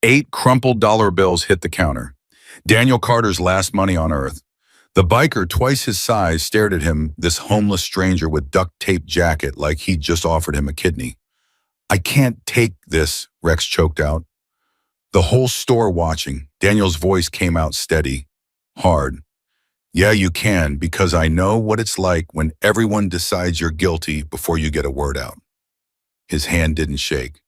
8 crumpled dollar bills hit the counter. Daniel Carter's last money on earth. The biker, twice his size, stared at him, this homeless stranger with duct-tape jacket, like he'd just offered him a kidney. "I can't take this," Rex choked out. The whole store watching, Daniel's voice came out steady, hard. "Yeah, you can, because I know what it's like when everyone decides you're guilty before you get a word out." His hand didn't shake.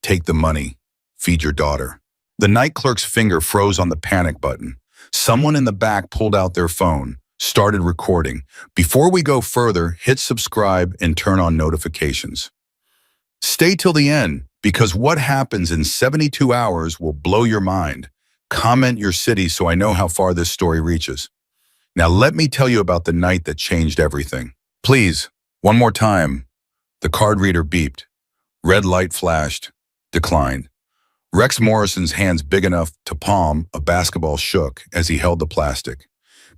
"Take the money. Feed your daughter." The night clerk's finger froze on the panic button. Someone in the back pulled out their phone, started recording. "Before we go further, hit subscribe and turn on notifications. Stay till the end, because what happens in 72 hours will blow your mind. Comment your city so I know how far this story reaches. Now let me tell you about the night that changed everything." "Please, one more time." The card reader beeped. Red light flashed. Declined. Rex Morrison's hands big enough to palm a basketball shook as he held the plastic.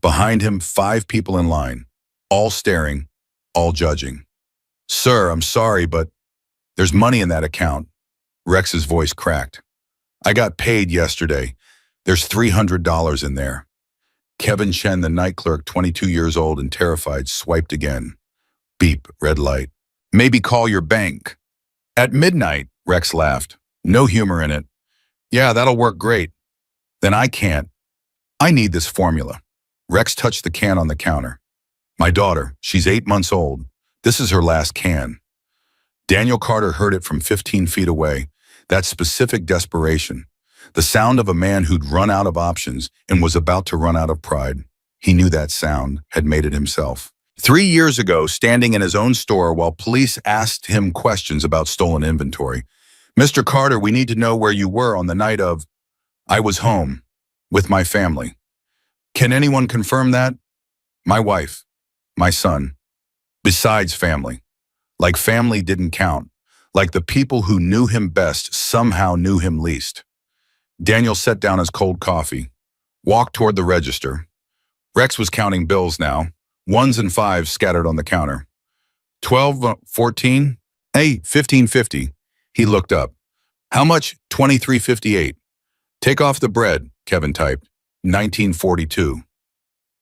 Behind him, 5 people in line, all staring, all judging. "Sir, I'm sorry, but there's money in that account." Rex's voice cracked. "I got paid yesterday. There's $300 in there." Kevin Chen, the night clerk, 22 years old and terrified, swiped again. Beep, red light. "Maybe call your bank." "At midnight," Rex laughed. No humor in it. "Yeah, that'll work great." "Then I can't. I need this formula." Rex touched the can on the counter. "My daughter, she's 8 months old. This is her last can." Daniel Carter heard it from 15 feet away, that specific desperation, the sound of a man who'd run out of options and was about to run out of pride. He knew that sound, had made it himself. 3 years ago, standing in his own store while police asked him questions about stolen inventory. "Mr. Carter, we need to know where you were on the night of—" "I was home, with my family." "Can anyone confirm that?" "My wife, my son." "Besides family." Like family didn't count. Like the people who knew him best somehow knew him least. Daniel set down his cold coffee, walked toward the register. Rex was counting bills now, 1s and 5s scattered on the counter. 12, 14, hey, 15.50. He looked up. "How much?" "23.58. "Take off the bread," Kevin typed. 1942.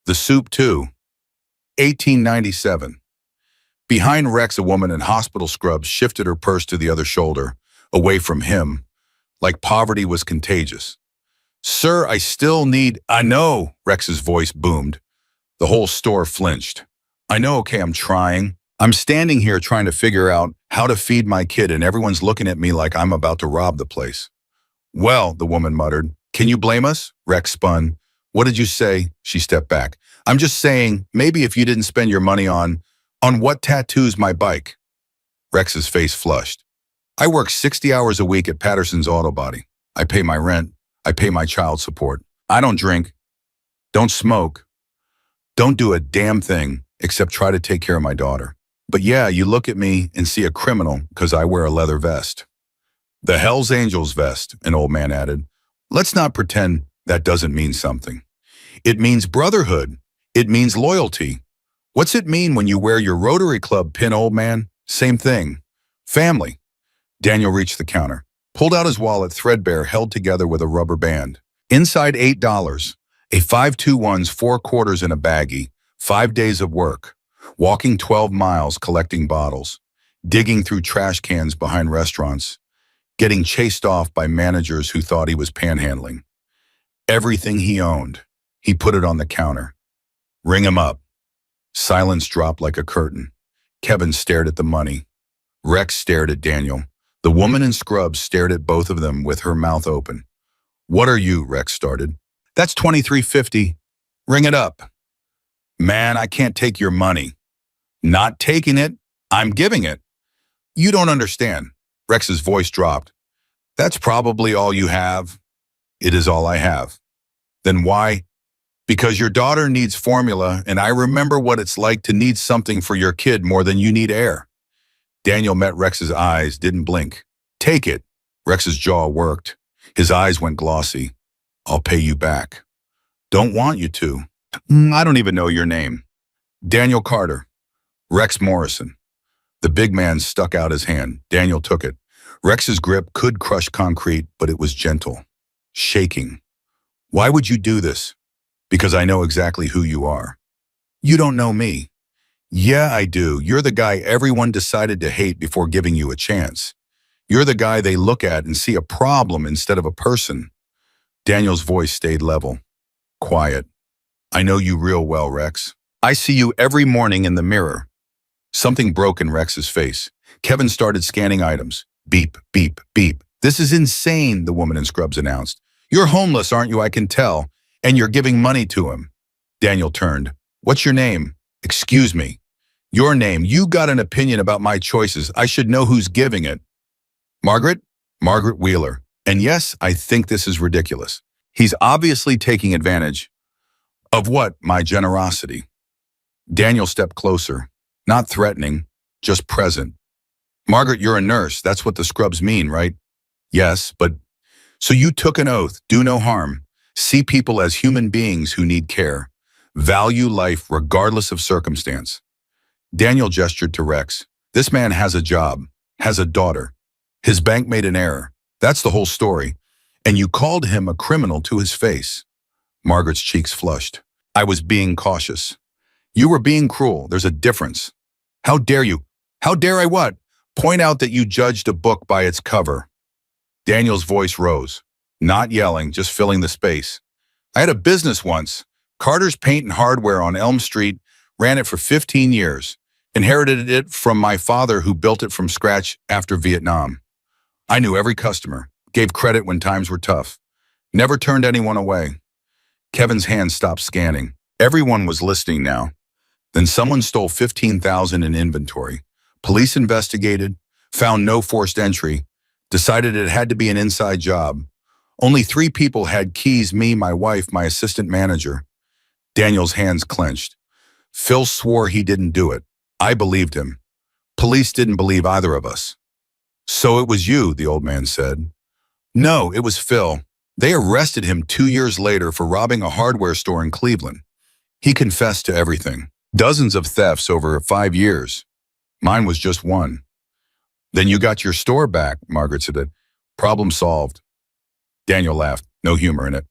"The soup too." 1897. Behind Rex, a woman in hospital scrubs shifted her purse to the other shoulder, away from him, like poverty was contagious. "Sir, I still need—" "I know," Rex's voice boomed. The whole store flinched. "I know, okay, I'm trying. I'm standing here trying to figure out how to feed my kid and everyone's looking at me like I'm about to rob the place." "Well," the woman muttered. "Can you blame us?" Rex spun. "What did you say?" She stepped back. "I'm just saying, maybe if you didn't spend your money on what tattoos my bike?" Rex's face flushed. "I work 60 hours a week at Patterson's Auto Body. I pay my rent. I pay my child support. I don't drink. Don't smoke. Don't do a damn thing except try to take care of my daughter. But yeah, you look at me and see a criminal because I wear a leather vest." "The Hells Angels vest," an old man added. "Let's not pretend that doesn't mean something. It means brotherhood. It means loyalty. What's it mean when you wear your Rotary Club pin, old man? Same thing. Family." Daniel reached the counter, pulled out his wallet, threadbare, held together with a rubber band. Inside $8, a 521's 4 quarters in a baggie, 5 days of work. Walking 12 miles collecting bottles, digging through trash cans behind restaurants, getting chased off by managers who thought he was panhandling. Everything he owned, he put it on the counter. "Ring him up." Silence dropped like a curtain. Kevin stared at the money. Rex stared at Daniel. The woman in scrubs stared at both of them with her mouth open. "What are you?" Rex started. "That's $23.50. Ring it up." "Man, I can't take your money." "Not taking it. I'm giving it." "You don't understand." Rex's voice dropped. "That's probably all you have." "It is all I have." "Then why?" "Because your daughter needs formula, and I remember what it's like to need something for your kid more than you need air." Daniel met Rex's eyes, didn't blink. "Take it." Rex's jaw worked. His eyes went glossy. "I'll pay you back." "Don't want you to." I don't even know your name." "Daniel Carter." "Rex Morrison." The big man stuck out his hand. Daniel took it. Rex's grip could crush concrete, but it was gentle. shaking. Why would you do this? Because I know exactly who you are. You don't know me. Yeah, I do. You're the guy everyone decided to hate before giving you a chance. You're the guy they look at and see a problem instead of a person. Daniel's voice stayed level, quiet. I know you real well, Rex. I see you every morning in the mirror. Something broke in Rex's face. Kevin started scanning items. Beep, beep, beep. This is insane, the woman in scrubs announced. You're homeless, aren't you? I can tell. And you're giving money to him. Daniel turned. What's your name? Excuse me. Your name. You got an opinion about my choices. I should know who's giving it. Margaret? Margaret Wheeler. And yes, I think this is ridiculous. He's obviously taking advantage. Of what? My generosity. Daniel stepped closer. Not threatening, just present. Margaret, you're a nurse. That's what the scrubs mean, right? Yes, but... So you took an oath, do no harm, see people as human beings who need care, value life regardless of circumstance. Daniel gestured to Rex. This man has a job, has a daughter. His bank made an error. That's the whole story. And you called him a criminal to his face. Margaret's cheeks flushed. I was being cautious. You were being cruel. There's a difference. How dare you? How dare I what? Point out that you judged a book by its cover. Daniel's voice rose. Not yelling, just filling the space. I had a business once. Carter's Paint and Hardware on Elm Street. Ran it for 15 years. Inherited it from my father who built it from scratch after Vietnam. I knew every customer. Gave credit when times were tough. Never turned anyone away. Kevin's hand stopped scanning. Everyone was listening now. Then someone stole $15,000 in inventory. Police investigated, found no forced entry, decided it had to be an inside job. Only 3 people had keys, me, my wife, my assistant manager. Daniel's hands clenched. Phil swore he didn't do it. I believed him. Police didn't believe either of us. So it was you, the old man said. No, it was Phil. They arrested him 2 years later for robbing a hardware store in Cleveland. He confessed to everything. Dozens of thefts over 5 years. Mine was just one. Then you got your store back, Margaret said. Problem solved. Daniel laughed, no humor in it.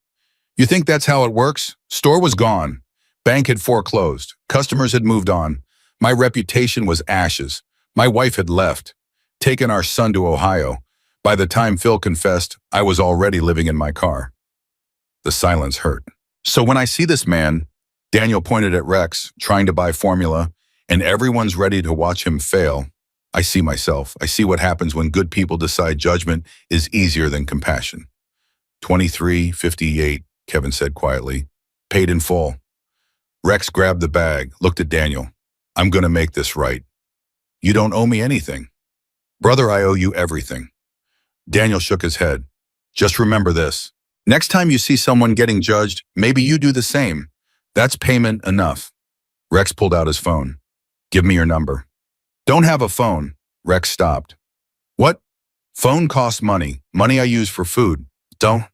You think that's how it works? Store was gone. Bank had foreclosed. Customers had moved on. My reputation was ashes. My wife had left, taken our son to Ohio. By the time Phil confessed, I was already living in my car. The silence hurt. So when I see this man, Daniel pointed at Rex, trying to buy formula, and everyone's ready to watch him fail, I see myself. I see what happens when good people decide judgment is easier than compassion. 23.58, Kevin said quietly. Paid in full. Rex grabbed the bag, looked at Daniel. I'm going to make this right. You don't owe me anything. Brother, I owe you everything. Daniel shook his head. Just remember this. Next time you see someone getting judged, maybe you do the same. That's payment enough. Rex pulled out his phone. Give me your number. Don't have a phone. Rex stopped. What? Phone costs money. Money I use for food. Don't.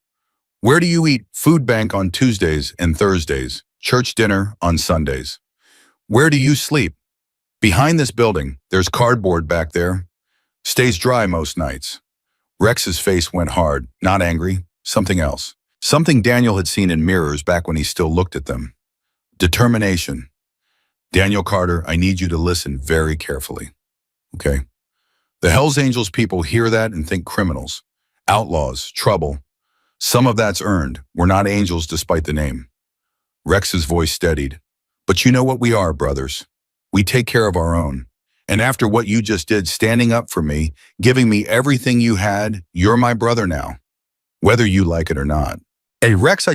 Where do you eat? Food bank on Tuesdays and Thursdays. Church dinner on Sundays. Where do you sleep? Behind this building. There's cardboard back there. Stays dry most nights. Rex's face went hard, not angry, something else. Something Daniel had seen in mirrors back when he still looked at them. Determination. Daniel Carter, I need you to listen very carefully. Okay? The Hells Angels people hear that and think criminals, outlaws, trouble. Some of that's earned. We're not angels despite the name. Rex's voice steadied. But you know what we are, brothers. We take care of our own. And after what you just did, standing up for me, giving me everything you had, you're my brother now, whether you like it or not. Hey, Rex,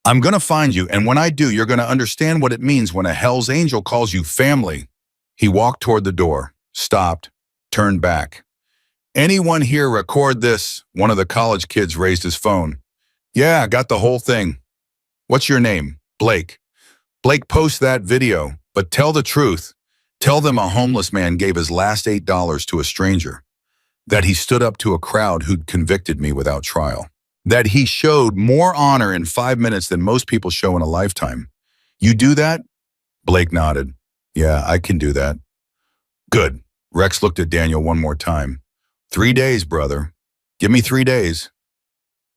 I'm going to find you, and when I do, you're going to understand what it means when a Hell's Angel calls you family. He walked toward the door, stopped, turned back. Anyone here record this? One of the college kids raised his phone. Yeah, I got the whole thing. What's your name? Blake. Blake, post that video, but tell the truth. Tell them a homeless man gave his last $8 to a stranger. That he stood up to a crowd who'd convicted me without trial. That he showed more honor in 5 minutes than most people show in a lifetime. You do that? Blake nodded. Yeah, I can do that. Good. Rex looked at Daniel one more time. 3 days, brother. Give me 3 days.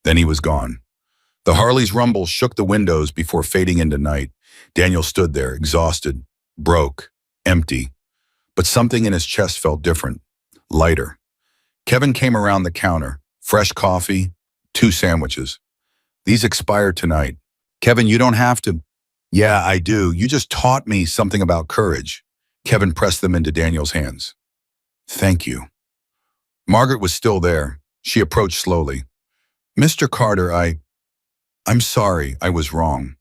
Then he was gone. The Harley's rumble shook the windows before fading into night. Daniel stood there, exhausted, broke, empty. But something in his chest felt different, lighter. Kevin came around the counter, fresh coffee, 2 sandwiches. These expire tonight. Kevin, you don't have to. Yeah, I do. You just taught me something about courage. Kevin pressed them into Daniel's hands. Thank you. Margaret was still there. She approached slowly. Mr. Carter, I'm sorry, I was wrong.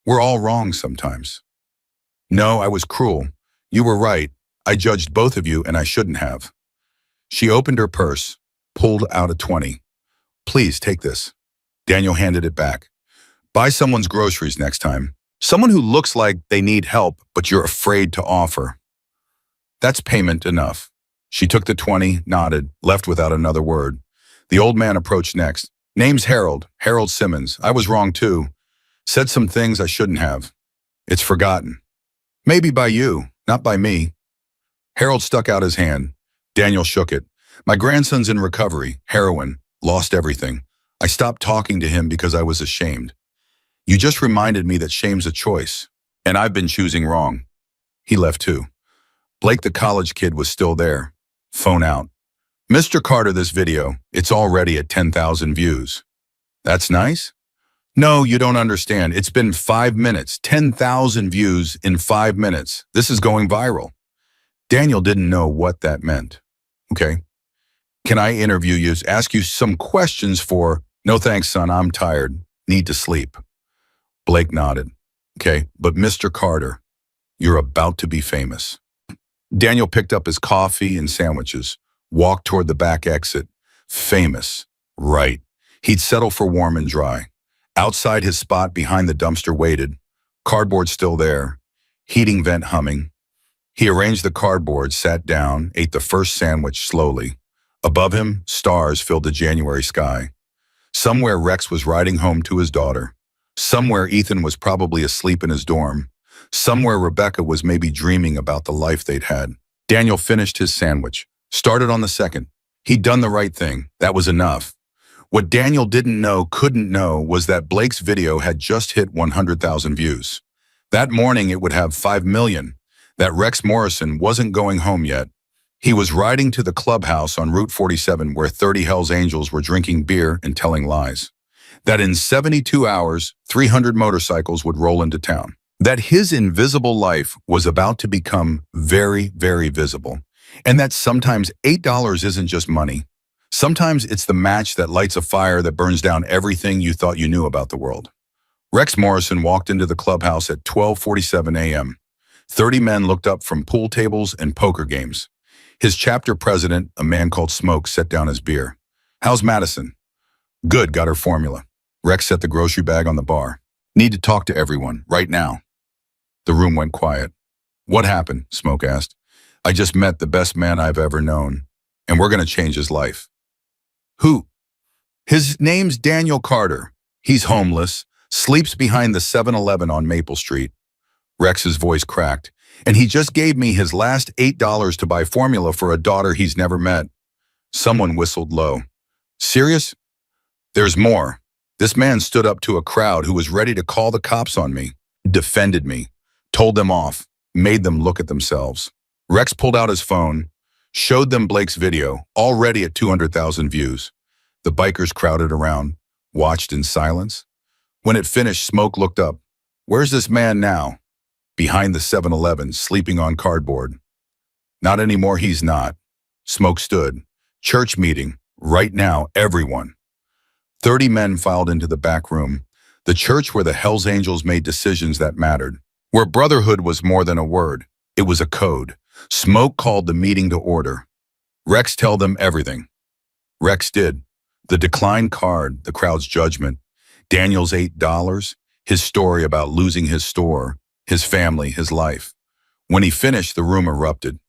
We're all wrong sometimes. No, I was cruel. You were right. I judged both of you and I shouldn't have. She opened her purse, pulled out a 20. Please take this. Daniel handed it back. Buy someone's groceries next time. Someone who looks like they need help, but you're afraid to offer. That's payment enough. She took the 20, nodded, left without another word. The old man approached next. Name's Harold Simmons. I was wrong too. Said some things I shouldn't have. It's forgotten. Maybe by you, not by me. Harold stuck out his hand. Daniel shook it. My grandson's in recovery, heroin, lost everything. I stopped talking to him because I was ashamed. You just reminded me that shame's a choice, and I've been choosing wrong. He left too. Blake, the college kid, was still there. Phone out. Mr. Carter, this video, it's already at 10,000 views. That's nice? No, you don't understand. It's been 5 minutes, 10,000 views in 5 minutes. This is going viral. Daniel didn't know what that meant. Okay. Can I interview you, ask you some questions for, no thanks, son, I'm tired, need to sleep. Blake nodded. Okay, but Mr. Carter, you're about to be famous. Daniel picked up his coffee and sandwiches, walked toward the back exit. Famous. Right. He'd settle for warm and dry. Outside his spot behind the dumpster waited. Cardboard still there. Heating vent humming. He arranged the cardboard, sat down, ate the first sandwich slowly. Above him, stars filled the January sky. Somewhere Rex was riding home to his daughter. Somewhere Ethan was probably asleep in his dorm. Somewhere Rebecca was maybe dreaming about the life they'd had. Daniel finished his sandwich, started on the second. He'd done the right thing. That was enough. What Daniel couldn't know, was that Blake's video had just hit 100,000 views. That morning it would have 5 million. That Rex Morrison wasn't going home yet. He was riding to the clubhouse on Route 47 where 30 Hells Angels were drinking beer and telling lies. That in 72 hours, 300 motorcycles would roll into town. That his invisible life was about to become very, very visible. And that sometimes $8 isn't just money. Sometimes it's the match that lights a fire that burns down everything you thought you knew about the world. Rex Morrison walked into the clubhouse at 12:47 a.m. 30 men looked up from pool tables and poker games. His chapter president, a man called Smoke, set down his beer. How's Madison? Good, got her formula. Rex set the grocery bag on the bar. Need to talk to everyone, right now. The room went quiet. What happened? Smoke asked. I just met the best man I've ever known, and we're going to change his life. Who? His name's Daniel Carter. He's homeless, sleeps behind the 7-Eleven on Maple Street. Rex's voice cracked. And he just gave me his last $8 to buy formula for a daughter he's never met. Someone whistled low. Serious? There's more. This man stood up to a crowd who was ready to call the cops on me, defended me, told them off, made them look at themselves. Rex pulled out his phone, showed them Blake's video, already at 200,000 views. The bikers crowded around, watched in silence. When it finished, Smoke looked up. Where's this man now? Behind the 7-Eleven, sleeping on cardboard. Not anymore, he's not. Smoke stood. Church meeting. Right now, everyone. 30 men filed into the back room. The church where the Hells Angels made decisions that mattered. Where brotherhood was more than a word. It was a code. Smoke called the meeting to order. Rex, tell them everything. Rex did. The declined card, the crowd's judgment, Daniel's $8, his story about losing his store, his family, his life. When he finished, the room erupted.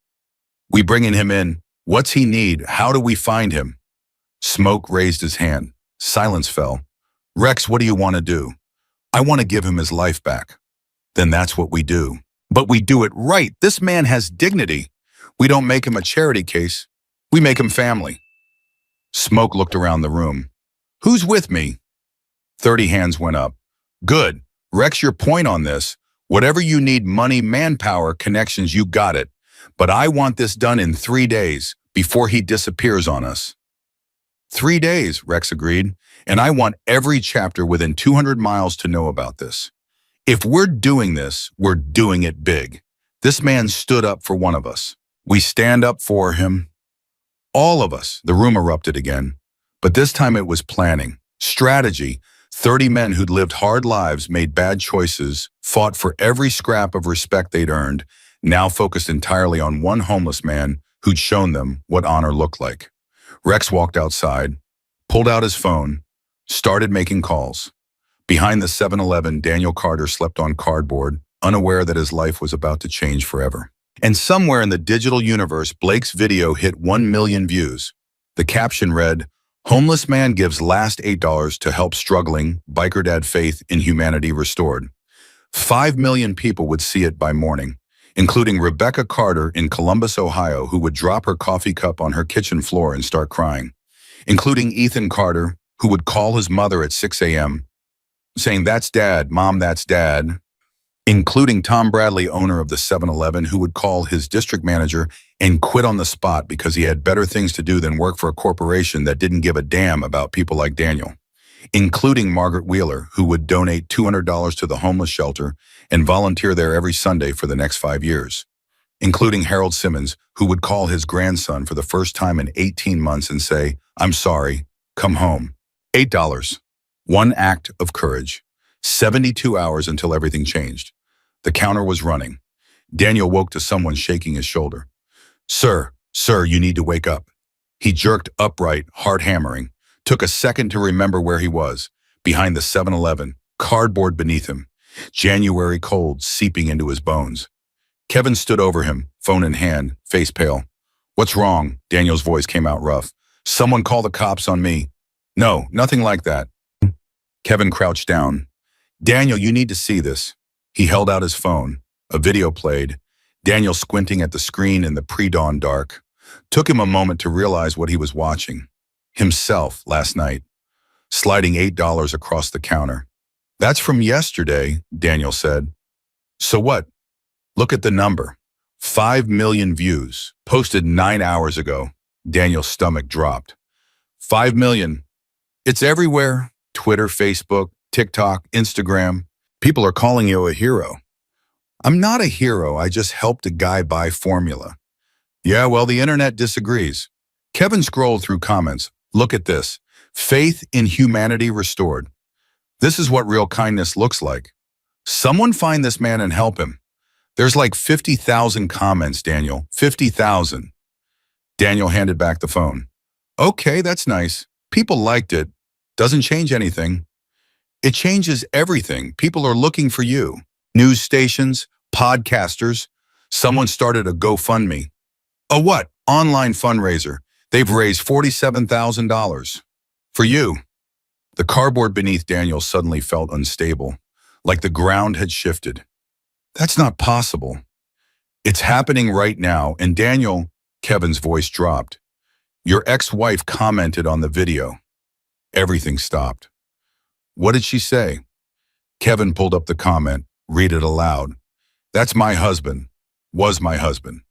We bringing him in. What's he need? How do we find him? Smoke raised his hand. Silence fell. Rex, what do you want to do? I want to give him his life back. Then that's what we do. But we do it right. This man has dignity. We don't make him a charity case. We make him family. Smoke looked around the room. Who's with me? 30 hands went up. Good. Rex, your point on this. Whatever you need, money, manpower, connections, you got it. But I want this done in 3 days, before he disappears on us. 3 days, Rex agreed. And I want every chapter within 200 miles to know about this. If we're doing this, we're doing it big. This man stood up for one of us. We stand up for him. All of us. The room erupted again. But this time it was planning, strategy. 30 men who'd lived hard lives, made bad choices, fought for every scrap of respect they'd earned, now focused entirely on one homeless man who'd shown them what honor looked like. Rex walked outside, pulled out his phone, started making calls. Behind the 7-Eleven, Daniel Carter slept on cardboard, unaware that his life was about to change forever. And somewhere in the digital universe, Blake's video hit 1 million views. The caption read, "Homeless man gives last $8 to help struggling biker dad, faith in humanity restored." 5 million people would see it by morning, including Rebecca Carter in Columbus, Ohio, who would drop her coffee cup on her kitchen floor and start crying, including Ethan Carter, who would call his mother at 6 a.m., saying, "That's Dad, Mom, that's Dad," including Tom Bradley, owner of the 7-Eleven, who would call his district manager and quit on the spot because he had better things to do than work for a corporation that didn't give a damn about people like Daniel, including Margaret Wheeler, who would donate $200 to the homeless shelter and volunteer there every Sunday for the next 5 years, including Harold Simmons, who would call his grandson for the first time in 18 months and say, "I'm sorry, come home." $8. One act of courage. 72 hours until everything changed. The counter was running. Daniel woke to someone shaking his shoulder. Sir, you need to wake up." He jerked upright, heart hammering. Took a second to remember where he was. Behind the 7-Eleven, cardboard beneath him. January cold seeping into his bones. Kevin stood over him, phone in hand, face pale. "What's wrong?" Daniel's voice came out rough. "Someone call the cops on me." "No, nothing like that." Kevin crouched down. "Daniel, you need to see this." He held out his phone. A video played. Daniel squinting at the screen in the pre-dawn dark. Took him a moment to realize what he was watching. Himself last night, sliding $8 across the counter. "That's from yesterday," Daniel said. "So what? Look at the number. 5 million views, posted 9 hours ago." Daniel's stomach dropped. 5 million. It's everywhere. Twitter, Facebook, TikTok, Instagram. People are calling you a hero. "I'm not a hero, I just helped a guy buy formula." "Yeah, well, the internet disagrees." Kevin scrolled through comments. "Look at this. Faith in humanity restored. This is what real kindness looks like. Someone find this man and help him." There's like 50,000 comments, Daniel. 50,000. Daniel handed back the phone. "Okay, that's nice. People liked it. Doesn't change anything." "It changes everything. People are looking for you. News stations, podcasters. Someone started a GoFundMe." "A what?" "Online fundraiser. They've raised $47,000. For you." The cardboard beneath Daniel suddenly felt unstable, like the ground had shifted. "That's not possible." "It's happening right now." And Daniel, Kevin's voice dropped. "Your ex-wife commented on the video." Everything stopped. "What did she say?" Kevin pulled up the comment. Read it aloud. "That's my husband. Was my husband.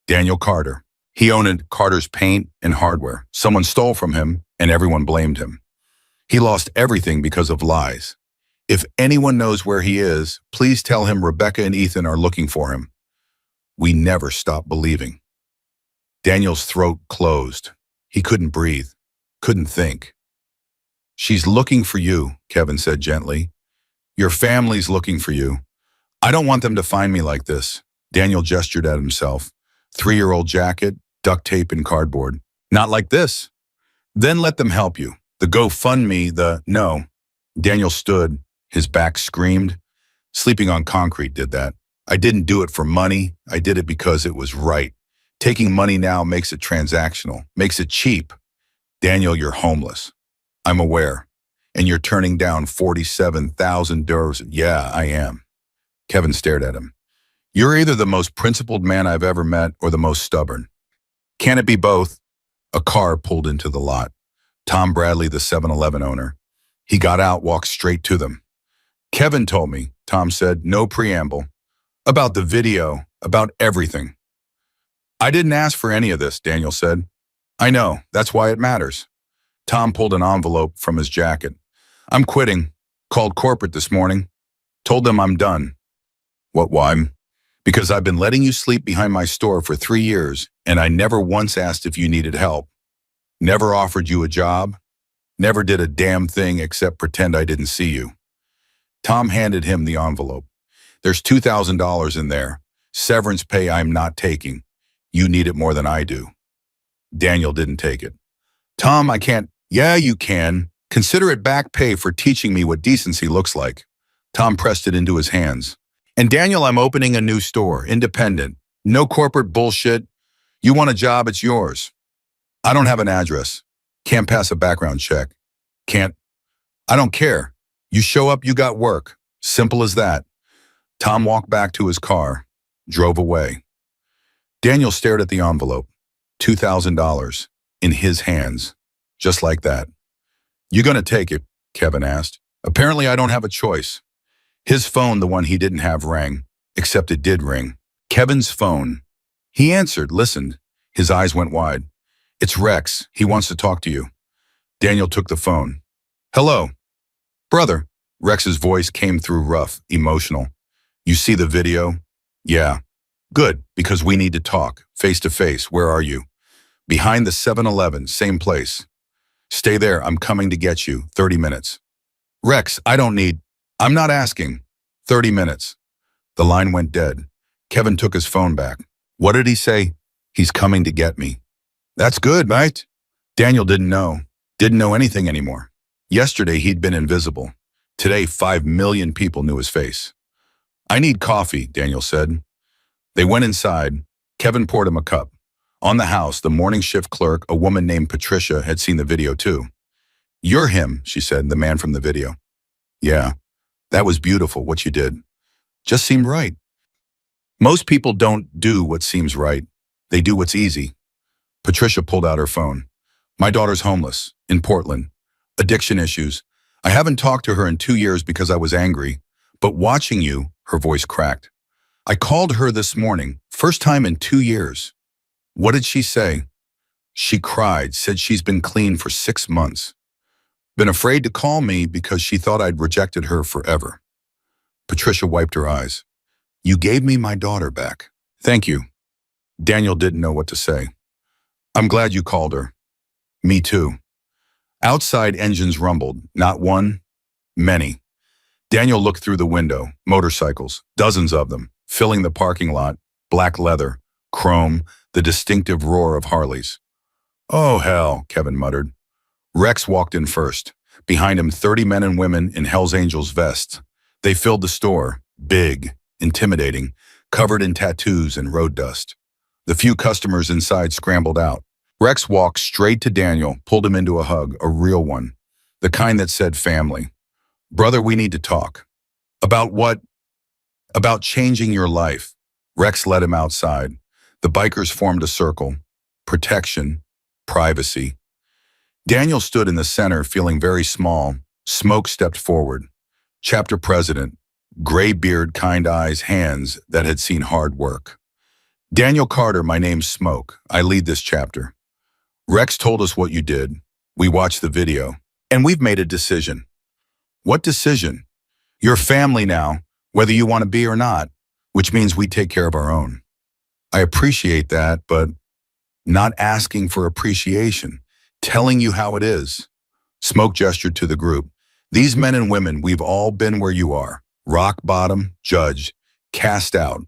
Daniel Carter. He owned Carter's Paint and Hardware. Someone stole from him, and everyone blamed him. He lost everything because of lies. If anyone knows where he is, please tell him Rebecca and Ethan are looking for him." We never stopped believing. Daniel's throat closed. He couldn't breathe, couldn't think. "She's looking for you," Kevin said gently. "Your family's looking for you. I don't want them to find me like this." Daniel gestured at himself. 3-year-old jacket, duct tape, and cardboard. "Not like this." "Then let them help you. The GoFundMe, no." Daniel stood. His back screamed. Sleeping on concrete did that. "I didn't do it for money. I did it because it was right. Taking money now makes it transactional, makes it cheap. Daniel, you're homeless. I'm aware. And you're turning down $47,000. "Yeah, I am." Kevin stared at him. "You're either the most principled man I've ever met or the most stubborn. Can it be both?" A car pulled into the lot. Tom Bradley, the 7-Eleven owner. He got out, walked straight to them. Kevin told me, Tom said, no preamble. About the video, about everything. I didn't ask for any of this, Daniel said. I know, that's why it matters. Tom pulled an envelope from his jacket. I'm quitting. Called corporate this morning. Told them I'm done. What, why? Because I've been letting you sleep behind my store for 3 years, and I never once asked if you needed help. Never offered you a job. Never did a damn thing except pretend I didn't see you. Tom handed him the envelope. There's $2,000 in there. Severance pay I'm not taking. You need it more than I do. Daniel didn't take it. Tom, I can't. Yeah, you can. Consider it back pay for teaching me what decency looks like. Tom pressed it into his hands. And Daniel, I'm opening a new store, independent. No corporate bullshit. You want a job, it's yours. I don't have an address. Can't pass a background check. Can't. I don't care. You show up, you got work. Simple as that. Tom walked back to his car, drove away. Daniel stared at the envelope. $2,000 in his hands, just like that. You gonna take it? Kevin asked. Apparently I don't have a choice. His phone, the one he didn't have, rang, except it did ring. Kevin's phone. He answered, listened. His eyes went wide. It's Rex. He wants to talk to you. Daniel took the phone. Hello. Brother. Rex's voice came through rough, emotional. You see the video? Yeah. Good, because we need to talk, face to face. Where are you? Behind the 7-Eleven, same place. Stay there, I'm coming to get you, 30 minutes. Rex, I'm not asking. 30 minutes. The line went dead. Kevin took his phone back. What did he say? He's coming to get me. That's good, mate. Daniel didn't know anything anymore. Yesterday he'd been invisible. Today 5 million people knew his face. I need coffee, Daniel said. They went inside. Kevin poured him a cup. On the house, the morning shift clerk, a woman named Patricia, had seen the video too. You're him, she said, the man from the video. Yeah, that was beautiful, what you did. Just seemed right. Most people don't do what seems right. They do what's easy. Patricia pulled out her phone. My daughter's homeless, in Portland. Addiction issues. I haven't talked to her in 2 years because I was angry. But watching you, her voice cracked. I called her this morning, first time in 2 years. What did she say? She cried, said she's been clean for 6 months. Been afraid to call me because she thought I'd rejected her forever. Patricia wiped her eyes. You gave me my daughter back. Thank you. Daniel didn't know what to say. I'm glad you called her. Me too. Outside engines rumbled, not one, many. Daniel looked through the window, motorcycles, dozens of them, filling the parking lot, black leather, chrome, the distinctive roar of Harleys. Oh, hell, Kevin muttered. Rex walked in first. Behind him, 30 men and women in Hell's Angels vests. They filled the store, big, intimidating, covered in tattoos and road dust. The few customers inside scrambled out. Rex walked straight to Daniel, pulled him into a hug, a real one, the kind that said family. Brother, we need to talk. About what? About changing your life. Rex led him outside. The bikers formed a circle. Protection. Privacy. Daniel stood in the center, feeling very small. Smoke stepped forward. Chapter president. Gray beard, kind eyes, hands that had seen hard work. Daniel Carter, my name's Smoke. I lead this chapter. Rex told us what you did. We watched the video. And we've made a decision. What decision? You're family now, whether you want to be or not, which means we take care of our own. I appreciate that, but not asking for appreciation, telling you how it is. Smoke gestured to the group. These men and women, we've all been where you are. Rock bottom, judged, cast out.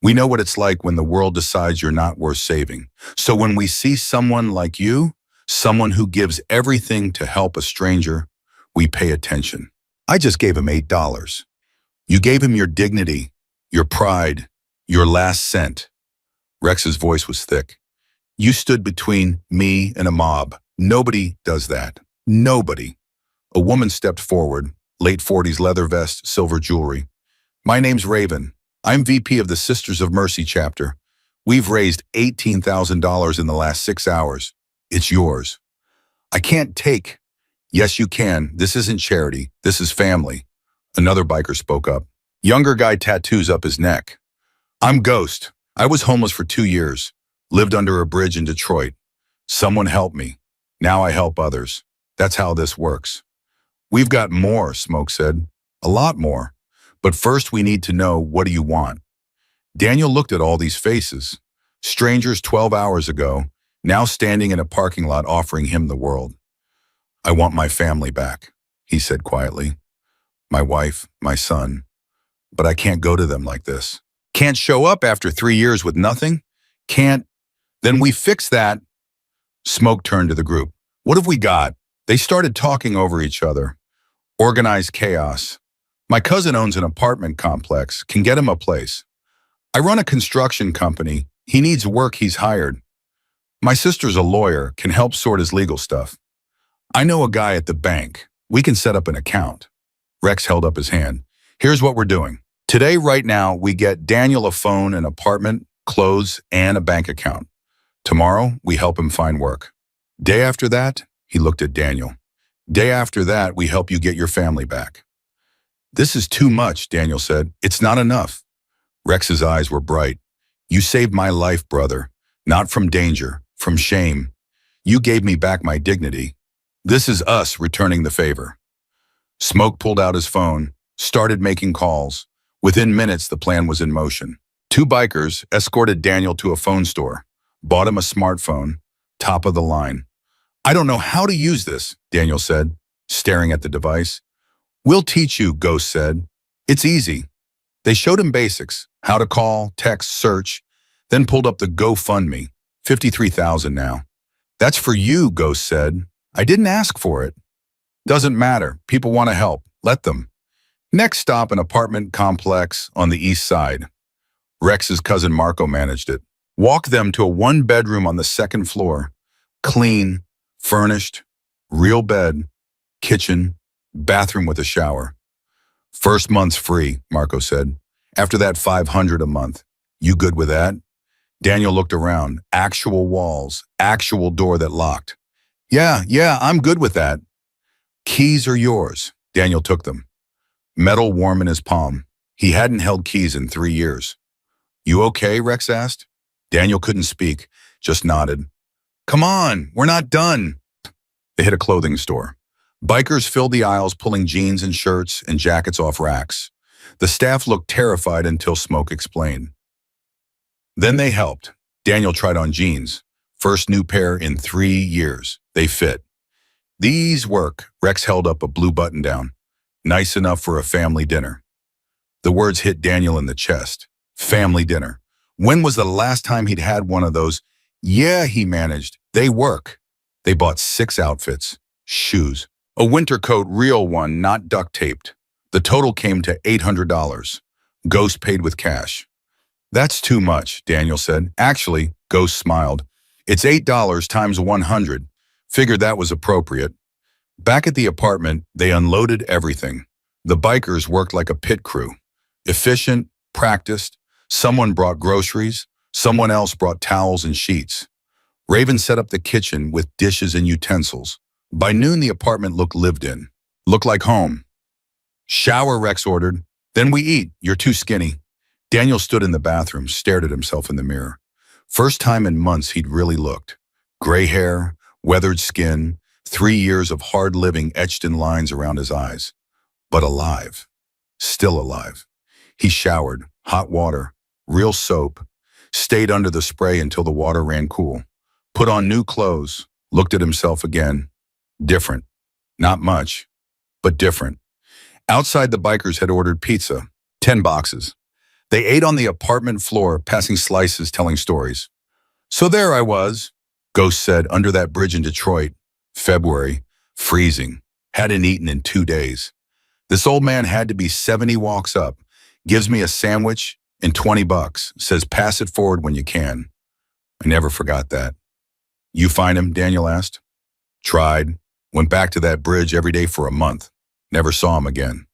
We know what it's like when the world decides you're not worth saving. So when we see someone like you, someone who gives everything to help a stranger, we pay attention. I just gave him $8. You gave him your dignity, your pride, your last cent. Rex's voice was thick. You stood between me and a mob. Nobody does that. Nobody. A woman stepped forward, late 40s leather vest, silver jewelry. My name's Raven. I'm VP of the Sisters of Mercy chapter. We've raised $18,000 in the last 6 hours. It's yours. I can't take. Yes, you can. This isn't charity. This is family. Another biker spoke up. Younger guy tattoos up his neck. I'm Ghost. I was homeless for 2 years. Lived under a bridge in Detroit. Someone helped me. Now I help others. That's how this works. We've got more, Smoke said. A lot more. But first we need to know, what do you want? Daniel looked at all these faces. Strangers 12 hours ago, now standing in a parking lot offering him the world. I want my family back, he said quietly. My wife, my son. But I can't go to them like this. Can't show up after 3 years with nothing? Can't. Then we fix that. Smoke turned to the group. What have we got? They started talking over each other. Organized chaos. My cousin owns an apartment complex. Can get him a place. I run a construction company. He needs work, he's hired. My sister's a lawyer, can help sort his legal stuff. I know a guy at the bank. We can set up an account. Rex held up his hand. Here's what we're doing. Today, right now, we get Daniel a phone, an apartment, clothes, and a bank account. Tomorrow, we help him find work. Day after that, he looked at Daniel. Day after that, we help you get your family back. This is too much, Daniel said. It's not enough. Rex's eyes were bright. You saved my life, brother. Not from danger, from shame. You gave me back my dignity. This is us returning the favor. Smoke pulled out his phone, started making calls. Within minutes, the plan was in motion. 2 bikers escorted Daniel to a phone store, bought him a smartphone, top of the line. I don't know how to use this, Daniel said, staring at the device. We'll teach you, Ghost said. It's easy. They showed him basics, how to call, text, search, then pulled up the GoFundMe, $53,000 now. That's for you, Ghost said. I didn't ask for it. Doesn't matter. People want to help. Let them. Next stop, an apartment complex on the east side. Rex's cousin Marco managed it. Walk them to a 1-bedroom on the 2nd floor. Clean, furnished, real bed, kitchen, bathroom with a shower. First month's free, Marco said. After that, $500 a month. You good with that? Daniel looked around. Actual walls, actual door that locked. Yeah, I'm good with that. Keys are yours. Daniel took them. Metal warm in his palm. He hadn't held keys in 3 years. You okay, Rex asked. Daniel couldn't speak, just nodded. Come on, we're not done. They hit a clothing store. Bikers filled the aisles, pulling jeans and shirts and jackets off racks. The staff looked terrified until Smoke explained. Then they helped. Daniel tried on jeans. First new pair in 3 years. They fit. These work. Rex held up a blue button-down. Nice enough for a family dinner. The words hit Daniel in the chest. Family dinner. When was the last time he'd had one of those? Yeah, he managed. They work. They bought 6 outfits. Shoes. A winter coat, real one, not duct taped. The total came to $800. Ghost paid with cash. That's too much, Daniel said. Actually, Ghost smiled. It's $8 times 100. Figured that was appropriate. Back at the apartment, they unloaded everything. The bikers worked like a pit crew. Efficient, practiced. Someone brought groceries. Someone else brought towels and sheets. Raven set up the kitchen with dishes and utensils. By noon, the apartment looked lived in. Looked like home. Shower, Rex ordered. Then we eat. You're too skinny. Daniel stood in the bathroom, stared at himself in the mirror. First time in months he'd really looked. Gray hair, weathered skin, 3 years of hard living etched in lines around his eyes. But alive. Still alive. He showered, hot water, real soap, stayed under the spray until the water ran cool. Put on new clothes, looked at himself again. Different. Not much, but different. Outside, the bikers had ordered pizza, 10 boxes. They ate on the apartment floor, passing slices, telling stories. So there I was, Ghost said, under that bridge in Detroit. February, freezing. Hadn't eaten in 2 days. This old man had to be 70 walks up, gives me a sandwich and $20, says pass it forward when you can. I never forgot that. You find him? Daniel asked. Tried. Went back to that bridge every day for a month. Never saw him again.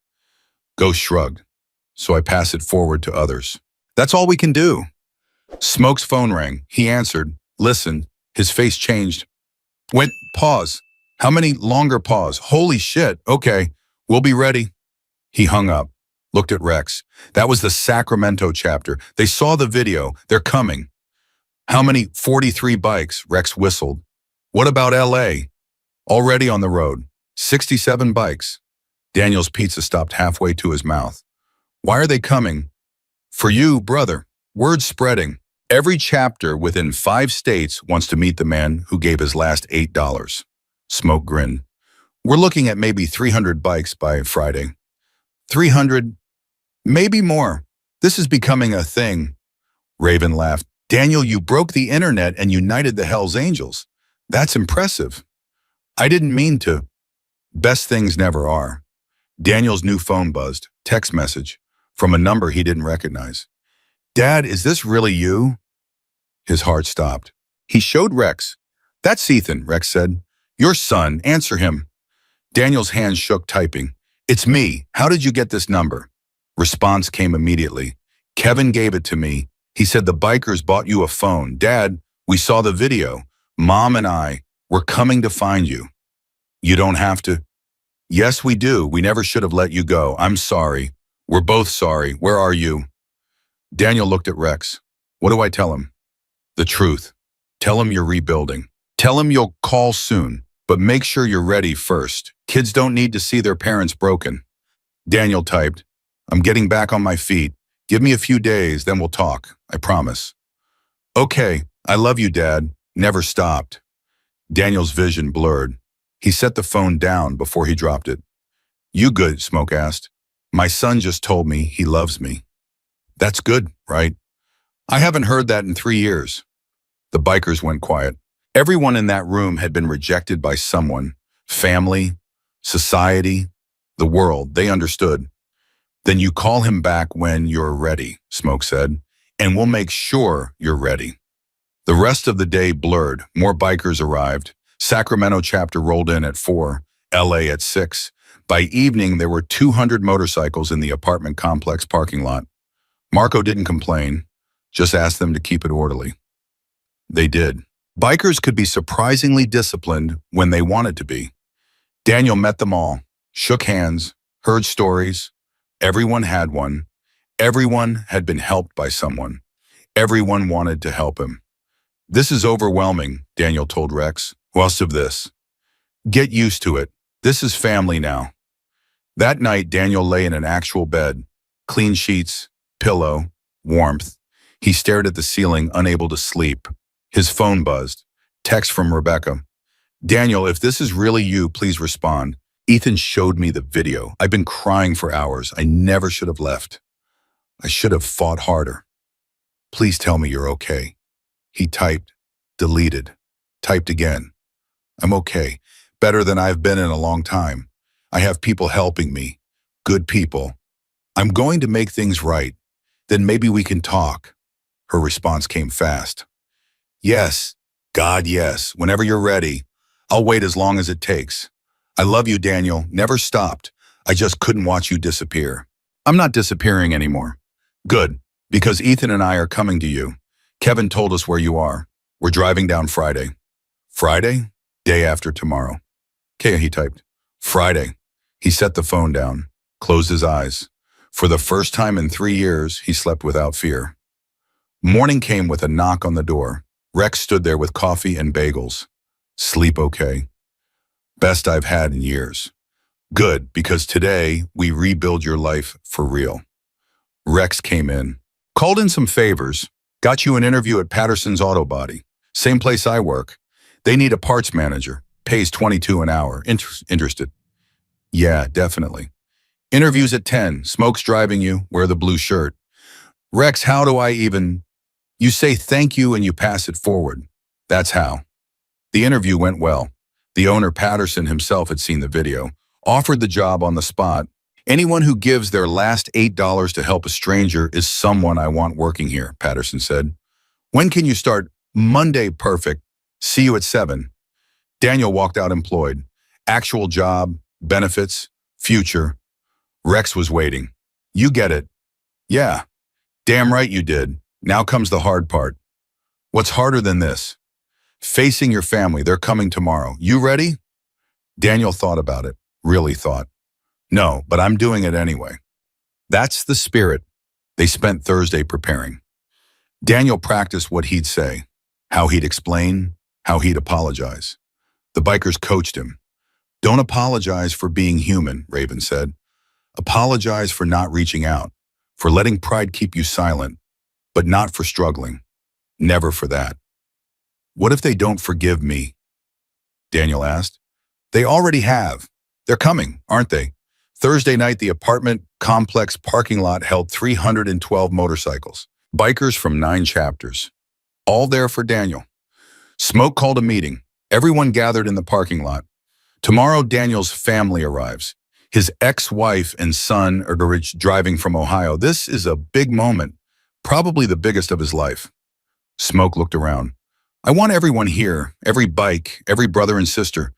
Ghost shrugged. So I pass it forward to others. That's all we can do. Smoke's phone rang. He answered, listened. His face changed. Pause. How many longer pause? Holy shit. Okay, we'll be ready. He hung up, looked at Rex. That was the Sacramento chapter. They saw the video. They're coming. How many? 43 bikes, Rex whistled. What about LA? Already on the road. 67 bikes. Daniel's pizza stopped halfway to his mouth. Why are they coming? For you, brother. Word's spreading. Every chapter within 5 states wants to meet the man who gave his last $8. Smoke grinned. We're looking at maybe 300 bikes by Friday. 300, maybe more. This is becoming a thing. Raven laughed. Daniel, you broke the internet and united the Hells Angels. That's impressive. I didn't mean to. Best things never are. Daniel's new phone buzzed. Text message from a number he didn't recognize. Dad, is this really you? His heart stopped. He showed Rex. That's Ethan, Rex said. Your son, answer him. Daniel's hands shook typing. It's me. How did you get this number? Response came immediately. Kevin gave it to me. He said the bikers bought you a phone. Dad, we saw the video. Mom and I, we're coming to find you. You don't have to. Yes, we do. We never should have let you go. I'm sorry. We're both sorry. Where are you? Daniel looked at Rex. What do I tell him? The truth. Tell him you're rebuilding. Tell him you'll call soon, but make sure you're ready first. Kids don't need to see their parents broken. Daniel typed, I'm getting back on my feet. Give me a few days, then we'll talk. I promise. Okay, I love you, Dad. Never stopped. Daniel's vision blurred. He set the phone down before he dropped it. You good? Smoke asked. My son just told me he loves me. That's good, right? I haven't heard that in 3 years. The bikers went quiet. Everyone in that room had been rejected by someone. Family, society, the world. They understood. Then you call him back when you're ready, Smoke said, and we'll make sure you're ready. The rest of the day blurred. More bikers arrived. Sacramento chapter rolled in at 4, LA at 6. By evening, there were 200 motorcycles in the apartment complex parking lot. Marco didn't complain, just asked them to keep it orderly. They did. Bikers could be surprisingly disciplined when they wanted to be. Daniel met them all, shook hands, heard stories. Everyone had one. Everyone had been helped by someone. Everyone wanted to help him. This is overwhelming, Daniel told Rex. What's of this? Get used to it. This is family now. That night, Daniel lay in an actual bed. Clean sheets, pillow, warmth. He stared at the ceiling, unable to sleep. His phone buzzed. Text from Rebecca. Daniel, if this is really you, please respond. Ethan showed me the video. I've been crying for hours. I never should have left. I should have fought harder. Please tell me you're okay. He typed, deleted, typed again. I'm okay. Better than I've been in a long time. I have people helping me. Good people. I'm going to make things right. Then maybe we can talk. Her response came fast. Yes, God, yes. Whenever you're ready. I'll wait as long as it takes. I love you, Daniel. Never stopped. I just couldn't watch you disappear. I'm not disappearing anymore. Good, because Ethan and I are coming to you. Kevin told us where you are. We're driving down Friday. Friday? Day after tomorrow. Okay, he typed. Friday. He set the phone down, closed his eyes. For the first time in 3 years, he slept without fear. Morning came with a knock on the door. Rex stood there with coffee and bagels. Sleep okay. Best I've had in years. Good, because today we rebuild your life for real. Rex came in, called in some favors, got you an interview at Patterson's Auto Body, same place I work. They need a parts manager, pays $22 an hour. Interested? Yeah, definitely. Interviews at 10, Smoke's driving you, wear the blue shirt. Rex, how do I even... You say thank you and you pass it forward. That's how. The interview went well. The owner, Patterson himself, had seen the video, offered the job on the spot. Anyone who gives their last $8 to help a stranger is someone I want working here, Patterson said. When can you start? Monday, perfect. See you at 7. Daniel walked out employed. Actual job, benefits, future. Rex was waiting. You get it. Yeah. Damn right you did. Now comes the hard part. What's harder than this? Facing your family. They're coming tomorrow. You ready? Daniel thought about it, really thought. No, but I'm doing it anyway. That's the spirit. They spent Thursday preparing. Daniel practiced what he'd say, how he'd explain, how he'd apologize. The bikers coached him. Don't apologize for being human, Raven said. Apologize for not reaching out, for letting pride keep you silent, but not for struggling. Never for that. What if they don't forgive me? Daniel asked. They already have. They're coming, aren't they? Thursday night, the apartment complex parking lot held 312 motorcycles, bikers from 9 chapters, all there for Daniel. Smoke called a meeting. Everyone gathered in the parking lot. Tomorrow, Daniel's family arrives. His ex-wife and son are driving from Ohio. This is a big moment, probably the biggest of his life. Smoke looked around. I want everyone here, every bike, every brother and sister.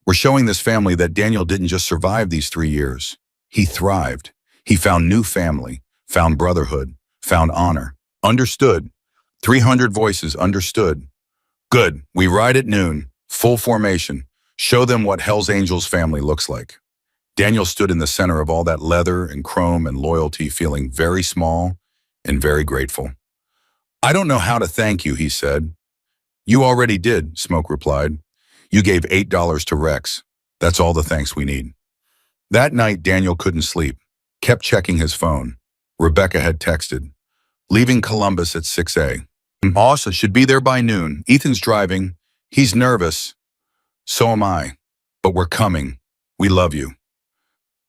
We're showing this family that Daniel didn't just survive these 3 years. He thrived. He found new family, found brotherhood, found honor. Understood. 300 voices understood. Good. We ride at noon. Full formation. Show them what Hell's Angels family looks like. Daniel stood in the center of all that leather and chrome and loyalty, feeling very small and very grateful. I don't know how to thank you, he said. You already did, Smoke replied. You gave $8 to Rex. That's all the thanks we need. That night, Daniel couldn't sleep, kept checking his phone. Rebecca had texted, leaving Columbus at 6 a.m. Boss should be there by noon. Ethan's driving. He's nervous. So am I. But we're coming. We love you.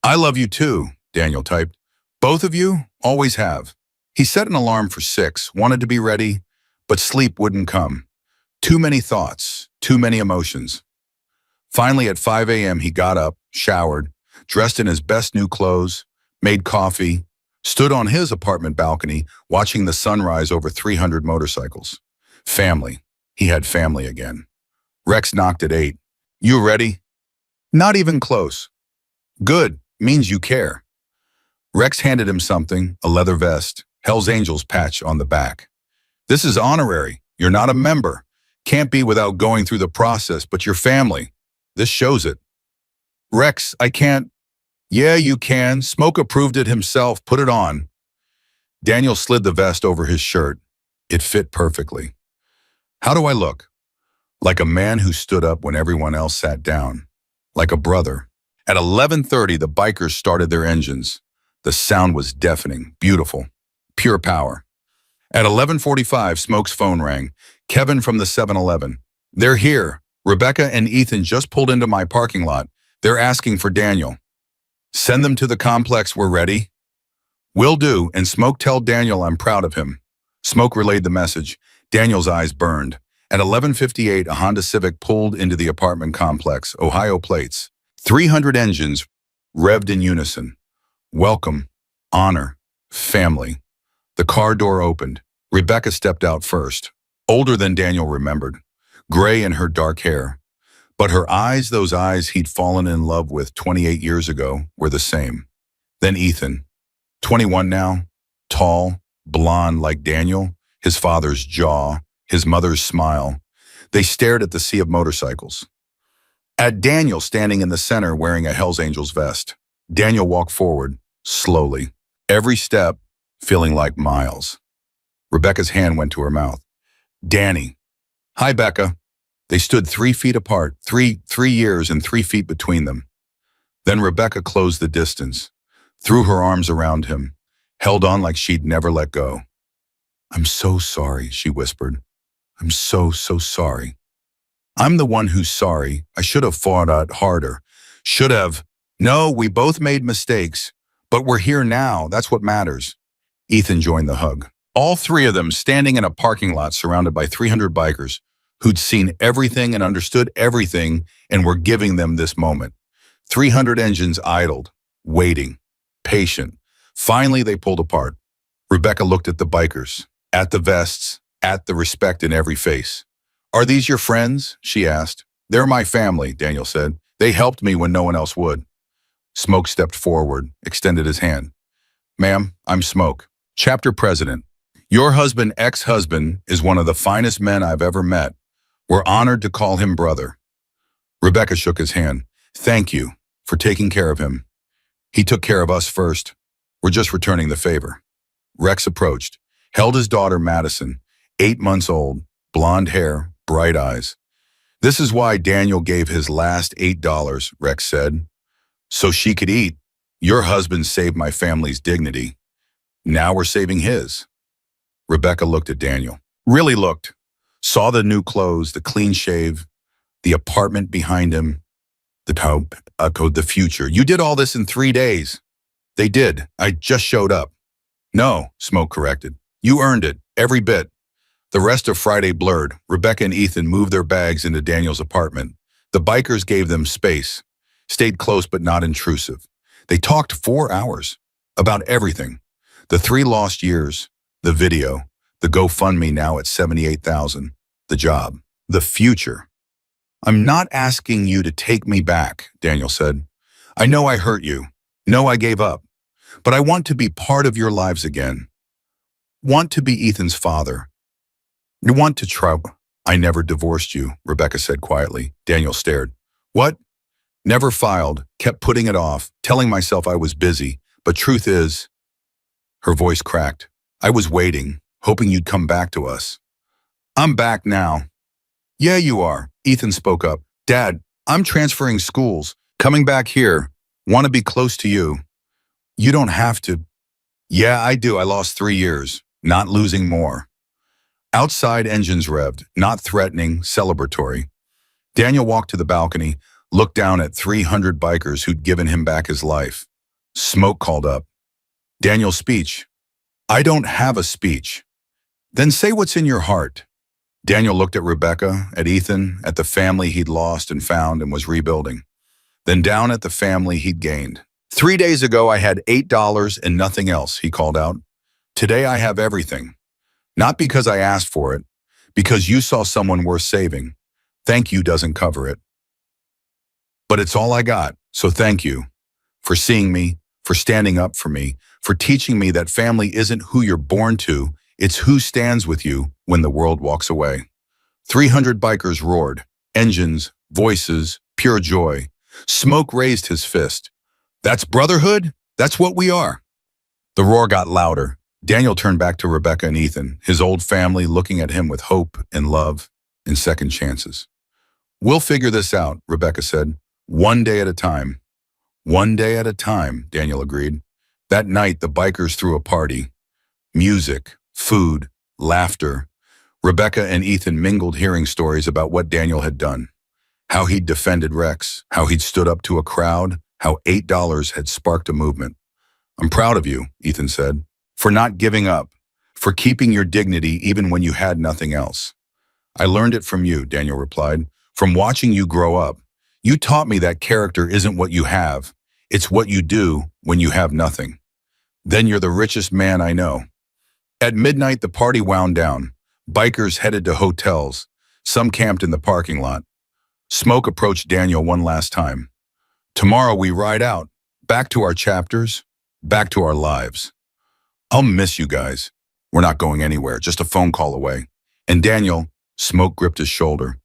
I love you too, Daniel typed. Both of you always have. He set an alarm for 6, wanted to be ready, but sleep wouldn't come. Too many thoughts, too many emotions. Finally, at 5 a.m., he got up, showered, dressed in his best new clothes, made coffee, stood on his apartment balcony, watching the sunrise over 300 motorcycles. Family. He had family again. Rex knocked at 8. You ready? Not even close. Good. Means you care. Rex handed him something, a leather vest, Hell's Angels patch on the back. This is honorary. You're not a member. Can't be without going through the process, but your family. This shows it. Rex, I can't. Yeah, you can. Smoke approved it himself. Put it on. Daniel slid the vest over his shirt. It fit perfectly. How do I look? Like a man who stood up when everyone else sat down. Like a brother. At 11:30, the bikers started their engines. The sound was deafening, beautiful, pure power. At 11:45, Smoke's phone rang. Kevin from the 7-Eleven. They're here. Rebecca and Ethan just pulled into my parking lot. They're asking for Daniel. Send them to the complex. We're ready. Will do, and Smoke tell Daniel I'm proud of him. Smoke relayed the message. Daniel's eyes burned. At 11:58, a Honda Civic pulled into the apartment complex, Ohio plates. 300 engines revved in unison. Welcome, honor, family. The car door opened. Rebecca stepped out first. Older than Daniel remembered. Gray in her dark hair. But her eyes, those eyes he'd fallen in love with 28 years ago, were the same. Then Ethan. 21 now. Tall, blonde like Daniel. His father's jaw. His mother's smile. They stared at the sea of motorcycles. At Daniel standing in the center wearing a Hell's Angels vest. Daniel walked forward, slowly. Every step feeling like miles. Rebecca's hand went to her mouth. Danny. Hi, Becca. They stood 3 feet apart, three years and 3 feet between them. Then Rebecca closed the distance, threw her arms around him, held on like she'd never let go. I'm so sorry, she whispered. I'm so sorry. I'm the one who's sorry. I should have fought out harder. Should have. No, we both made mistakes, but we're here now. That's what matters. Ethan joined the hug. All 3 of them standing in a parking lot surrounded by 300 bikers who'd seen everything and understood everything and were giving them this moment. 300 engines idled, waiting, patient. Finally, they pulled apart. Rebecca looked at the bikers, at the vests, at the respect in every face. Are these your friends? She asked. They're my family, Daniel said. They helped me when no one else would. Smoke stepped forward, extended his hand. Ma'am, I'm Smoke, chapter president. Your husband, ex-husband, is one of the finest men I've ever met. We're honored to call him brother. Rebecca shook his hand. Thank you for taking care of him. He took care of us first. We're just returning the favor. Rex approached, held his daughter Madison, 8 months old, blonde hair, bright eyes. This is why Daniel gave his last $8, Rex said. So she could eat. Your husband saved my family's dignity. Now we're saving his. Rebecca looked at Daniel. Really looked. Saw the new clothes, the clean shave, the apartment behind him, the future. You did all this in 3 days. They did. I just showed up. No, Smoke corrected. You earned it, every bit. The rest of Friday blurred. Rebecca and Ethan moved their bags into Daniel's apartment. The bikers gave them space, stayed close but not intrusive. They talked 4 hours about everything. The 3 lost years, the video, the GoFundMe now at 78,000, the job, the future. I'm not asking you to take me back, Daniel said. I know I hurt you. Know I gave up. But I want to be part of your lives again. Want to be Ethan's father. You want to try. I never divorced you, Rebecca said quietly. Daniel stared. What? Never filed, kept putting it off, telling myself I was busy. But truth is, her voice cracked. I was waiting, hoping you'd come back to us. I'm back now. Yeah, you are, Ethan spoke up. Dad, I'm transferring schools, coming back here. Want to be close to you. You don't have to. Yeah, I do. I lost 3 years, not losing more. Outside engines revved, not threatening, celebratory. Daniel walked to the balcony, looked down at 300 bikers who'd given him back his life. Smoke called up. Daniel's speech. I don't have a speech. Then say what's in your heart. Daniel looked at Rebecca, at Ethan, at the family he'd lost and found and was rebuilding. Then down at the family he'd gained. 3 days ago, I had $8 and nothing else, he called out. Today I have everything. Not because I asked for it, because you saw someone worth saving. Thank you doesn't cover it. But it's all I got, so thank you for seeing me, for standing up for me, for teaching me that family isn't who you're born to, it's who stands with you when the world walks away. 300 bikers roared, engines, voices, pure joy. Smoke raised his fist. That's brotherhood? That's what we are. The roar got louder. Daniel turned back to Rebecca and Ethan, his old family looking at him with hope and love and second chances. We'll figure this out, Rebecca said. One day at a time. One day at a time, Daniel agreed. That night, the bikers threw a party. Music, food, laughter. Rebecca and Ethan mingled hearing stories about what Daniel had done. How he'd defended Rex, how he'd stood up to a crowd, how $8 had sparked a movement. I'm proud of you, Ethan said, for not giving up, for keeping your dignity even when you had nothing else. I learned it from you, Daniel replied, from watching you grow up. You taught me that character isn't what you have, it's what you do when you have nothing. Then you're the richest man I know. At midnight, the party wound down. Bikers headed to hotels. Some camped in the parking lot. Smoke approached Daniel one last time. Tomorrow we ride out, back to our chapters, back to our lives. I'll miss you guys. We're not going anywhere, just a phone call away. And Daniel, Smoke gripped his shoulder.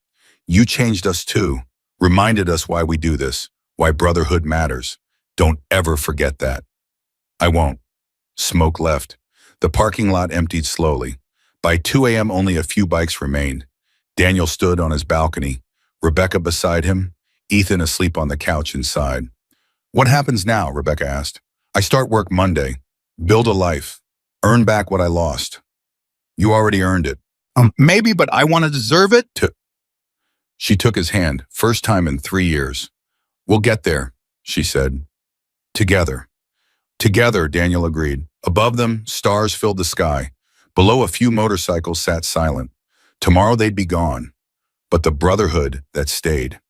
You changed us too, reminded us why we do this, why brotherhood matters. Don't ever forget that. I won't. Smoke left. The parking lot emptied slowly. By 2 a.m. only a few bikes remained. Daniel stood on his balcony, Rebecca beside him, Ethan asleep on the couch inside. What happens now? Rebecca asked. I start work Monday. Build a life. Earn back what I lost. You already earned it. Maybe, but I want to deserve it? She took his hand, first time in 3 years. We'll get there, she said. Together. Together, Daniel agreed. Above them, stars filled the sky. Below, a few motorcycles sat silent. Tomorrow they'd be gone. But the brotherhood that stayed.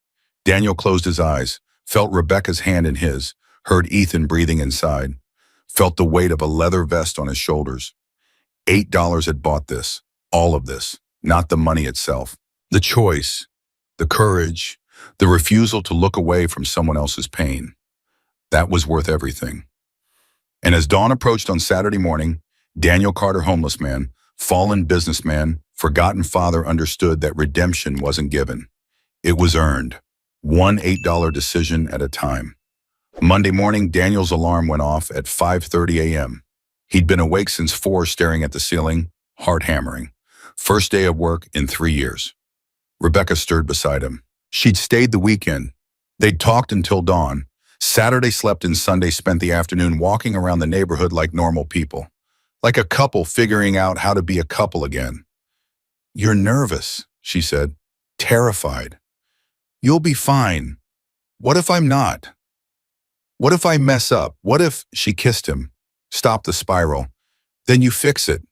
Daniel closed his eyes, felt Rebecca's hand in his, heard Ethan breathing inside, felt the weight of a leather vest on his shoulders. $8 had bought this, all of this, not the money itself. The choice, the courage, the refusal to look away from someone else's pain. That was worth everything. And as dawn approached on Saturday morning, Daniel Carter, homeless man, fallen businessman, forgotten father, understood that redemption wasn't given. It was earned. one $8 decision at a time. Monday morning, Daniel's alarm went off at 5:30 a.m. He'd been awake since 4, staring at the ceiling, heart hammering. First day of work in 3 years. Rebecca stirred beside him. She'd stayed the weekend. They'd talked until dawn. Saturday slept and Sunday spent the afternoon walking around the neighborhood like normal people. Like a couple figuring out how to be a couple again. "You're nervous," she said. "Terrified." "You'll be fine." "What if I'm not? What if I mess up? What if—" She kissed him. "Stop the spiral. Then you fix it.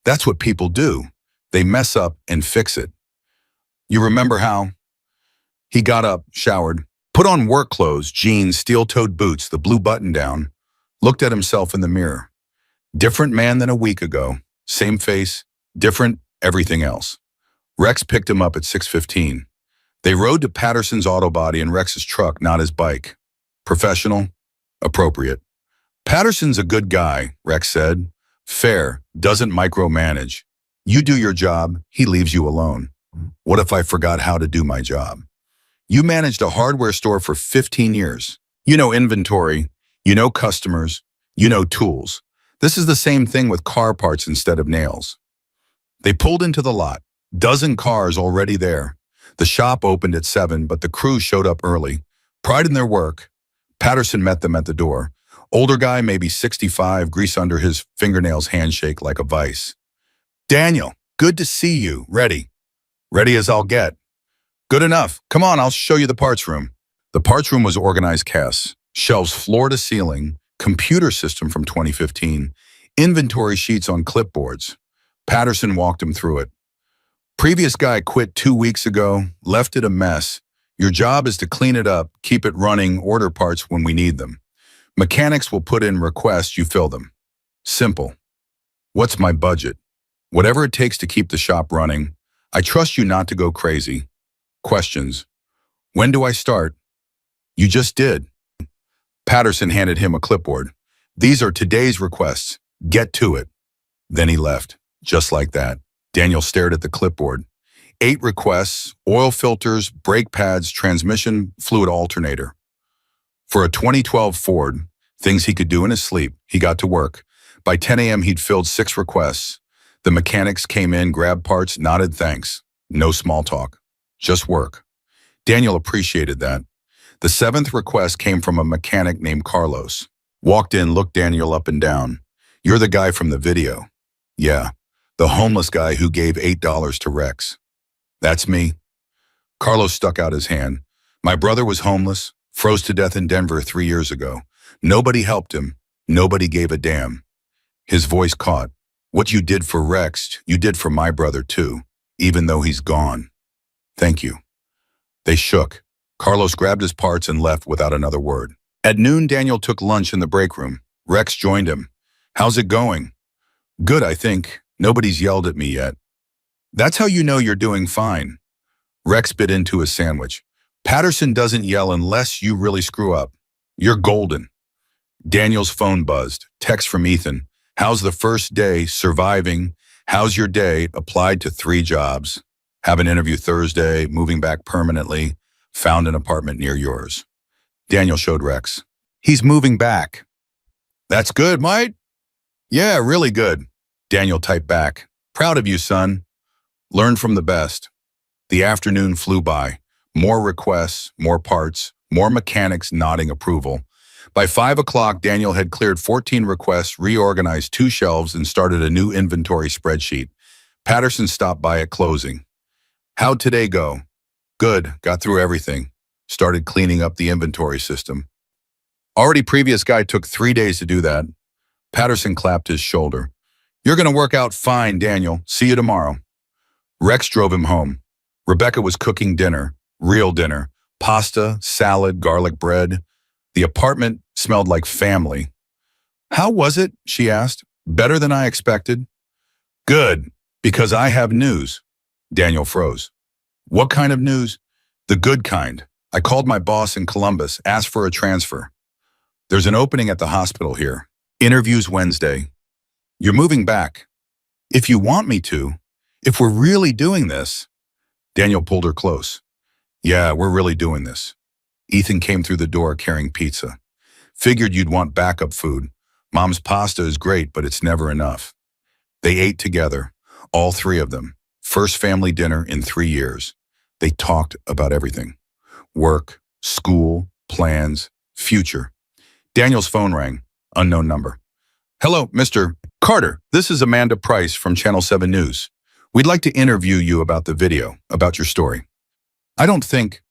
That's what people do. They mess up and fix it. You remember how?" He got up, showered, put on work clothes, jeans, steel-toed boots, the blue button-down, looked at himself in the mirror. Different man than a week ago. Same face, different everything else. Rex picked him up at 6:15. They rode to Patterson's auto body in Rex's truck, not his bike. Professional, appropriate. "Patterson's a good guy," Rex said. "Fair, doesn't micromanage. You do your job, he leaves you alone." "What if I forgot how to do my job?" "You managed a hardware store for 15 years. You know inventory, you know customers, you know tools. This is the same thing with car parts instead of nails." They pulled into the lot. Dozen cars already there. The shop opened at 7, but the crew showed up early. Pride in their work. Patterson met them at the door. Older guy, maybe 65, grease under his fingernails, handshake like a vice. "Daniel, good to see you. Ready?" "Ready as I'll get." "Good enough. Come on, I'll show you the parts room." The parts room was organized chaos. Shelves floor to ceiling, computer system from 2015, inventory sheets on clipboards. Patterson walked him through it. "Previous guy quit 2 weeks ago, left it a mess. Your job is to clean it up, keep it running, order parts when we need them. Mechanics will put in requests, you fill them. Simple." "What's my budget?" "Whatever it takes to keep the shop running. I trust you not to go crazy." "Questions?" "When do I start?" "You just did." Patterson handed him a clipboard. "These are today's requests. Get to it." Then he left, just like that. Daniel stared at the clipboard. 8 requests: oil filters, brake pads, transmission, fluid alternator. For a 2012 Ford, things he could do in his sleep, he got to work. By 10 a.m. he'd filled 6 requests. The mechanics came in, grabbed parts, nodded thanks. No small talk. Just work. Daniel appreciated that. The 7th request came from a mechanic named Carlos. Walked in, looked Daniel up and down. "You're the guy from the video." "Yeah, the homeless guy who gave $8 to Rex." "That's me." Carlos stuck out his hand. "My brother was homeless, froze to death in Denver 3 years ago. Nobody helped him. Nobody gave a damn." His voice caught. "What you did for Rex, you did for my brother too, even though he's gone. Thank you." They shook. Carlos grabbed his parts and left without another word. At noon, Daniel took lunch in the break room. Rex joined him. "How's it going?" "Good, I think. Nobody's yelled at me yet." "That's how you know you're doing fine." Rex bit into his sandwich. "Patterson doesn't yell unless you really screw up. You're golden." Daniel's phone buzzed. Text from Ethan. "How's the first day? Surviving. How's your day? Applied to 3 jobs. Have an interview Thursday. Moving back permanently. Found an apartment near yours." Daniel showed Rex. "He's moving back." "That's good, mate." "Yeah, really good." Daniel typed back. "Proud of you, son. Learn from the best." The afternoon flew by. More requests, more parts, more mechanics nodding approval. By 5 o'clock, Daniel had cleared 14 requests, reorganized 2 shelves, and started a new inventory spreadsheet. Patterson stopped by at closing. "How'd today go?" "Good, got through everything. Started cleaning up the inventory system." Already previous guy took 3 days to do that. Patterson clapped his shoulder. "You're going to work out fine, Daniel. See you tomorrow." Rex drove him home. Rebecca was cooking dinner, real dinner, pasta, salad, garlic bread. The apartment smelled like family. "How was it?" she asked. "Better than I expected." "Good, because I have news." Daniel froze. "What kind of news?" "The good kind. I called my boss in Columbus, asked for a transfer. There's an opening at the hospital here. Interviews Wednesday. You're moving back. If you want me to, if we're really doing this." Daniel pulled her close. Yeah, we're really doing this. Ethan came through the door carrying pizza. Figured you'd want backup food. Mom's pasta is great, but it's never enough. They ate together, all three of them. First family dinner in 3 years. They talked about everything. Work, school, plans, future. Daniel's phone rang. Unknown number. Hello, Mr. Carter. This is Amanda Price from Channel 7 News. We'd like to interview you about the video, about your story. I don't think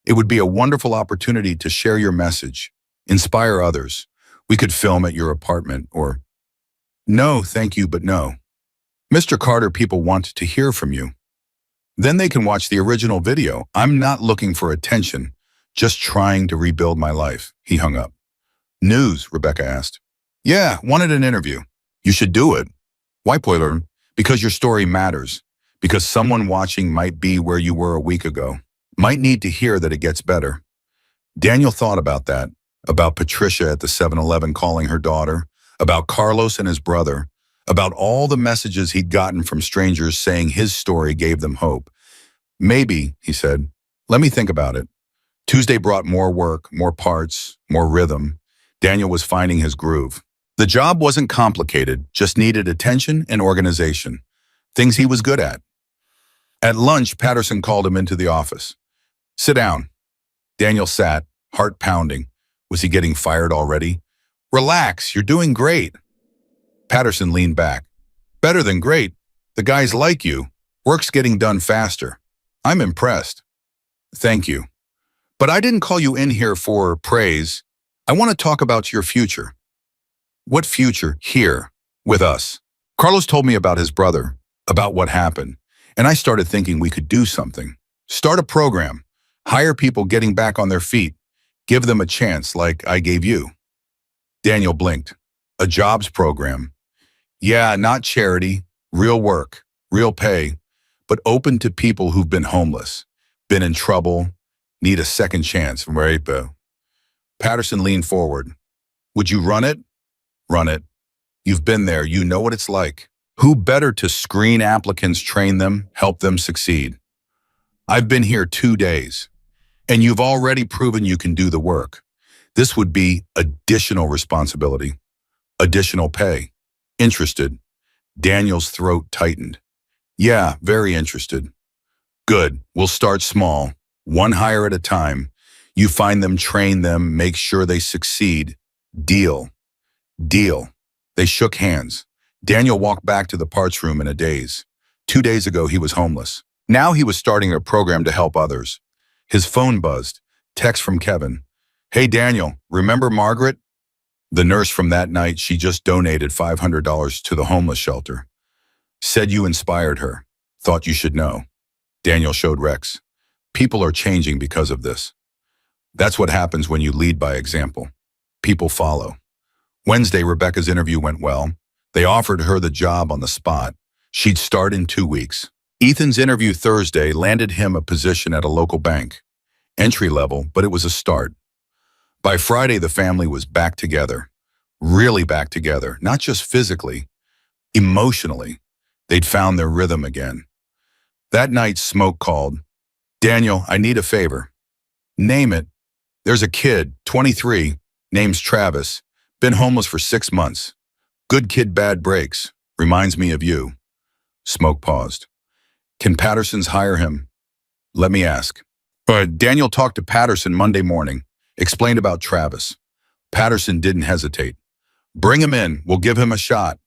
it would be a wonderful opportunity to share your message, inspire others. We could film at your apartment or... No, thank you, but no. Mr. Carter, people want to hear from you. Then they can watch the original video. I'm not looking for attention, just trying to rebuild my life. He hung up. News, Rebecca asked. Yeah, wanted an interview. You should do it. Why, Poiler? Because your story matters. Because someone watching might be where you were a week ago. Might need to hear that it gets better. Daniel thought about that, about Patricia at the 7-Eleven calling her daughter, about Carlos and his brother, about all the messages he'd gotten from strangers saying his story gave them hope. Maybe, he said, let me think about it. Tuesday brought more work, more parts, more rhythm. Daniel was finding his groove. The job wasn't complicated, just needed attention and organization, things he was good at. At lunch, Patterson called him into the office. Sit down. Daniel sat, heart pounding. Was he getting fired already? Relax, you're doing great. Patterson leaned back. Better than great. The guys like you. Work's getting done faster. I'm impressed. Thank you. But I didn't call you in here for praise. I want to talk about your future. What future? Here, with us. Carlos told me about his brother, about what happened, and I started thinking we could do something. Start a program, hire people getting back on their feet, give them a chance like I gave you. Daniel blinked. A jobs program. Yeah, not charity, real work, real pay, but open to people who've been homeless, been in trouble, need a second chance, right? Patterson leaned forward. Would you run it? Run it. You've been there, you know what it's like. Who better to screen applicants, train them, help them succeed? I've been here 2 days, and you've already proven you can do the work. This would be additional responsibility, additional pay. Interested. Daniel's throat tightened. Yeah, very interested. Good, we'll start small, one hire at a time. You find them, train them, make sure they succeed. Deal. Deal. They shook hands. Daniel walked back to the parts room in a daze. 2 days ago, he was homeless. Now he was starting a program to help others. His phone buzzed. Text from Kevin. Hey, Daniel, remember Margaret? The nurse from that night, she just donated $500 to the homeless shelter. Said you inspired her. Thought you should know. Daniel showed Rex. People are changing because of this. That's what happens when you lead by example. People follow. Wednesday, Rebecca's interview went well. They offered her the job on the spot. She'd start in 2 weeks. Ethan's interview Thursday landed him a position at a local bank. Entry level, but it was a start. By Friday, the family was back together. Really back together, not just physically, emotionally. They'd found their rhythm again. That night, Smoke called. Daniel, I need a favor. Name it. There's a kid, 23, name's Travis. Been homeless for 6 months. Good kid, bad breaks. Reminds me of you. Smoke paused. Can Patterson's hire him? Let me ask. Daniel talked to Patterson Monday morning, explained about Travis. Patterson didn't hesitate. Bring him in, we'll give him a shot.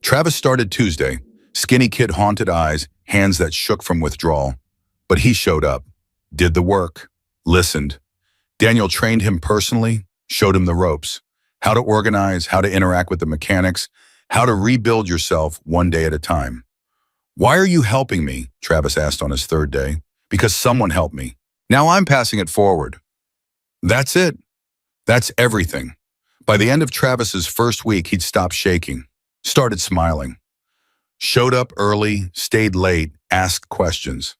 Travis started Tuesday. Skinny kid, haunted eyes, hands that shook from withdrawal. But he showed up, did the work, listened. Daniel trained him personally, showed him the ropes. How to organize, how to interact with the mechanics, how to rebuild yourself one day at a time. Why are you helping me? Travis asked on his 3rd day. Because someone helped me. Now I'm passing it forward. That's it. That's everything. By the end of Travis's 1st week, he'd stopped shaking, started smiling. Showed up early, stayed late, asked questions.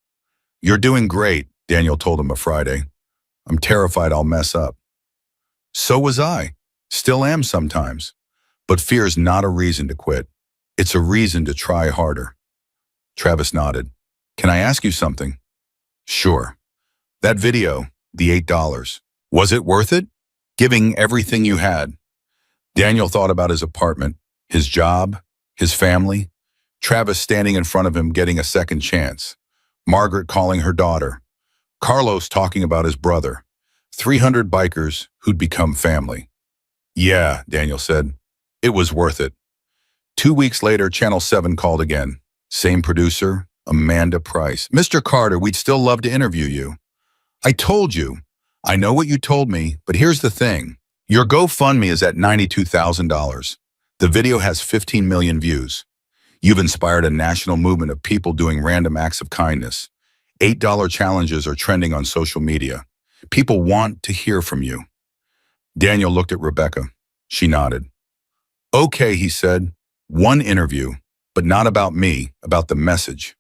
You're doing great, Daniel told him a Friday. I'm terrified I'll mess up. So was I. Still am sometimes. But fear's not a reason to quit. It's a reason to try harder. Travis nodded. Can I ask you something? Sure. That video, the $8. Was it worth it? Giving everything you had. Daniel thought about his apartment, his job, his family, Travis standing in front of him getting a second chance, Margaret calling her daughter, Carlos talking about his brother, 300 bikers who'd become family. Yeah, Daniel said. It was worth it. 2 weeks later, Channel 7 called again. Same producer, Amanda Price. Mr. Carter, we'd still love to interview you. I told you. I know what you told me, but here's the thing. Your GoFundMe is at $92,000. The video has 15 million views. You've inspired a national movement of people doing random acts of kindness. $8 challenges are trending on social media. People want to hear from you. Daniel looked at Rebecca. She nodded. Okay, he said. One interview, but not about me, about the message.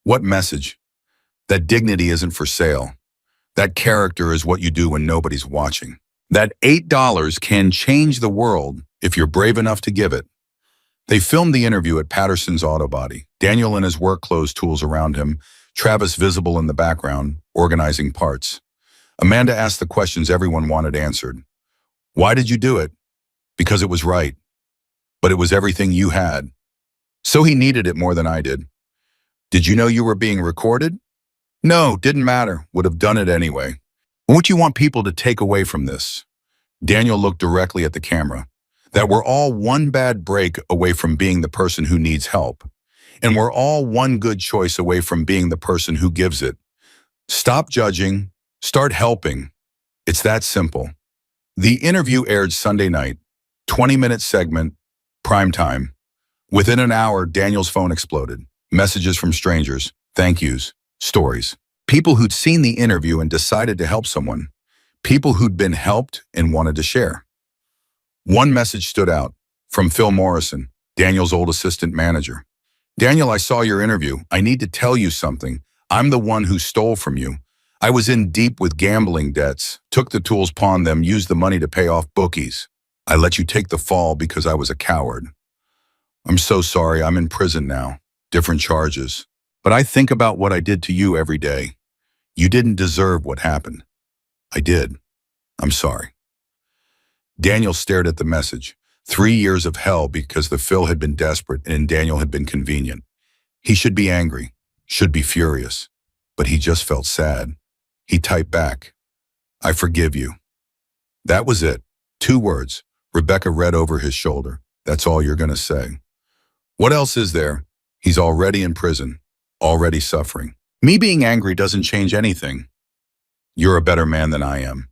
What message? That dignity isn't for sale. That character is what you do when nobody's watching. That $8 can change the world if you're brave enough to give it. They filmed the interview at Patterson's Auto Body. Daniel in his work clothes, tools around him, Travis visible in the background, organizing parts. Amanda asked the questions everyone wanted answered. Why did you do it? Because it was right. But it was everything you had. So he needed it more than I did. Did you know you were being recorded? No, didn't matter. Would have done it anyway. What you want people to take away from this? Daniel looked directly at the camera. That we're all one bad break away from being the person who needs help. And we're all one good choice away from being the person who gives it. Stop judging. Start helping. It's that simple. The interview aired Sunday night. 20-minute segment. Prime time. Within an hour, Daniel's phone exploded. Messages from strangers. Thank yous. Stories. People who'd seen the interview and decided to help someone. People who'd been helped and wanted to share. One message stood out, from Phil Morrison, Daniel's old assistant manager. Daniel, I saw your interview. I need to tell you something. I'm the one who stole from you. I was in deep with gambling debts, took the tools, pawned them, used the money to pay off bookies. I let you take the fall because I was a coward. I'm so sorry. I'm in prison now. Different charges. But I think about what I did to you every day. You didn't deserve what happened. I did. I'm sorry. Daniel stared at the message. 3 years of hell because the Phil had been desperate and Daniel had been convenient. He should be angry, should be furious, but he just felt sad. He typed back, I forgive you. That was it. 2 words. Rebecca read over his shoulder. That's all you're going to say. What else is there? He's already in prison, already suffering. Me being angry doesn't change anything. You're a better man than I am.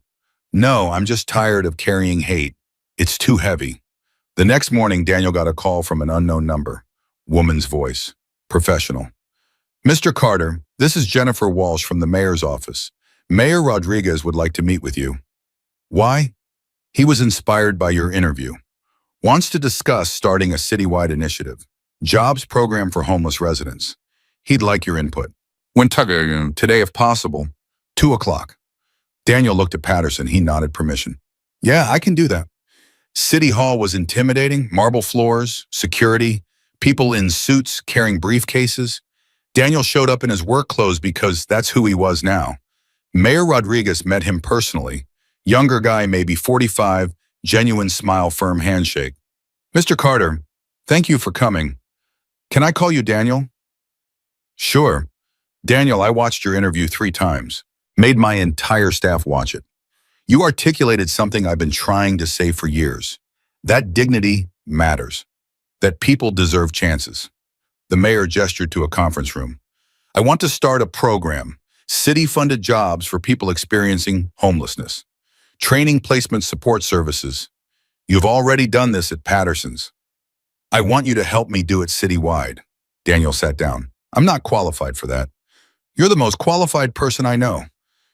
No, I'm just tired of carrying hate. It's too heavy. The next morning, Daniel got a call from an unknown number. Woman's voice. Professional. Mr. Carter, this is Jennifer Walsh from the mayor's office. Mayor Rodriguez would like to meet with you. Why? He was inspired by your interview. Wants to discuss starting a citywide initiative. Jobs program for homeless residents. He'd like your input. When today if possible. 2 o'clock. Daniel looked at Patterson. He nodded permission. Yeah, I can do that. City Hall was intimidating. Marble floors, security, people in suits carrying briefcases. Daniel showed up in his work clothes because that's who he was now. Mayor Rodriguez met him personally. Younger guy, maybe 45, genuine smile, firm handshake. Mr. Carter, thank you for coming. Can I call you Daniel? Sure. Daniel, I watched your interview 3 times. Made my entire staff watch it. You articulated something I've been trying to say for years. That dignity matters. That people deserve chances. The mayor gestured to a conference room. I want to start a program, city-funded jobs for people experiencing homelessness. Training, placement, support services. You've already done this at Patterson's. I want you to help me do it citywide. Daniel sat down. I'm not qualified for that. You're the most qualified person I know.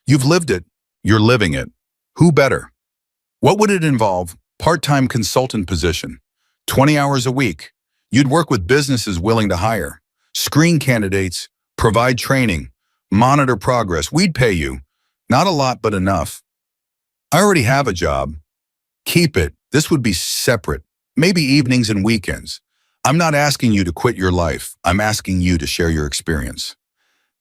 You've lived it. You're living it. Who better? What would it involve? Part-time consultant position. 20 hours a week. You'd work with businesses willing to hire. Screen candidates. Provide training. Monitor progress. We'd pay you. Not a lot, but enough. I already have a job. Keep it. This would be separate. Maybe evenings and weekends. I'm not asking you to quit your life. I'm asking you to share your experience.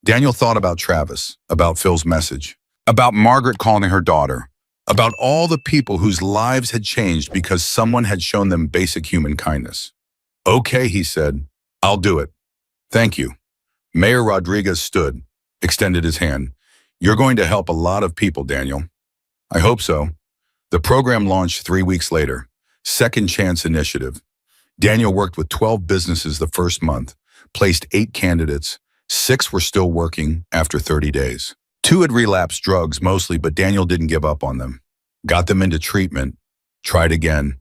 Daniel thought about Travis, about Phil's message. about Margaret calling her daughter, about all the people whose lives had changed because someone had shown them basic human kindness. Okay, he said, I'll do it. Thank you. Mayor Rodriguez stood, extended his hand. You're going to help a lot of people, Daniel. I hope so. The program launched 3 weeks later. Second Chance Initiative. Daniel worked with 12 businesses the first month, placed 8 candidates. 6 were still working after 30 days. 2 had relapsed drugs mostly, but Daniel didn't give up on them. Got them into treatment. Tried again.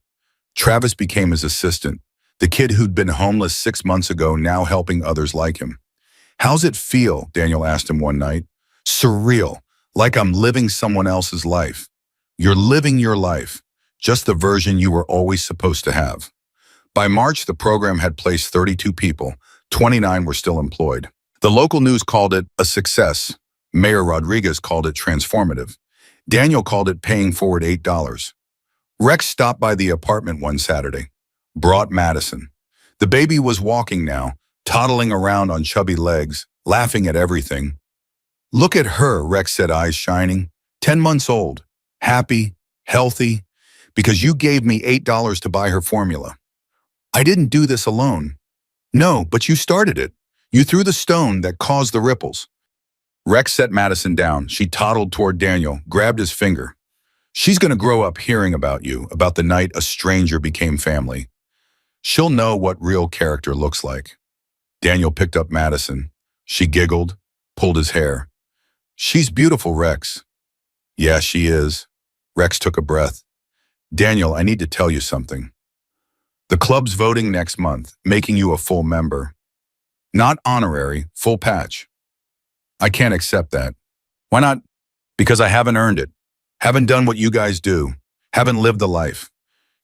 Travis became his assistant. The kid who'd been homeless 6 months ago, now helping others like him. How's it feel? Daniel asked him one night. Surreal, like I'm living someone else's life. You're living your life, just the version you were always supposed to have. By March, the program had placed 32 people. 29 were still employed. The local news called it a success. Mayor Rodriguez called it transformative. Daniel called it paying forward $8. Rex stopped by the apartment one Saturday. Brought Madison. The baby was walking now, toddling around on chubby legs, laughing at everything. Look at her, Rex said, eyes shining. 10 months old, happy, healthy, because you gave me $8 to buy her formula. I didn't do this alone. No, but you started it. You threw the stone that caused the ripples. Rex set Madison down. She toddled toward Daniel, grabbed his finger. She's going to grow up hearing about you, about the night a stranger became family. She'll know what real character looks like. Daniel picked up Madison. She giggled, pulled his hair. She's beautiful, Rex. Yeah, she is. Rex took a breath. Daniel, I need to tell you something. The club's voting next month, making you a full member. Not honorary, full patch. I can't accept that. Why not? Because I haven't earned it. Haven't done what you guys do. Haven't lived the life.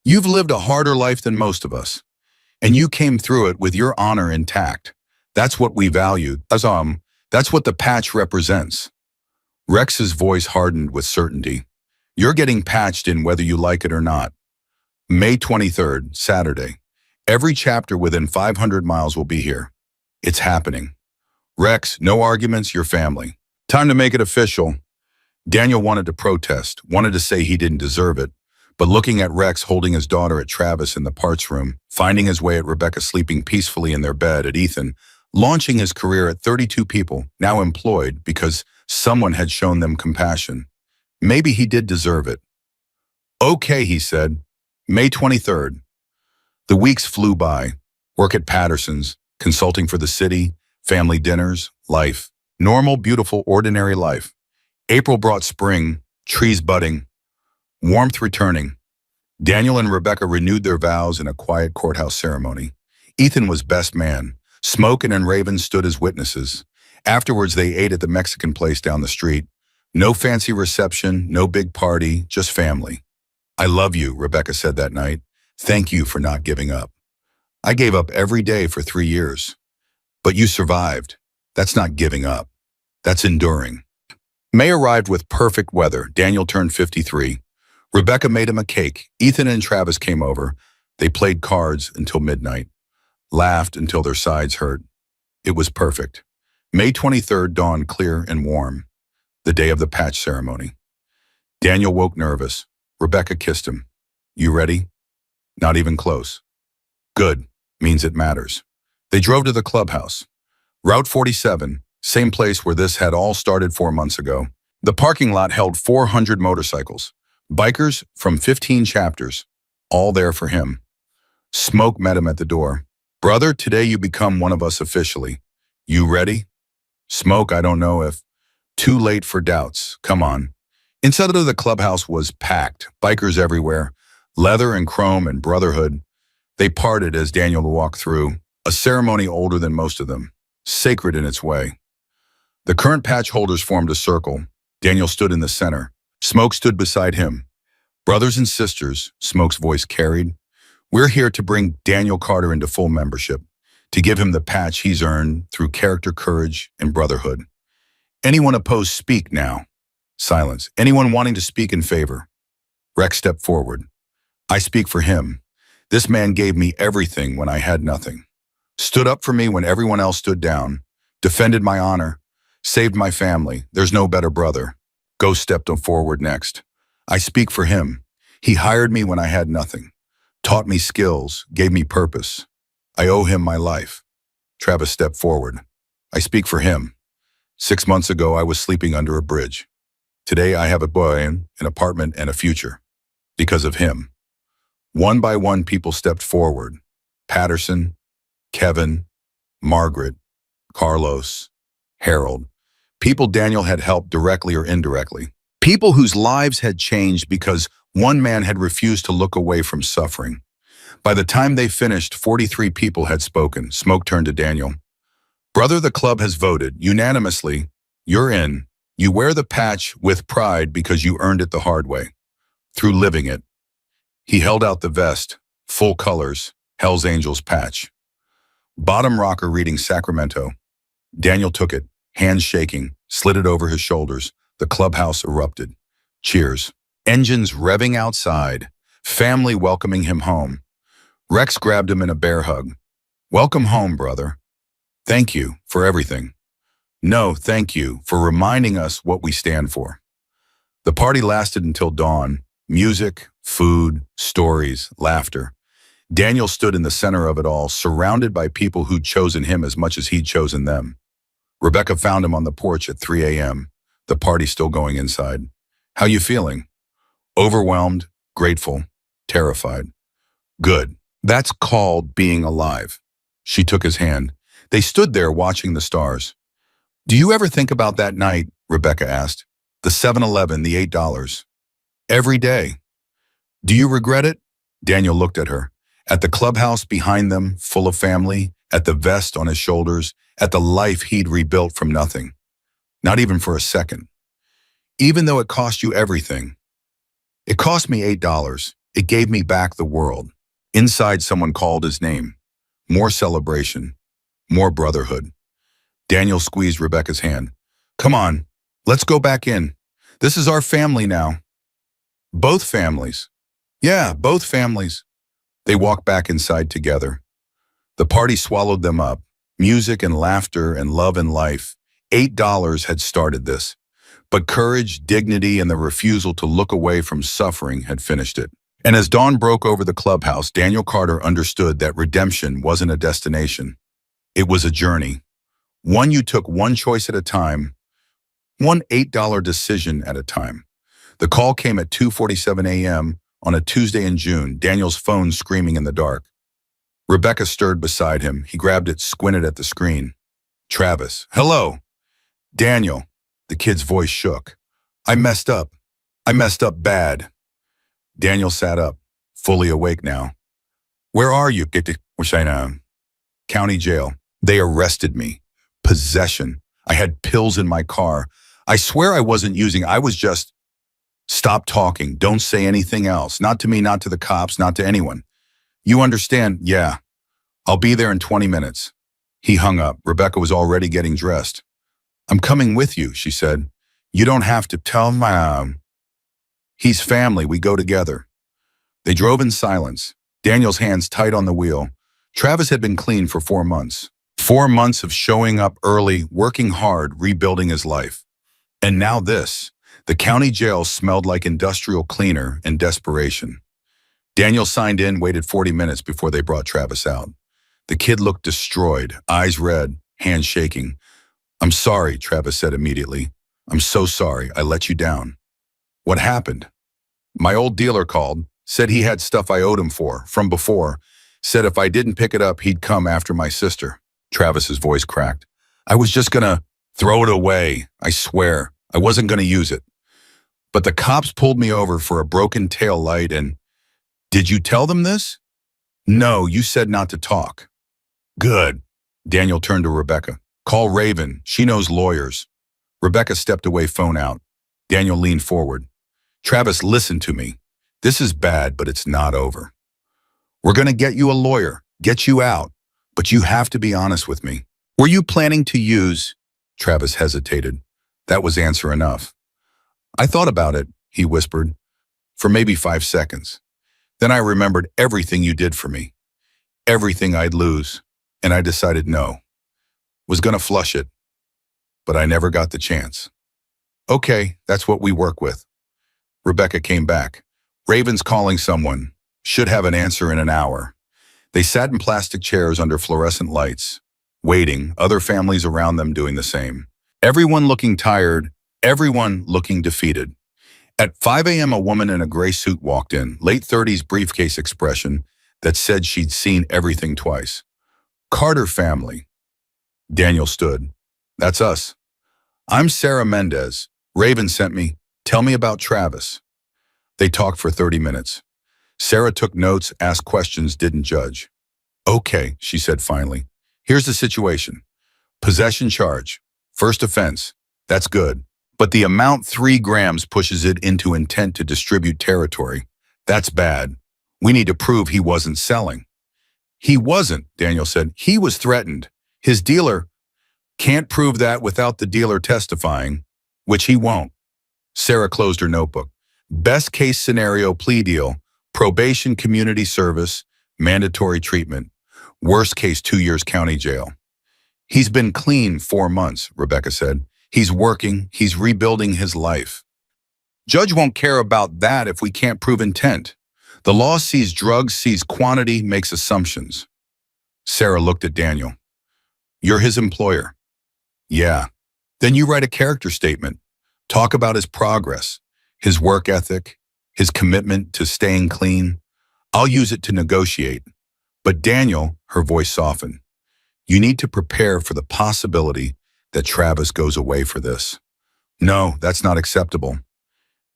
You've lived a harder life than most of us. And you came through it with your honor intact. That's what we value. That's what the patch represents. Rex's voice hardened with certainty. You're getting patched in whether you like it or not. May 23rd, Saturday. Every chapter within 500 miles will be here. It's happening. Rex, no arguments, your family. Time to make it official. Daniel wanted to protest, wanted to say he didn't deserve it, but looking at Rex holding his daughter at Travis in the parts room, finding his way at Rebecca sleeping peacefully in their bed, at Ethan, launching his career at 32 people, now employed because someone had shown them compassion. Maybe he did deserve it. Okay, he said. May 23rd. The weeks flew by. Work at Patterson's, consulting for the city, family dinners, life. Normal, beautiful, ordinary life. April brought spring, trees budding, warmth returning. Daniel and Rebecca renewed their vows in a quiet courthouse ceremony. Ethan was best man. Smokin' and Raven stood as witnesses. Afterwards, they ate at the Mexican place down the street. No fancy reception, no big party, just family. I love you, Rebecca said that night. Thank you for not giving up. I gave up every day for 3 years. But you survived. That's not giving up. That's enduring. May arrived with perfect weather. Daniel turned 53. Rebecca made him a cake. Ethan and Travis came over. They played cards until midnight. Laughed until their sides hurt. It was perfect. May 23rd dawned clear and warm. The day of the patch ceremony. Daniel woke nervous. Rebecca kissed him. You ready? Not even close. Good. Means it matters. They drove to the clubhouse. Route 47, same place where this had all started 4 months ago. The parking lot held 400 motorcycles. Bikers from 15 chapters. All there for him. Smoke met him at the door. Brother, today you become one of us officially. You ready? Smoke, I don't know if. Too late for doubts. Come on. Inside of the clubhouse was packed. Bikers everywhere. Leather and chrome and brotherhood. They parted as Daniel walked through. A ceremony older than most of them. Sacred in its way. The current patch holders formed a circle. Daniel stood in the center. Smoke stood beside him. Brothers and sisters, Smoke's voice carried. We're here to bring Daniel Carter into full membership, to give him the patch he's earned through character, courage, and brotherhood. Anyone opposed, speak now. Silence. Anyone wanting to speak in favor? Rex stepped forward. I speak for him. This man gave me everything when I had nothing. Stood up for me when everyone else stood down. Defended my honor. Saved my family. There's no better brother. Ghost stepped forward next. I speak for him. He hired me when I had nothing, taught me skills, gave me purpose. I owe him my life. Travis stepped forward. I speak for him. 6 months ago, I was sleeping under a bridge. Today, I have a boy, an apartment, and a future. Because of him. One by one, people stepped forward. Patterson, Kevin, Margaret, Carlos, Harold. People Daniel had helped directly or indirectly. People whose lives had changed because one man had refused to look away from suffering. By the time they finished, 43 people had spoken. Smoke turned to Daniel. Brother, the club has voted unanimously. You're in. You wear the patch with pride because you earned it the hard way, through living it. He held out the vest, full colors, Hell's Angels patch. Bottom rocker reading Sacramento. Daniel took it, hands shaking, slid it over his shoulders. The clubhouse erupted. Cheers. Engines revving outside. Family welcoming him home. Rex grabbed him in a bear hug. Welcome home, brother. Thank you for everything. No, thank you for reminding us what we stand for. The party lasted until dawn. Music, food, stories, laughter. Daniel stood in the center of it all, surrounded by people who'd chosen him as much as he'd chosen them. Rebecca found him on the porch at 3 a.m., the party still going inside. How you feeling? Overwhelmed, grateful, terrified. Good. That's called being alive. She took his hand. They stood there watching the stars. Do you ever think about that night? Rebecca asked. The 7-Eleven, the $8. Every day. Do you regret it? Daniel looked at her. At the clubhouse behind them, full of family, at the vest on his shoulders, at the life he'd rebuilt from nothing. Not even for a second. Even though it cost you everything. It cost me $8. It gave me back the world. Inside, someone called his name. More celebration. More brotherhood. Daniel squeezed Rebecca's hand. Come on, let's go back in. This is our family now. Both families. Yeah, both families. They walked back inside together. The party swallowed them up. Music and laughter and love and life. $8 had started this. But courage, dignity, and the refusal to look away from suffering had finished it. And as dawn broke over the clubhouse, Daniel Carter understood that redemption wasn't a destination. It was a journey. One you took one choice at a time, one $8 decision at a time. The call came at 2:47 a.m. on a Tuesday in June, Daniel's phone screaming in the dark. Rebecca stirred beside him. He grabbed it, squinted at the screen. Travis. Hello. Daniel. The kid's voice shook. I messed up. I messed up bad. Daniel sat up, fully awake now. Where are you? Get to county jail. They arrested me. Possession. I had pills in my car. I swear I wasn't using. I was just... Stop talking. Don't say anything else. Not to me, not to the cops, not to anyone. You understand? Yeah. I'll be there in 20 minutes. He hung up. Rebecca was already getting dressed. I'm coming with you, she said. You don't have to tell my... He's family. We go together. They drove in silence. Daniel's hands tight on the wheel. Travis had been clean for 4 months. 4 months of showing up early, working hard, rebuilding his life. And now this. The county jail smelled like industrial cleaner and desperation. Daniel signed in, waited 40 minutes before they brought Travis out. The kid looked destroyed, eyes red, hands shaking. I'm sorry, Travis said immediately. I'm so sorry. I let you down. What happened? My old dealer called, said he had stuff I owed him from before, said if I didn't pick it up, he'd come after my sister. Travis's voice cracked. I was just gonna throw it away, I swear. I wasn't gonna use it. But the cops pulled me over for a broken tail light and... Did you tell them this? No, you said not to talk. Good. Daniel turned to Rebecca. Call Raven. She knows lawyers. Rebecca stepped away, phone out. Daniel leaned forward. Travis, listen to me. This is bad, but it's not over. We're gonna get you a lawyer, get you out, but you have to be honest with me. Were you planning to use... Travis hesitated. That was answer enough. I thought about it, he whispered, for maybe 5 seconds. Then I remembered everything you did for me, everything I'd lose, and I decided no. Was gonna flush it, but I never got the chance. Okay, that's what we work with. Rebecca came back. Raven's calling someone. Should have an answer in an hour. They sat in plastic chairs under fluorescent lights, waiting, other families around them doing the same. Everyone looking tired, everyone looking defeated. At 5 a.m., a woman in a gray suit walked in, late 30s briefcase expression that said she'd seen everything twice. Carter family. Daniel stood. That's us. I'm Sarah Mendez. Raven sent me. Tell me about Travis. They talked for 30 minutes. Sarah took notes, asked questions, didn't judge. Okay, she said finally. Here's the situation. Possession charge. First offense. That's good. But the amount 3 grams pushes it into intent to distribute territory. That's bad. We need to prove he wasn't selling. He wasn't, Daniel said. He was threatened. His dealer can't prove that without the dealer testifying, which he won't. Sarah closed her notebook. Best case scenario plea deal, probation community service, mandatory treatment. Worst case 2 years county jail. He's been clean 4 months, Rebecca said. He's working, he's rebuilding his life. Judge won't care about that if we can't prove intent. The law sees drugs, sees quantity, makes assumptions. Sarah looked at Daniel. You're his employer. Yeah. Then you write a character statement. Talk about his progress, his work ethic, his commitment to staying clean. I'll use it to negotiate. But Daniel, her voice softened. You need to prepare for the possibility that Travis goes away for this. No, that's not acceptable.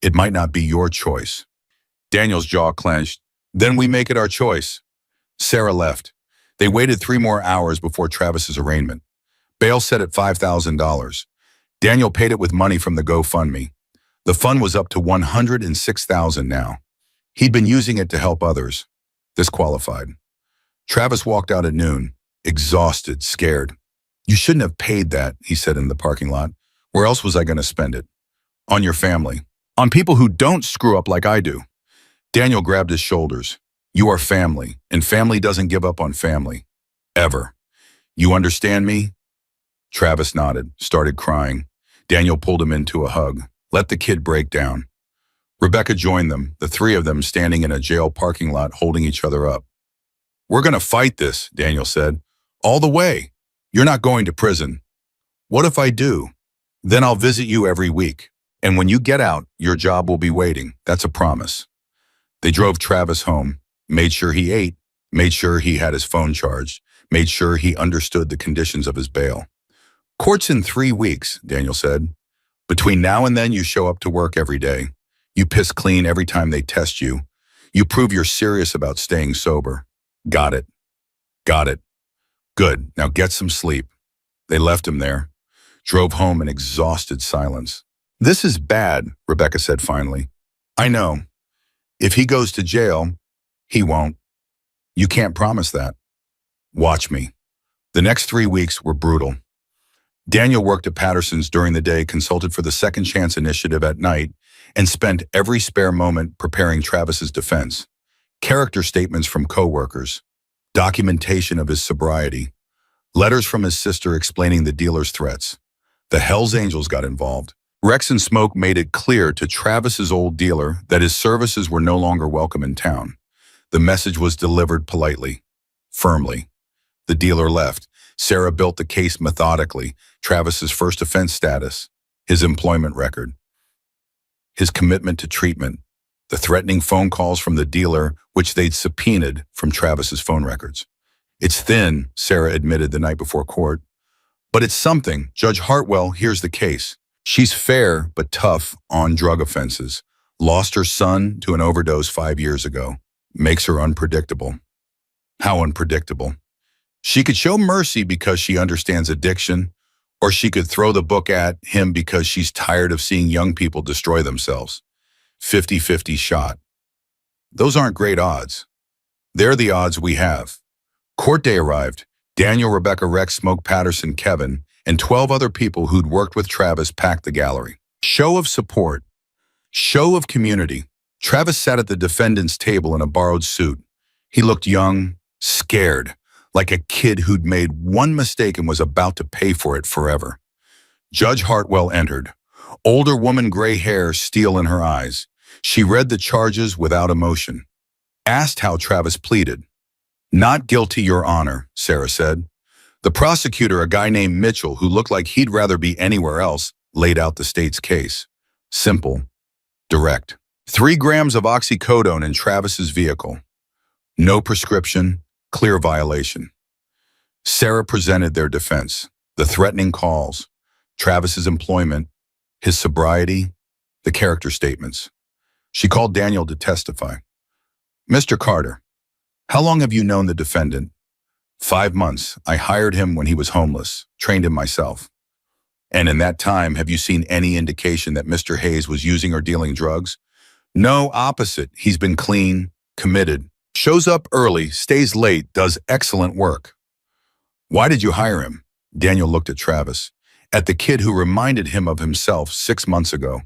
It might not be your choice. Daniel's jaw clenched. Then we make it our choice. Sarah left. They waited 3 more hours before Travis's arraignment. Bail set at $5,000. Daniel paid it with money from the GoFundMe. The fund was up to $106,000 now. He'd been using it to help others. This qualified. Travis walked out at noon, exhausted, scared. You shouldn't have paid that, he said in the parking lot. Where else was I going to spend it? On your family. On people who don't screw up like I do. Daniel grabbed his shoulders. You are family, and family doesn't give up on family. Ever. You understand me? Travis nodded, started crying. Daniel pulled him into a hug. Let the kid break down. Rebecca joined them, the 3 of them standing in a jail parking lot holding each other up. We're going to fight this, Daniel said. All the way. You're not going to prison. What if I do? Then I'll visit you every week. And when you get out, your job will be waiting. That's a promise. They drove Travis home, made sure he ate, made sure he had his phone charged, made sure he understood the conditions of his bail. Court's in 3 weeks, Daniel said. Between now and then, you show up to work every day. You piss clean every time they test you. You prove you're serious about staying sober. Got it. Got it. Good. Now get some sleep. They left him there, drove home in exhausted silence. This is bad, Rebecca said finally. I know. If he goes to jail, he won't. You can't promise that. Watch me. The next 3 weeks were brutal. Daniel worked at Patterson's during the day, consulted for the Second Chance Initiative at night, and spent every spare moment preparing Travis's defense. Character statements from coworkers, documentation of his sobriety, letters from his sister explaining the dealer's threats. The Hells Angels got involved. Rex and Smoke made it clear to Travis's old dealer that his services were no longer welcome in town. The message was delivered politely, firmly. The dealer left. Sarah built the case methodically. Travis's first offense status, his employment record, his commitment to treatment, the threatening phone calls from the dealer, which they'd subpoenaed from Travis's phone records. It's thin, Sarah admitted the night before court. But it's something. Judge Hartwell hears the case. She's fair but tough on drug offenses. Lost her son to an overdose 5 years ago. Makes her unpredictable. How unpredictable? She could show mercy because she understands addiction, or she could throw the book at him because she's tired of seeing young people destroy themselves. 50-50 shot. Those aren't great odds. They're the odds we have. Court day arrived. Daniel, Rebecca, Rex, Smoke, Patterson, Kevin, and 12 other people who'd worked with Travis packed the gallery. Show of support. Show of community. Travis sat at the defendant's table in a borrowed suit. He looked young, scared, like a kid who'd made one mistake and was about to pay for it forever. Judge Hartwell entered. Older woman, gray hair, steel in her eyes. She read the charges without emotion. Asked how Travis pleaded. Not guilty, Your Honor, Sarah said. The prosecutor, a guy named Mitchell, who looked like he'd rather be anywhere else, laid out the state's case. Simple, direct. 3 grams of oxycodone in Travis's vehicle. No prescription, clear violation. Sarah presented their defense, the threatening calls, Travis's employment, his sobriety, the character statements. She called Daniel to testify. Mr. Carter, how long have you known the defendant? 5 months. I hired him when he was homeless, trained him myself. And in that time, have you seen any indication that Mr. Hayes was using or dealing drugs? No, opposite. He's been clean, committed, shows up early, stays late, does excellent work. Why did you hire him? Daniel looked at Travis, at the kid who reminded him of himself 6 months ago.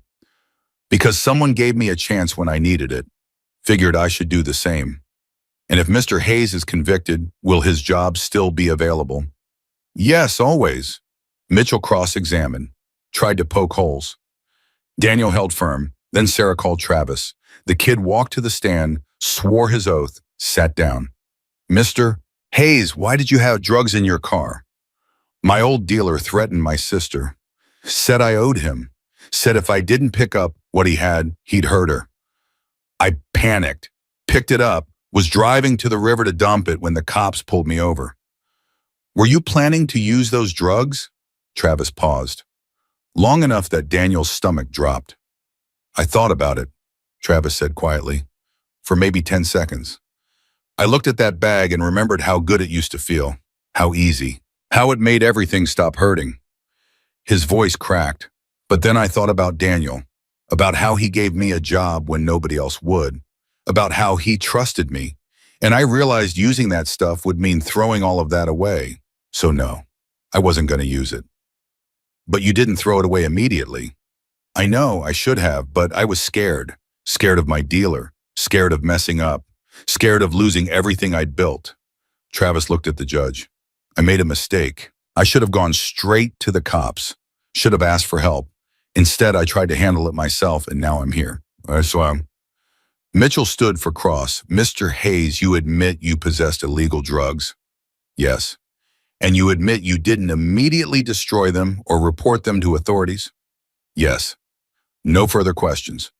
Because someone gave me a chance when I needed it. Figured I should do the same. And if Mr. Hayes is convicted, will his job still be available? Yes, always. Mitchell cross-examined, tried to poke holes. Daniel held firm, then Sarah called Travis. The kid walked to the stand, swore his oath, sat down. Mr. Hayes, why did you have drugs in your car? My old dealer threatened my sister. Said I owed him. Said if I didn't pick up what he had, he'd hurt her. I panicked, picked it up, was driving to the river to dump it when the cops pulled me over. Were you planning to use those drugs? Travis paused, long enough that Daniel's stomach dropped. I thought about it, Travis said quietly, for maybe 10 seconds. I looked at that bag and remembered how good it used to feel, how easy, how it made everything stop hurting. His voice cracked, but then I thought about Daniel, about how he gave me a job when nobody else would, about how he trusted me, and I realized using that stuff would mean throwing all of that away. So no, I wasn't going to use it. But you didn't throw it away immediately. I know I should have, but I was scared. Scared of my dealer, scared of messing up, scared of losing everything I'd built. Travis looked at the judge. I made a mistake. I should have gone straight to the cops, should have asked for help. Instead, I tried to handle it myself, and now I'm here. Mitchell stood for cross. Mr. Hayes, you admit you possessed illegal drugs? Yes. And you admit you didn't immediately destroy them or report them to authorities? Yes. No further questions.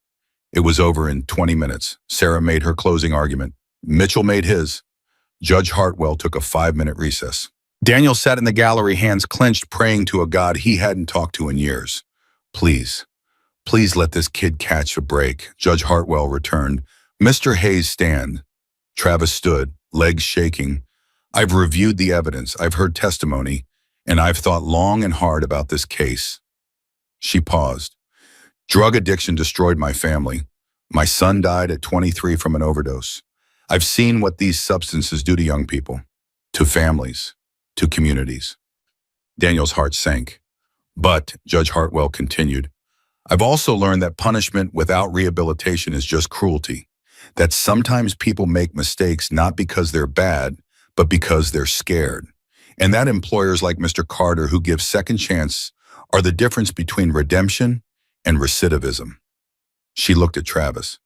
It was over in 20 minutes. Sarah made her closing argument. Mitchell made his. Judge Hartwell took a 5-minute recess. Daniel sat in the gallery, hands clenched, praying to a God he hadn't talked to in years. Please let this kid catch a break. Judge Hartwell returned. Mr. Hayes, stand. Travis stood, legs shaking. I've reviewed the evidence, I've heard testimony, and I've thought long and hard about this case. She paused. Drug addiction destroyed my family. My son died at 23 from an overdose. I've seen what these substances do to young people, to families, to communities. Daniel's heart sank. But, Judge Hartwell continued, I've also learned that punishment without rehabilitation is just cruelty, that sometimes people make mistakes not because they're bad, but because they're scared, and that employers like Mr. Carter who give second chance are the difference between redemption and recidivism. She looked at Travis.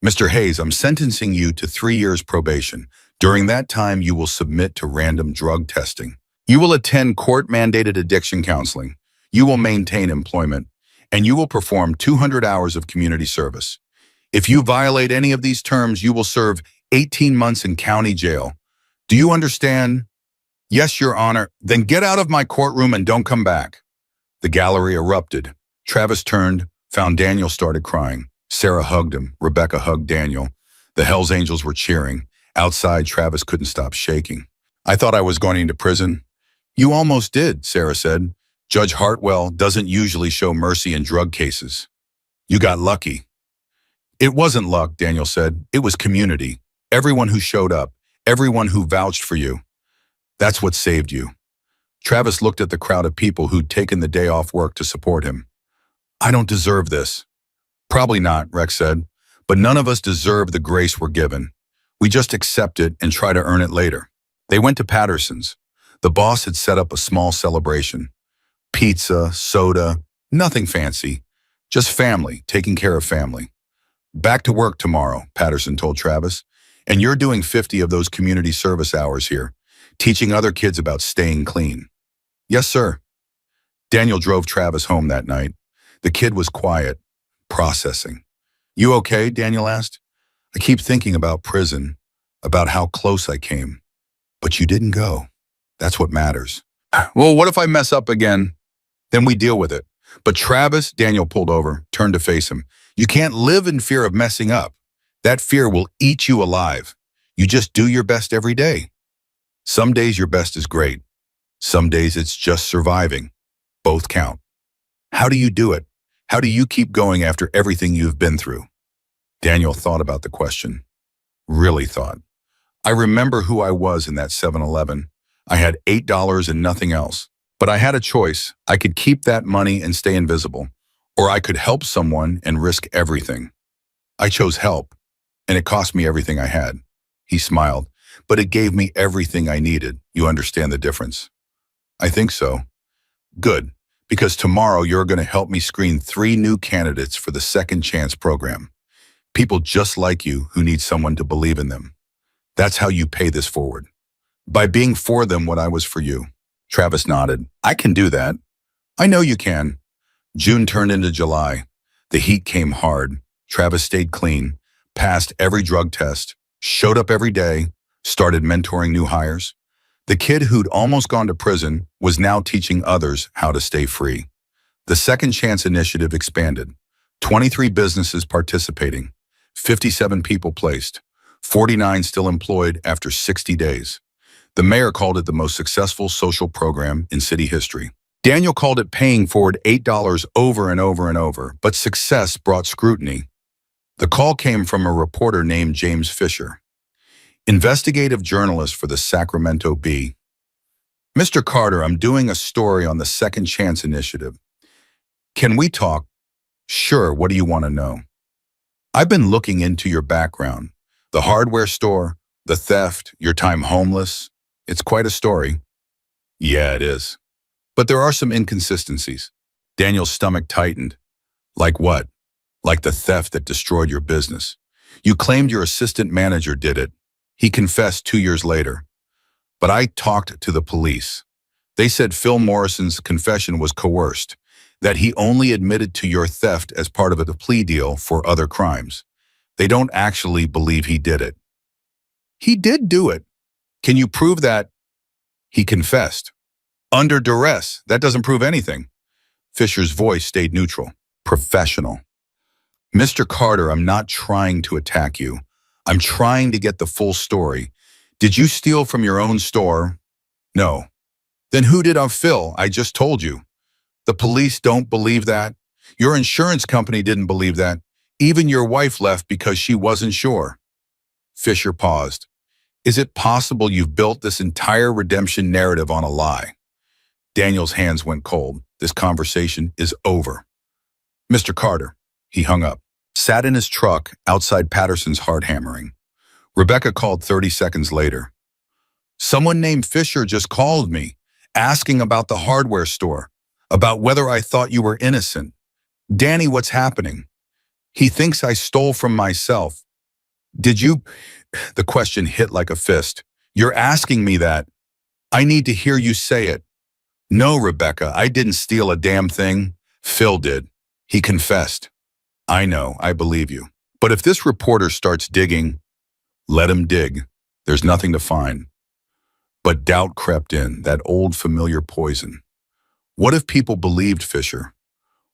Mr. Hayes, I'm sentencing you to 3 years probation. During that time, you will submit to random drug testing. You will attend court-mandated addiction counseling. You will maintain employment, and you will perform 200 hours of community service. If you violate any of these terms, you will serve 18 months in county jail. Do you understand? Yes, Your Honor. Then get out of my courtroom and don't come back. The gallery erupted. Travis turned, found Daniel started crying. Sarah hugged him. Rebecca hugged Daniel. The Hells Angels were cheering. Outside, Travis couldn't stop shaking. I thought I was going into prison. You almost did, Sarah said. Judge Hartwell doesn't usually show mercy in drug cases. You got lucky. It wasn't luck, Daniel said. It was community. Everyone who showed up. Everyone who vouched for you. That's what saved you. Travis looked at the crowd of people who'd taken the day off work to support him. I don't deserve this. Probably not, Rex said, but none of us deserve the grace we're given. We just accept it and try to earn it later. They went to Patterson's. The boss had set up a small celebration. Pizza, soda, nothing fancy. Just family, taking care of family. Back to work tomorrow, Patterson told Travis. And you're doing 50 of those community service hours here, teaching other kids about staying clean. Yes, sir. Daniel drove Travis home that night. The kid was quiet, processing. You okay? Daniel asked. I keep thinking about prison, about how close I came. But you didn't go. That's what matters. Well, what if I mess up again? Then we deal with it. But Travis, Daniel pulled over, turned to face him. You can't live in fear of messing up. That fear will eat you alive. You just do your best every day. Some days your best is great. Some days it's just surviving. Both count. How do you do it? How do you keep going after everything you've been through? Daniel thought about the question. Really thought. I remember who I was in that 7-Eleven. I had $8 and nothing else. But I had a choice. I could keep that money and stay invisible, or I could help someone and risk everything. I chose help, and it cost me everything I had. He smiled, but it gave me everything I needed. You understand the difference? I think so. Good, because tomorrow you're going to help me screen 3 new candidates for the Second Chance program. People just like you who need someone to believe in them. That's how you pay this forward. By being for them what I was for you. Travis nodded. I can do that. I know you can. June turned into July. The heat came hard. Travis stayed clean, passed every drug test, showed up every day, started mentoring new hires. The kid who'd almost gone to prison was now teaching others how to stay free. The Second Chance initiative expanded. 23 businesses participating, 57 people placed, 49 still employed after 60 days. The mayor called it the most successful social program in city history. Daniel called it paying forward $8 over and over and over, but success brought scrutiny. The call came from a reporter named James Fisher, investigative journalist for the Sacramento Bee. Mr. Carter, I'm doing a story on the Second Chance initiative. Can we talk? Sure, what do you want to know? I've been looking into your background. The hardware store, the theft, your time homeless. It's quite a story. Yeah, it is. But there are some inconsistencies. Daniel's stomach tightened. Like what? Like the theft that destroyed your business. You claimed your assistant manager did it. He confessed 2 years later. But I talked to the police. They said Phil Morrison's confession was coerced, that he only admitted to your theft as part of a plea deal for other crimes. They don't actually believe he did it. He did do it. Can you prove that? He confessed. Under duress. That doesn't prove anything. Fisher's voice stayed neutral, professional. Mr. Carter, I'm not trying to attack you. I'm trying to get the full story. Did you steal from your own store? No. Then who did Phil? I just told you. The police don't believe that. Your insurance company didn't believe that. Even your wife left because she wasn't sure. Fisher paused. Is it possible you've built this entire redemption narrative on a lie? Daniel's hands went cold. This conversation is over. Mr. Carter, he hung up, sat in his truck outside Patterson's hard hammering. Rebecca called 30 seconds later. Someone named Fisher just called me, asking about the hardware store, about whether I thought you were innocent. Danny, what's happening? He thinks I stole from myself. Did you? The question hit like a fist. You're asking me that. I need to hear you say it. No, Rebecca, I didn't steal a damn thing. Phil did. He confessed. I know, I believe you. But if this reporter starts digging, let him dig. There's nothing to find. But doubt crept in, that old familiar poison. What if people believed Fisher?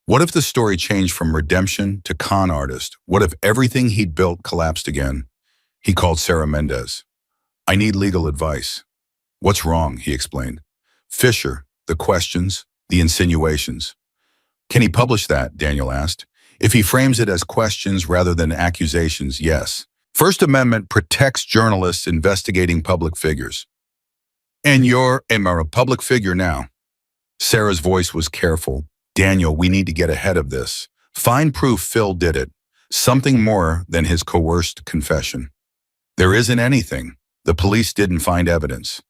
What if the story changed from redemption to con artist? What if everything he'd built collapsed again? He called Sarah Mendez. I need legal advice. What's wrong? He explained. Fisher, the questions, the insinuations. Can he publish that? Daniel asked. If he frames it as questions rather than accusations, yes. First Amendment protects journalists investigating public figures. And you're a public figure now. Sarah's voice was careful. Daniel, we need to get ahead of this. Find proof Phil did it. Something more than his coerced confession. There isn't anything. The police didn't find evidence.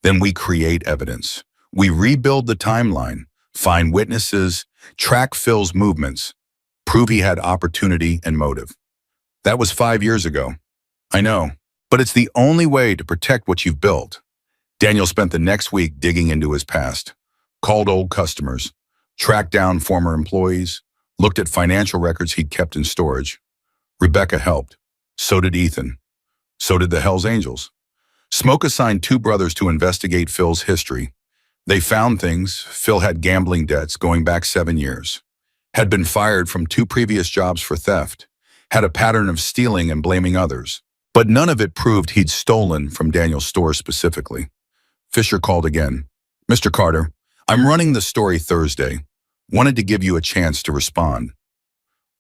Then we create evidence. We rebuild the timeline, find witnesses, track Phil's movements. prove he had opportunity and motive. That was 5 years ago. I know, but it's the only way to protect what you've built. Daniel spent the next week digging into his past, called old customers, tracked down former employees, looked at financial records he'd kept in storage. Rebecca helped. So did Ethan. So did the Hells Angels. Smoke assigned 2 brothers to investigate Phil's history. They found things. Phil had gambling debts going back 7 years, had been fired from 2 previous jobs for theft, had a pattern of stealing and blaming others. But none of it proved he'd stolen from Daniel's store specifically. Fisher called again. "Mr. Carter, I'm running the story Thursday. Wanted to give you a chance to respond."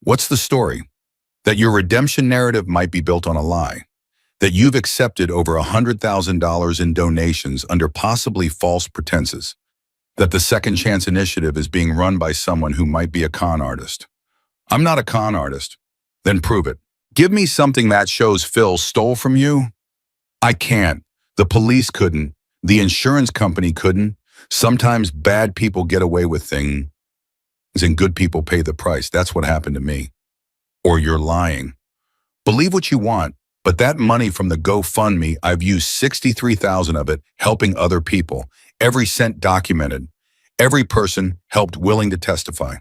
"What's the story?" "That your redemption narrative might be built on a lie. That you've accepted over $100,000 in donations under possibly false pretenses. That the Second Chance Initiative is being run by someone who might be a con artist." "I'm not a con artist." "Then prove it. Give me something that shows Phil stole from you." "I can't. The police couldn't. The insurance company couldn't. Sometimes bad people get away with things and good people pay the price. That's what happened to me." "Or you're lying." "Believe what you want, but that money from the GoFundMe, I've used 63,000 of it helping other people. Every cent documented. Every person helped willing to testify.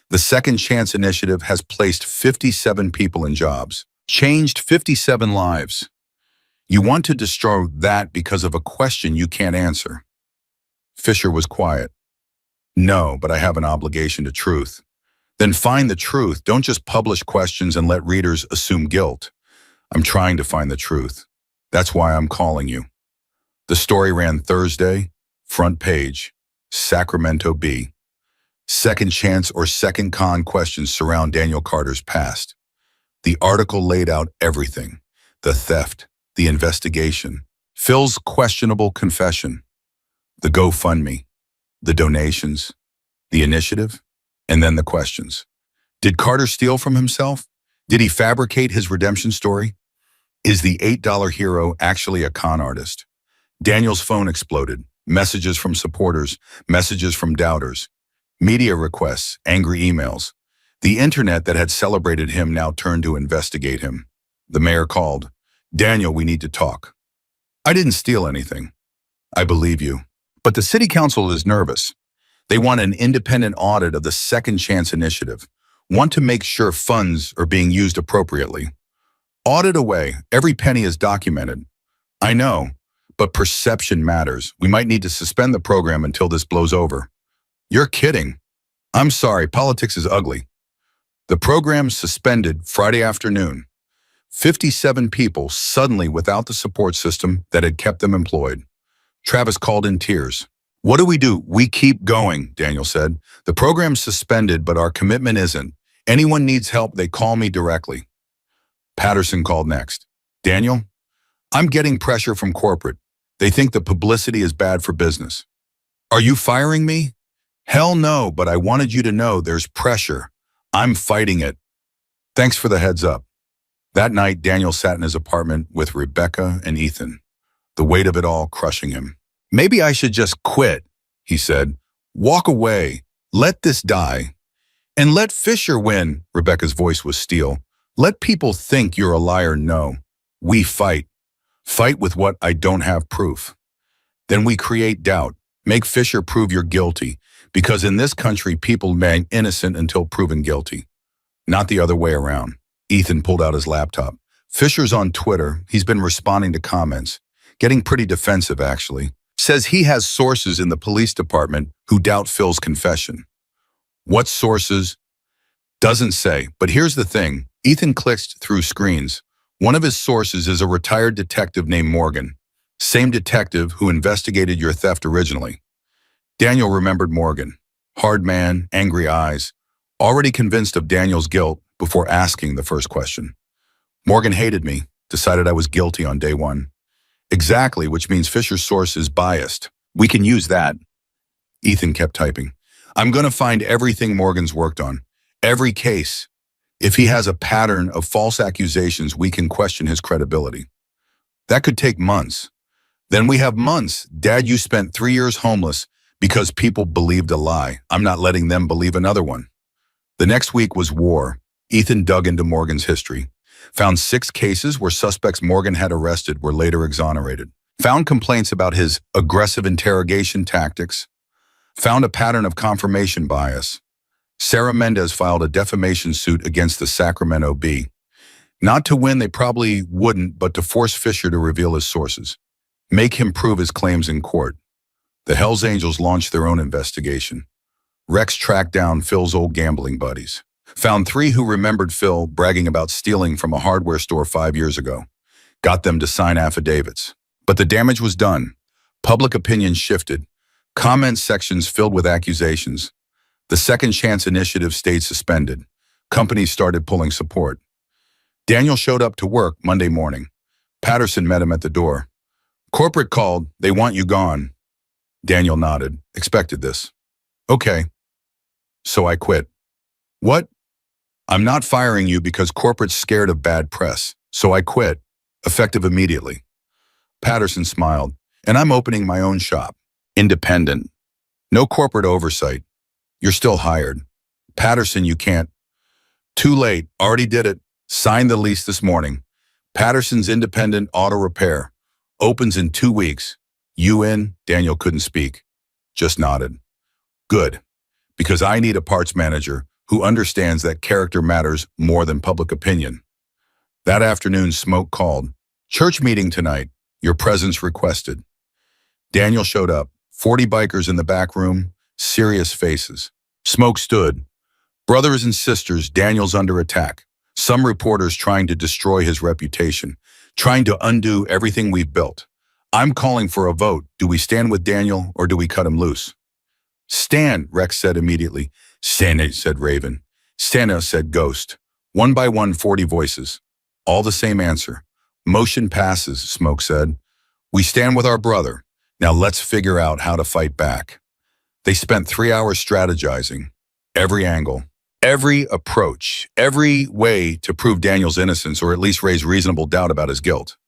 The Second Chance Initiative has placed 57 people in jobs, changed 57 lives. You want to destroy that because of a question you can't answer." Fisher was quiet. "No, but I have an obligation to truth." "Then find the truth. Don't just publish questions and let readers assume guilt." "I'm trying to find the truth. That's why I'm calling you." The story ran Thursday, front page, Sacramento Bee. Second chance or second con questions surround Daniel Carter's past. The article laid out everything: the theft, the investigation, Phil's questionable confession, the GoFundMe, the donations, the initiative, and then the questions. Did Carter steal from himself? Did he fabricate his redemption story? Is the $8 hero actually a con artist? Daniel's phone exploded. Messages from supporters, messages from doubters, media requests, angry emails. The internet that had celebrated him now turned to investigate him. The mayor called. "Daniel, we need to talk." "I didn't steal anything." "I believe you. But the city council is nervous. They want an independent audit of the Second Chance Initiative, want to make sure funds are being used appropriately." "Audit away. Every penny is documented." "I know, but perception matters. We might need to suspend the program until this blows over." "You're kidding." "I'm sorry, politics is ugly." The program suspended Friday afternoon. 57 people suddenly without the support system that had kept them employed. Travis called in tears. "What do we do?" "We keep going," Daniel said. "The program's suspended, but our commitment isn't. Anyone needs help, they call me directly." Patterson called next. "Daniel, I'm getting pressure from corporate. They think the publicity is bad for business." "Are you firing me?" "Hell no, but I wanted you to know there's pressure. I'm fighting it." "Thanks for the heads up." That night, Daniel sat in his apartment with Rebecca and Ethan, the weight of it all crushing him. "Maybe I should just quit," he said. "Walk away. Let this die. And let Fisher win." Rebecca's voice was steel. "Let people think you're a liar." "No. We fight. Fight with what I don't have proof. Then we create doubt. Make Fisher prove you're guilty. Because in this country, people remain innocent until proven guilty. Not the other way around." Ethan pulled out his laptop. "Fisher's on Twitter. He's been responding to comments. Getting pretty defensive, actually. Says he has sources in the police department who doubt Phil's confession." "What sources?" "Doesn't say. But here's the thing." Ethan clicked through screens. "One of his sources is a retired detective named Morgan. Same detective who investigated your theft originally." Daniel remembered Morgan. Hard man, angry eyes, already convinced of Daniel's guilt before asking the first question. "Morgan hated me, decided I was guilty on day one." "Exactly, which means Fisher's source is biased. We can use that." Ethan kept typing. "I'm going to find everything Morgan's worked on. Every case. If he has a pattern of false accusations, we can question his credibility." "That could take months." "Then we have months. Dad, you spent 3 years homeless because people believed a lie. I'm not letting them believe another one." The next week was war. Ethan dug into Morgan's history. Found 6 cases where suspects Morgan had arrested were later exonerated. Found complaints about his aggressive interrogation tactics. Found a pattern of confirmation bias. Sarah Mendez filed a defamation suit against the Sacramento Bee. Not to win, they probably wouldn't, but to force Fisher to reveal his sources. Make him prove his claims in court. The Hells Angels launched their own investigation. Rex tracked down Phil's old gambling buddies. Found 3 who remembered Phil bragging about stealing from a hardware store 5 years ago. Got them to sign affidavits. But the damage was done. Public opinion shifted. Comment sections filled with accusations. The Second Chance Initiative stayed suspended. Companies started pulling support. Daniel showed up to work Monday morning. Patterson met him at the door. Corporate called. They want you gone. Daniel nodded. Expected this. Okay. So I quit. What? I'm not firing you because corporate's scared of bad press. So I quit. Effective immediately. Patterson smiled. And I'm opening my own shop. Independent. No corporate oversight. You're still hired. Patterson, you can't. Too late. Already did it. Signed the lease this morning. Patterson's Independent Auto Repair. Opens in 2 weeks. You in? Daniel couldn't speak. Just nodded. Good. Because I need a parts manager who understands that character matters more than public opinion. That afternoon, Smoke called. Church meeting tonight. Your presence requested. Daniel showed up. 40 bikers in the back room. Serious faces. Smoke stood. Brothers and sisters, Daniel's under attack. Some reporters trying to destroy his reputation. Trying to undo everything we've built. I'm calling for a vote. Do we stand with Daniel or do we cut him loose? Stand, Rex said immediately. Stand, said Raven. Stand, said Ghost. One by one, 40 voices. All the same answer. Motion passes, Smoke said. We stand with our brother. Now let's figure out how to fight back. They spent 3 hours strategizing. Every angle, every approach, every way to prove Daniel's innocence or at least raise reasonable doubt about his guilt.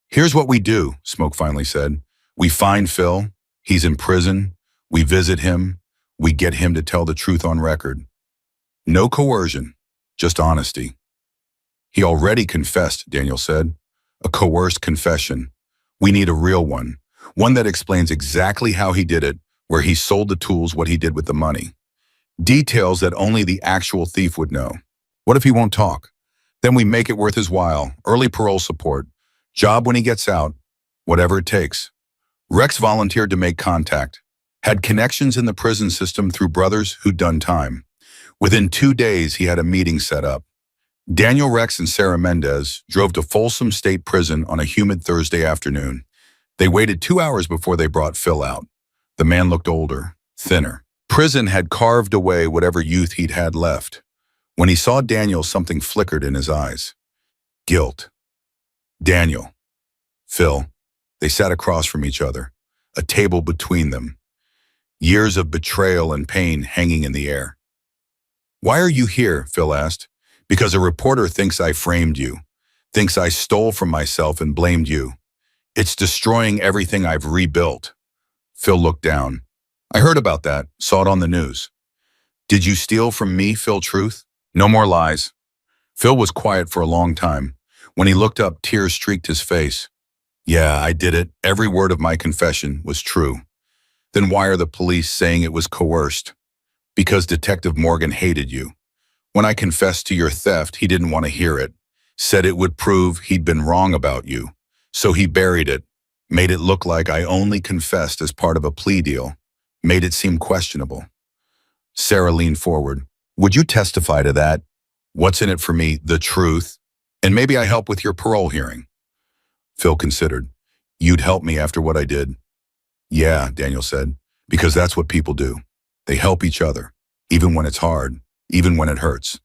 Here's what we do, Smoke finally said. We find Phil. He's in prison. We visit him. We get him to tell the truth on record. No coercion, just honesty. He already confessed, Daniel said. A coerced confession. We need a real one. One that explains exactly how he did it, where he sold the tools, what he did with the money. Details that only the actual thief would know. What if he won't talk? Then we make it worth his while. Early parole support. Job when he gets out. Whatever it takes. Rex volunteered to make contact. Had connections in the prison system through brothers who'd done time. Within 2 days, he had a meeting set up. Daniel, Rex, and Sarah Mendez drove to Folsom State Prison on a humid Thursday afternoon. They waited 2 hours before they brought Phil out. The man looked older, thinner. Prison had carved away whatever youth he'd had left. When he saw Daniel, something flickered in his eyes. Guilt. Daniel. Phil. They sat across from each other, a table between them. Years of betrayal and pain hanging in the air. Why are you here? Phil asked. Because a reporter thinks I framed you, thinks I stole from myself and blamed you. It's destroying everything I've rebuilt. Phil looked down. I heard about that, saw it on the news. Did you steal from me, Phil Truth? No more lies. Phil was quiet for a long time. When he looked up, tears streaked his face. Yeah, I did it. Every word of my confession was true. Then why are the police saying it was coerced? Because Detective Morgan hated you. When I confessed to your theft, he didn't want to hear it. Said it would prove he'd been wrong about you. So he buried it. Made it look like I only confessed as part of a plea deal. Made it seem questionable. Sarah leaned forward. Would you testify to that? What's in it for me? The truth. And maybe I help with your parole hearing. Phil considered. You'd help me after what I did. Yeah, Daniel said, because that's what people do. They help each other, even when it's hard, even when it hurts.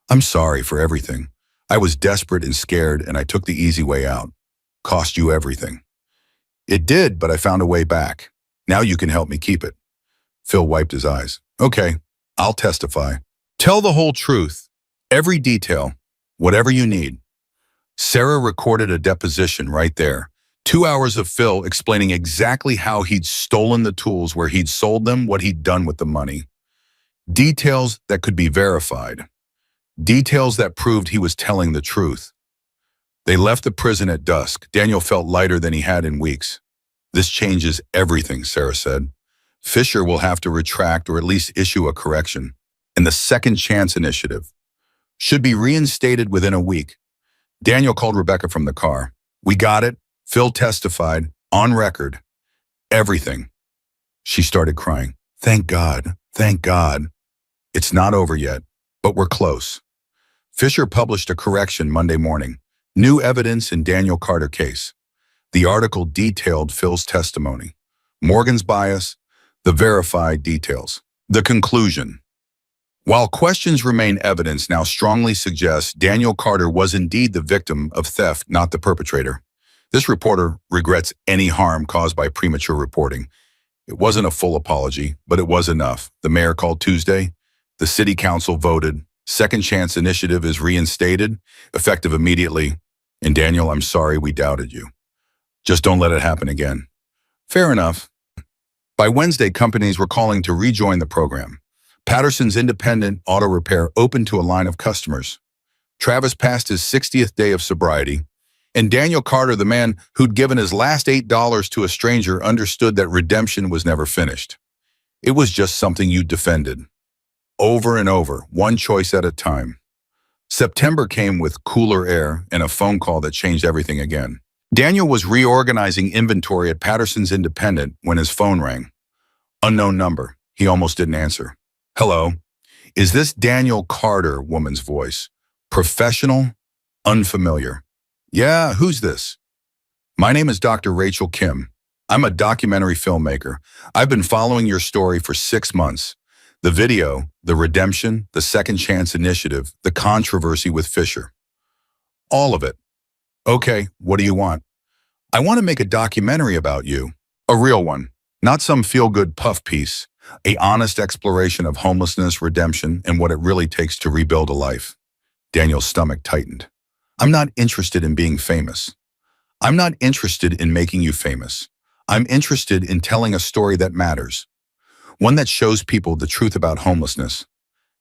I'm sorry for everything. I was desperate and scared, and I took the easy way out. Cost you everything. It did, but I found a way back. Now you can help me keep it. Phil wiped his eyes. Okay, I'll testify. Tell the whole truth, every detail, whatever you need. Sarah recorded a deposition right there. 2 hours of Phil explaining exactly how he'd stolen the tools, where he'd sold them, what he'd done with the money. Details that could be verified. Details that proved he was telling the truth. They left the prison at dusk. Daniel felt lighter than he had in weeks. This changes everything, Sarah said. Fisher will have to retract or at least issue a correction. And the Second Chance Initiative should be reinstated within a week. Daniel called Rebecca from the car. We got it. Phil testified. On record. Everything. She started crying. Thank God. Thank God. It's not over yet, but we're close. Fisher published a correction Monday morning. New evidence in Daniel Carter case. The article detailed Phil's testimony, Morgan's bias, the verified details. The conclusion. While questions remain, evidence now strongly suggests Daniel Carter was indeed the victim of theft, not the perpetrator. This reporter regrets any harm caused by premature reporting. It wasn't a full apology, but it was enough. The mayor called Tuesday. The city council voted. Second Chance Initiative is reinstated, effective immediately. And Daniel, I'm sorry we doubted you. Just don't let it happen again. Fair enough. By Wednesday, companies were calling to rejoin the program. Patterson's independent auto repair opened to a line of customers. Travis passed his 60th day of sobriety, and Daniel Carter, the man who'd given his last $8 to a stranger, understood that redemption was never finished. It was just something you defended. Over and over, one choice at a time. September came with cooler air and a phone call that changed everything again. Daniel was reorganizing inventory at Patterson's Independent when his phone rang. Unknown number. He almost didn't answer. Hello. Is this Daniel Carter? Woman's voice. Professional, unfamiliar. Yeah, who's this? My name is Dr. Rachel Kim. I'm a documentary filmmaker. I've been following your story for 6 months. The video, the redemption, the Second Chance Initiative, the controversy with Fisher. All of it. Okay, what do you want? I want to make a documentary about you. A real one. Not some feel-good puff piece. An honest exploration of homelessness, redemption, and what it really takes to rebuild a life. Daniel's stomach tightened. I'm not interested in being famous. I'm not interested in making you famous. I'm interested in telling a story that matters. One that shows people the truth about homelessness.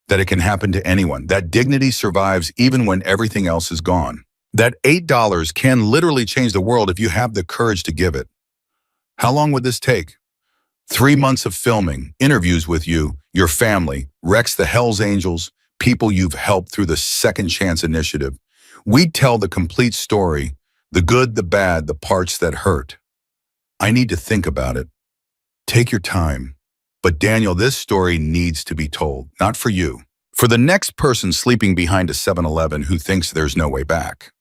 That it can happen to anyone. That dignity survives even when everything else is gone. That $8 can literally change the world if you have the courage to give it. How long would this take? 3 months of filming, interviews with you, your family, Rex the Hells Angels, people you've helped through the Second Chance Initiative. We'd tell the complete story, the good, the bad, the parts that hurt. I need to think about it. Take your time. But Daniel, this story needs to be told, not for you. For the next person sleeping behind a 7-Eleven who thinks there's no way back.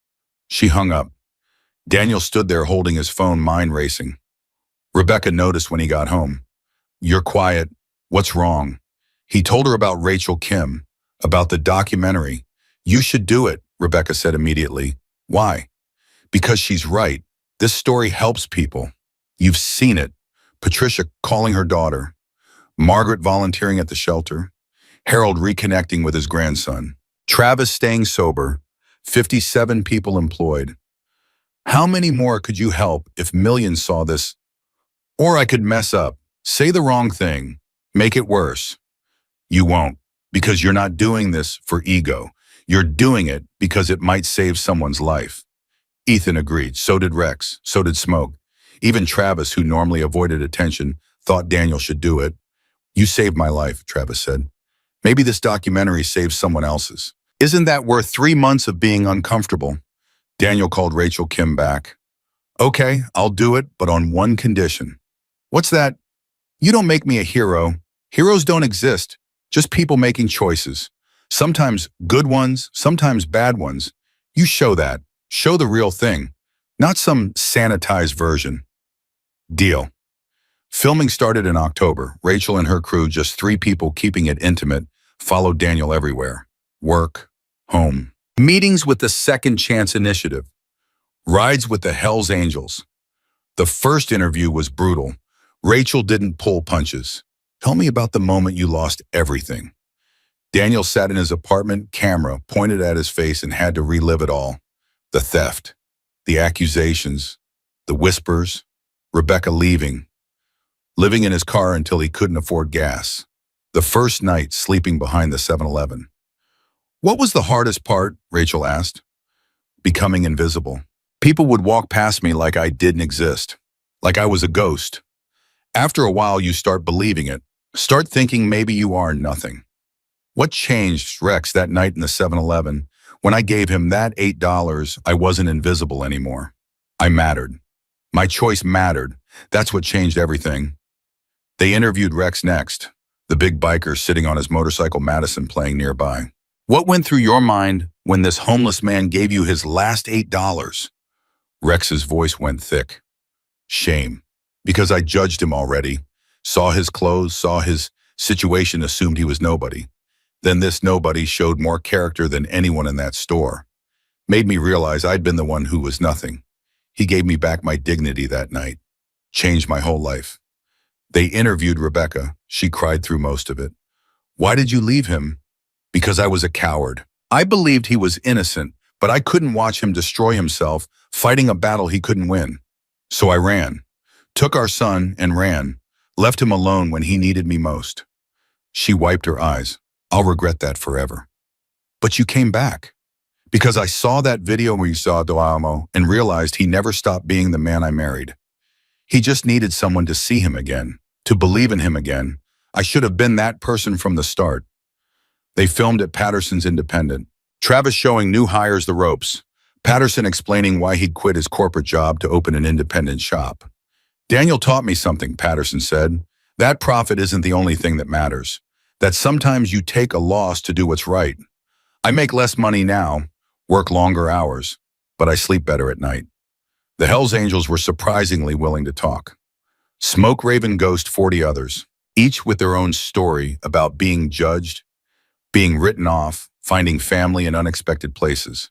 She hung up. Daniel stood there holding his phone, mind racing. Rebecca noticed when he got home. You're quiet. What's wrong? He told her about Rachel Kim, about the documentary. You should do it, Rebecca said immediately. Why? Because she's right. This story helps people. You've seen it. Patricia calling her daughter. Margaret volunteering at the shelter. Harold reconnecting with his grandson. Travis staying sober. 57 people employed. How many more could you help if millions saw this? Or I could mess up, say the wrong thing, make it worse. You won't, because you're not doing this for ego. You're doing it because it might save someone's life. Ethan agreed. So did Rex. So did Smoke. Even Travis, who normally avoided attention, thought Daniel should do it. You saved my life, Travis said. Maybe this documentary saves someone else's. Isn't that worth 3 months of being uncomfortable? Daniel called Rachel Kim back. Okay, I'll do it, but on one condition. What's that? You don't make me a hero. Heroes don't exist, just people making choices. Sometimes good ones, sometimes bad ones. You show that. Show the real thing, not some sanitized version. Deal. Filming started in October. Rachel and her crew, just 3 people keeping it intimate, followed Daniel everywhere. Work, home. Meetings with the Second Chance Initiative. Rides with the Hells Angels. The first interview was brutal. Rachel didn't pull punches. Tell me about the moment you lost everything. Daniel sat in his apartment, camera pointed at his face, and had to relive it all. The theft, the accusations, the whispers, Rebecca leaving, living in his car until he couldn't afford gas. The first night sleeping behind the 7-Eleven. What was the hardest part? Rachel asked. Becoming invisible. People would walk past me like I didn't exist, like I was a ghost. After a while, you start believing it. Start thinking maybe you are nothing. What changed, Rex, that night in the 7-Eleven? When I gave him that $8, I wasn't invisible anymore. I mattered. My choice mattered. That's what changed everything. They interviewed Rex next, the big biker sitting on his motorcycle Madison playing nearby. What went through your mind when this homeless man gave you his last $8? Rex's voice went thick. Shame. Because I judged him already. Saw his clothes, saw his situation, assumed he was nobody. Then this nobody showed more character than anyone in that store. Made me realize I'd been the one who was nothing. He gave me back my dignity that night. Changed my whole life. They interviewed Rebecca. She cried through most of it. Why did you leave him? Because I was a coward. I believed he was innocent, but I couldn't watch him destroy himself, fighting a battle he couldn't win. So I ran. Took our son and ran. Left him alone when he needed me most. She wiped her eyes. I'll regret that forever. But you came back. Because I saw that video where you saw Doamo and realized he never stopped being the man I married. He just needed someone to see him again, to believe in him again. I should have been that person from the start. They filmed at Patterson's Independent. Travis showing new hires the ropes. Patterson explaining why he'd quit his corporate job to open an independent shop. Daniel taught me something, Patterson said. That profit isn't the only thing that matters. That sometimes you take a loss to do what's right. I make less money now, work longer hours, but I sleep better at night. The Hells Angels were surprisingly willing to talk. Smoke Raven Ghost 40 others, each with their own story about being judged, being written off, finding family in unexpected places.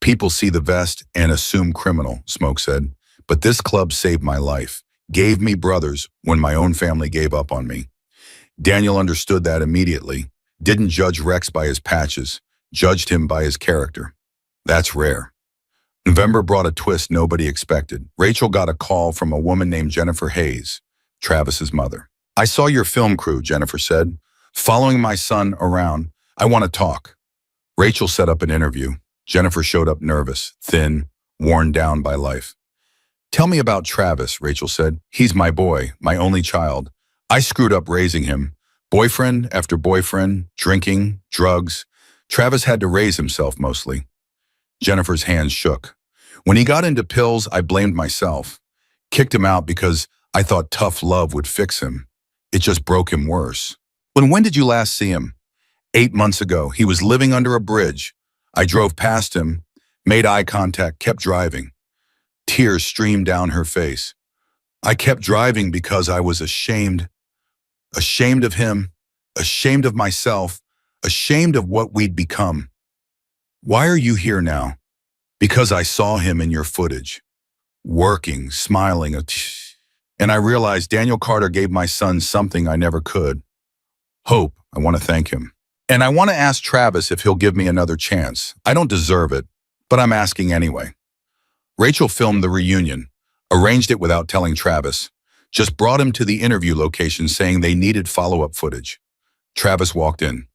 People see the vest and assume criminal, Smoke said, but this club saved my life, gave me brothers when my own family gave up on me. Daniel understood that immediately, didn't judge Rex by his patches, judged him by his character. That's rare. November brought a twist nobody expected. Rachel got a call from a woman named Jennifer Hayes, Travis's mother. I saw your film crew, Jennifer said. Following my son around. I want to talk. Rachel set up an interview. Jennifer showed up nervous, thin, worn down by life. Tell me about Travis, Rachel said. He's my boy, my only child. I screwed up raising him. Boyfriend after boyfriend, drinking, drugs. Travis had to raise himself mostly. Jennifer's hands shook. When he got into pills, I blamed myself. Kicked him out because I thought tough love would fix him. It just broke him worse. When did you last see him? 8 months ago. He was living under a bridge. I drove past him, made eye contact, kept driving. Tears streamed down her face. I kept driving because I was ashamed. Ashamed of him, ashamed of myself, ashamed of what we'd become. Why are you here now? Because I saw him in your footage. Working, smiling, and I realized Daniel Carter gave my son something I never could. Hope. I want to thank him. And I want to ask Travis if he'll give me another chance. I don't deserve it, but I'm asking anyway. Rachel filmed the reunion, arranged it without telling Travis, just brought him to the interview location saying they needed follow-up footage. Travis walked in,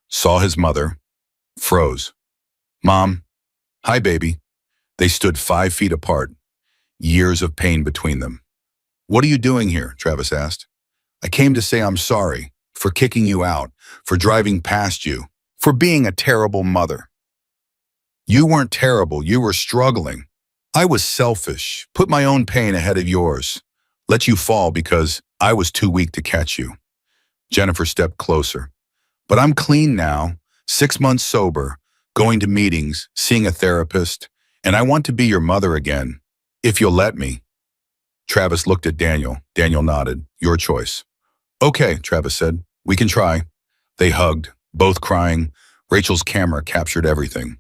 saw his mother, froze. Mom, hi baby. They stood 5 feet apart, years of pain between them. What are you doing here? Travis asked. I came to say I'm sorry for kicking you out, for driving past you, for being a terrible mother. You weren't terrible, you were struggling. I was selfish, put my own pain ahead of yours, let you fall because I was too weak to catch you. Jennifer stepped closer. But I'm clean now, 6 months sober, going to meetings, seeing a therapist, and I want to be your mother again, if you'll let me. Travis looked at Daniel. Daniel nodded. Your choice. Okay, Travis said. We can try. They hugged, both crying. Rachel's camera captured everything.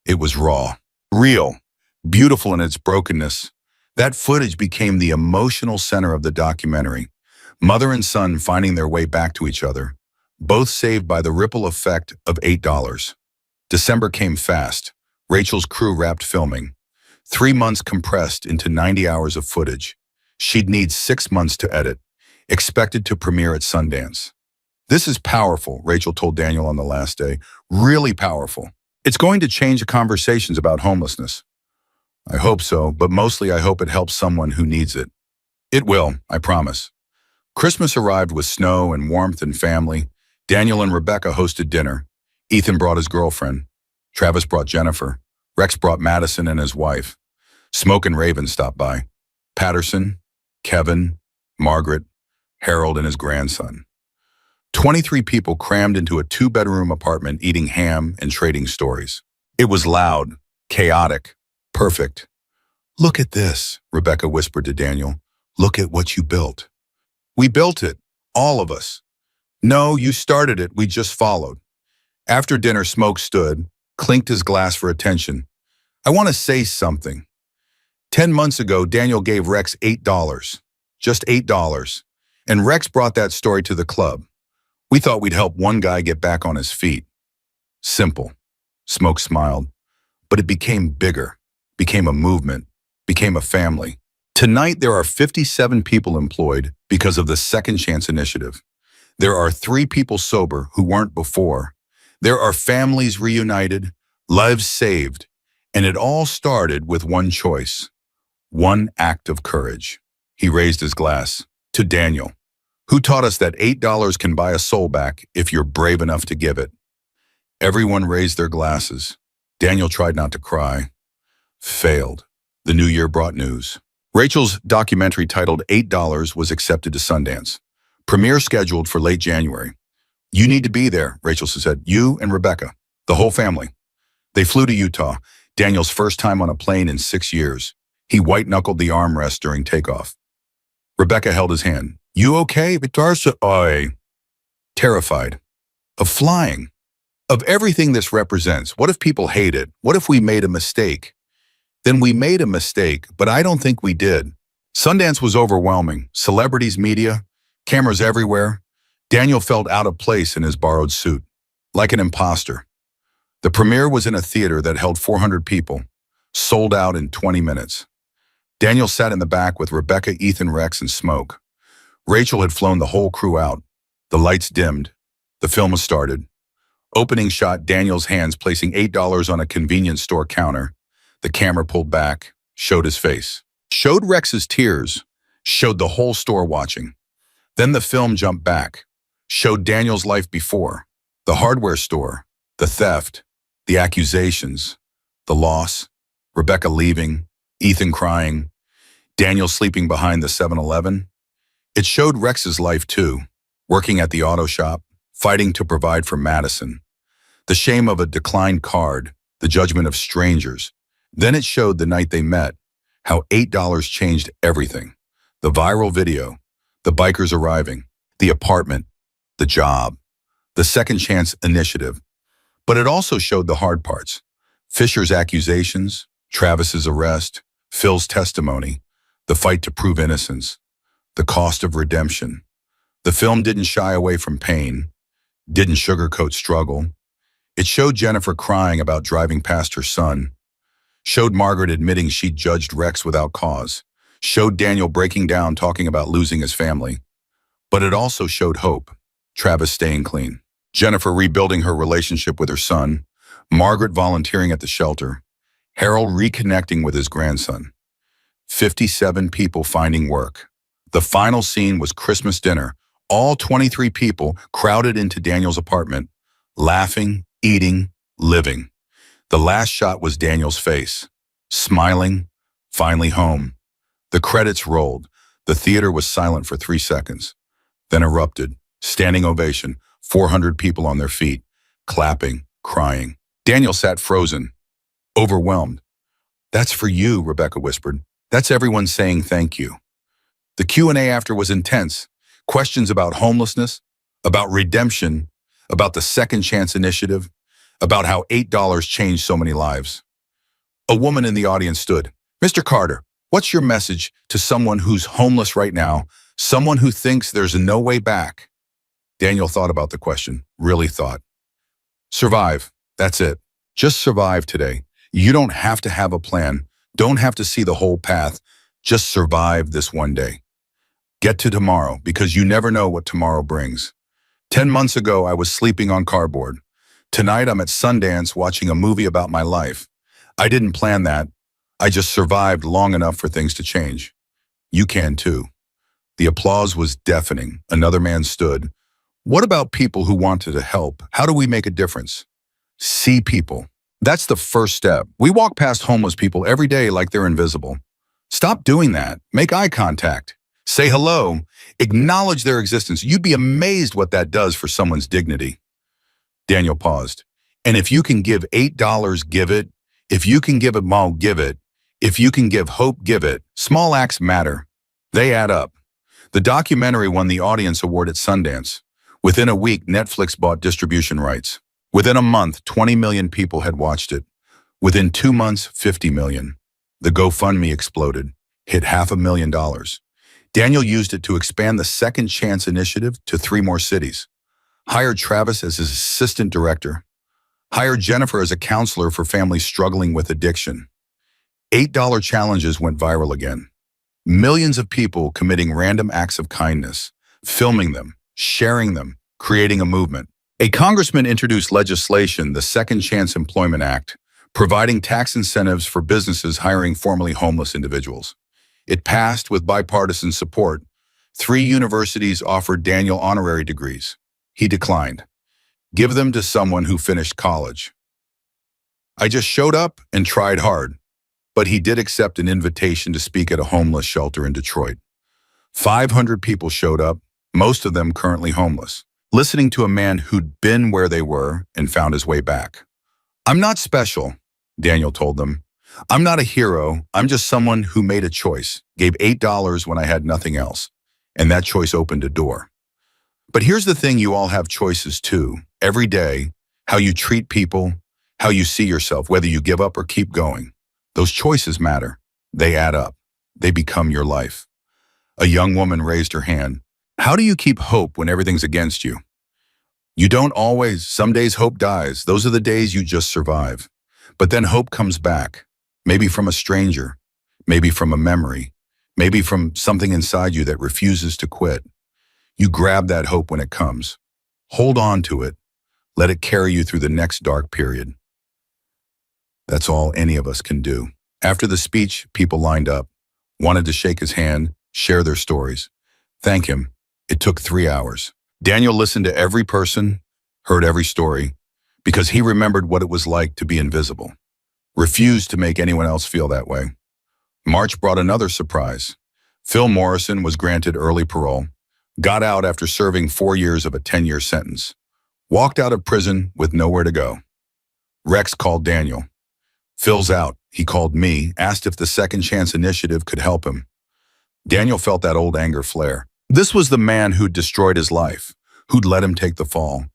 It was raw, real, beautiful in its brokenness. That footage became the emotional center of the documentary. Mother and son finding their way back to each other, both saved by the ripple effect of $8. December came fast. Rachel's crew wrapped filming. 3 months compressed into 90 hours of footage. She'd need 6 months to edit, expected to premiere at Sundance. This is powerful, Rachel told Daniel on the last day. Really powerful. It's going to change the conversations about homelessness. I hope so, but mostly I hope it helps someone who needs it. It will, I promise. Christmas arrived with snow and warmth and family. Daniel and Rebecca hosted dinner. Ethan brought his girlfriend. Travis brought Jennifer. Rex brought Madison and his wife. Smoke and Raven stopped by. Patterson, Kevin, Margaret, Harold, and his grandson. 23 people crammed into a two-bedroom apartment eating ham and trading stories. It was loud, chaotic, perfect. Look at this, Rebecca whispered to Daniel. Look at what you built. We built it, all of us. No, you started it, we just followed. After dinner, Smoke stood, clinked his glass for attention. I want to say something. 10 months ago, Daniel gave Rex $8. Just $8. And Rex brought that story to the club. We thought we'd help one guy get back on his feet. Simple. Smoke smiled. But it became bigger, became a movement, became a family. Tonight, there are 57 people employed because of the Second Chance Initiative. There are 3 people sober who weren't before. There are families reunited, lives saved, and it all started with one choice, one act of courage. He raised his glass to Daniel, who taught us that $8 can buy a soul back if you're brave enough to give it. Everyone raised their glasses. Daniel tried not to cry. Failed. The new year brought news. Rachel's documentary titled $8 was accepted to Sundance. Premiere scheduled for late January. You need to be there, Rachel said. You and Rebecca, the whole family. They flew to Utah, Daniel's first time on a plane in 6 years. He white-knuckled the armrest during takeoff. Rebecca held his hand. You okay, Vitarsa? Terrified. Of flying. Of everything this represents. What if people hate it? What if we made a mistake? Then we made a mistake, but I don't think we did. Sundance was overwhelming. Celebrities, media, cameras everywhere. Daniel felt out of place in his borrowed suit, like an imposter. The premiere was in a theater that held 400 people, sold out in 20 minutes. Daniel sat in the back with Rebecca, Ethan, Rex, and Smoke. Rachel had flown the whole crew out. The lights dimmed. The film was started. Opening shot, Daniel's hands placing $8 on a convenience store counter. The camera pulled back, showed his face. Showed Rex's tears, showed the whole store watching. Then the film jumped back, showed Daniel's life before. The hardware store, the theft, the accusations, the loss, Rebecca leaving, Ethan crying, Daniel sleeping behind the 7-Eleven. It showed Rex's life too, working at the auto shop, fighting to provide for Madison. The shame of a declined card, the judgment of strangers. Then it showed the night they met, how $8 changed everything. The viral video, the bikers arriving, the apartment, the job, the Second Chance Initiative. But it also showed the hard parts. Fisher's accusations, Travis's arrest, Phil's testimony, the fight to prove innocence, the cost of redemption. The film didn't shy away from pain, didn't sugarcoat struggle. It showed Jennifer crying about driving past her son, showed Margaret admitting she judged Rex without cause, showed Daniel breaking down talking about losing his family. But it also showed hope, Travis staying clean, Jennifer rebuilding her relationship with her son, Margaret volunteering at the shelter, Harold reconnecting with his grandson. 57 people finding work. The final scene was Christmas dinner. All 23 people crowded into Daniel's apartment, laughing, eating, living. The last shot was Daniel's face, smiling, finally home. The credits rolled. The theater was silent for 3 seconds, then erupted. Standing ovation, 400 people on their feet, clapping, crying. Daniel sat frozen, overwhelmed. That's for you, Rebecca whispered. That's everyone saying thank you. The Q&A after was intense. Questions about homelessness, about redemption, about the Second Chance Initiative, about how $8 changed so many lives. A woman in the audience stood. Mr. Carter, what's your message to someone who's homeless right now, someone who thinks there's no way back? Daniel thought about the question, really thought. Survive, that's it. Just survive today. You don't have to have a plan, don't have to see the whole path. Just survive this one day. Get to tomorrow, because you never know what tomorrow brings. 10 months ago, I was sleeping on cardboard. Tonight, I'm at Sundance watching a movie about my life. I didn't plan that. I just survived long enough for things to change. You can too. The applause was deafening. Another man stood. What about people who wanted to help? How do we make a difference? See people. That's the first step. We walk past homeless people every day like they're invisible. Stop doing that. Make eye contact. Say hello. Acknowledge their existence. You'd be amazed what that does for someone's dignity. Daniel paused. And if you can give $8, give it. If you can give a mile, give it. If you can give hope, give it. Small acts matter. They add up. The documentary won the Audience Award at Sundance. Within a week, Netflix bought distribution rights. Within a month, 20 million people had watched it. Within 2 months, 50 million. The GoFundMe exploded, hit $500,000. Daniel used it to expand the Second Chance initiative to 3 more cities. Hired Travis as his assistant director. Hired Jennifer as a counselor for families struggling with addiction. $8 challenges went viral again. Millions of people committing random acts of kindness, filming them, sharing them, creating a movement. A congressman introduced legislation, the Second Chance Employment Act, providing tax incentives for businesses hiring formerly homeless individuals. It passed with bipartisan support. 3 universities offered Daniel honorary degrees. He declined. Give them to someone who finished college. I just showed up and tried hard, but he did accept an invitation to speak at a homeless shelter in Detroit. 500 people showed up, most of them currently homeless, listening to a man who'd been where they were and found his way back. I'm not special, Daniel told them. I'm not a hero. I'm just someone who made a choice, gave $8 when I had nothing else, and that choice opened a door. But here's the thing, you all have choices too. Every day, how you treat people, how you see yourself, whether you give up or keep going. Those choices matter. They add up. They become your life. A young woman raised her hand. How do you keep hope when everything's against you? You don't always. Some days hope dies. Those are the days you just survive. But then hope comes back. Maybe from a stranger, maybe from a memory, maybe from something inside you that refuses to quit. You grab that hope when it comes. Hold on to it. Let it carry you through the next dark period. That's all any of us can do. After the speech, people lined up, wanted to shake his hand, share their stories, thank him. It took 3 hours. Daniel listened to every person, heard every story, because he remembered what it was like to be invisible. Refused to make anyone else feel that way. March brought another surprise. Phil Morrison was granted early parole, got out after serving 4 years of a 10-year sentence, walked out of prison with nowhere to go. Rex called Daniel. Phil's out. He called me, asked if the Second Chance initiative could help him. Daniel felt that old anger flare. This was the man who'd destroyed his life, who'd let him take the fall,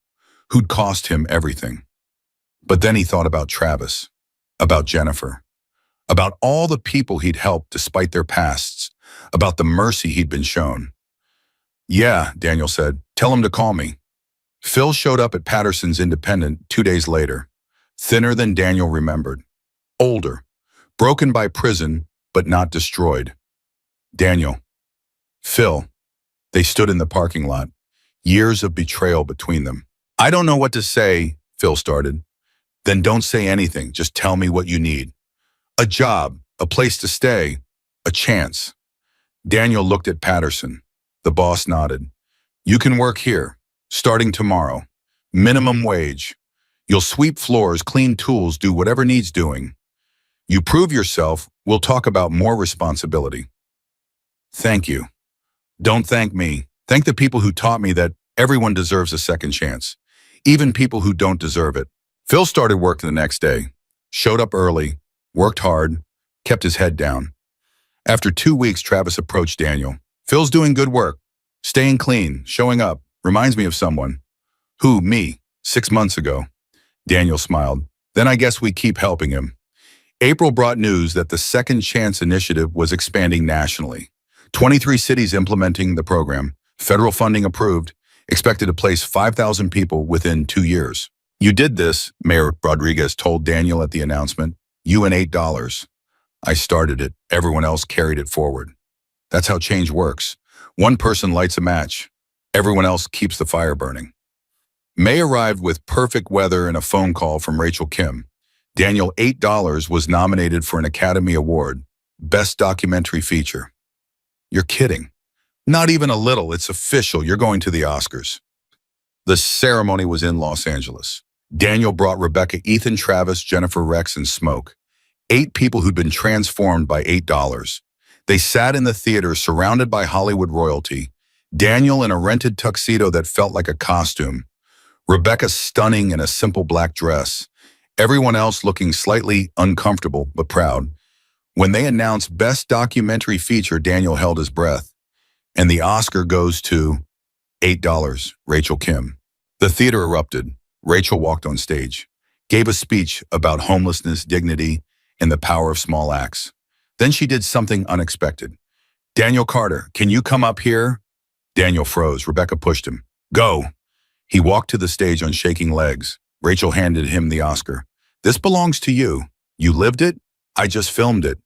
who'd cost him everything. But then he thought about Travis, about Jennifer, about all the people he'd helped despite their pasts, about the mercy he'd been shown. Yeah, Daniel said, tell him to call me. Phil showed up at Patterson's Independent 2 days later, thinner than Daniel remembered, older, broken by prison, but not destroyed. Daniel, Phil, they stood in the parking lot, years of betrayal between them. I don't know what to say, Phil started. Then don't say anything, just tell me what you need. A job, a place to stay, a chance. Daniel looked at Patterson. The boss nodded. You can work here, starting tomorrow. Minimum wage. You'll sweep floors, clean tools, do whatever needs doing. You prove yourself, we'll talk about more responsibility. Thank you. Don't thank me. Thank the people who taught me that everyone deserves a second chance, even people who don't deserve it. Phil started work the next day, showed up early, worked hard, kept his head down. After 2 weeks, Travis approached Daniel. Phil's doing good work, staying clean, showing up, reminds me of someone. Who, me, 6 months ago. Daniel smiled. Then I guess we keep helping him. April brought news that the Second Chance initiative was expanding nationally. 23 cities implementing the program, federal funding approved, expected to place 5,000 people within 2 years. You did this, Mayor Rodriguez told Daniel at the announcement. You and $8. I started it. Everyone else carried it forward. That's how change works. One person lights a match. Everyone else keeps the fire burning. May arrived with perfect weather and a phone call from Rachel Kim. Daniel $8 was nominated for an Academy Award, Best Documentary Feature. You're kidding. Not even a little, it's official, you're going to the Oscars. The ceremony was in Los Angeles. Daniel brought Rebecca, Ethan, Travis, Jennifer, Rex, and Smoke. 8 people who'd been transformed by $8. They sat in the theater surrounded by Hollywood royalty. Daniel in a rented tuxedo that felt like a costume. Rebecca stunning in a simple black dress. Everyone else looking slightly uncomfortable but proud. When they announced Best Documentary Feature, Daniel held his breath. And the Oscar goes to $8, Rachel Kim. The theater erupted. Rachel walked on stage, gave a speech about homelessness, dignity, and the power of small acts. Then she did something unexpected. Daniel Carter, can you come up here? Daniel froze. Rebecca pushed him. Go. He walked to the stage on shaking legs. Rachel handed him the Oscar. This belongs to you. You lived it? I just filmed it.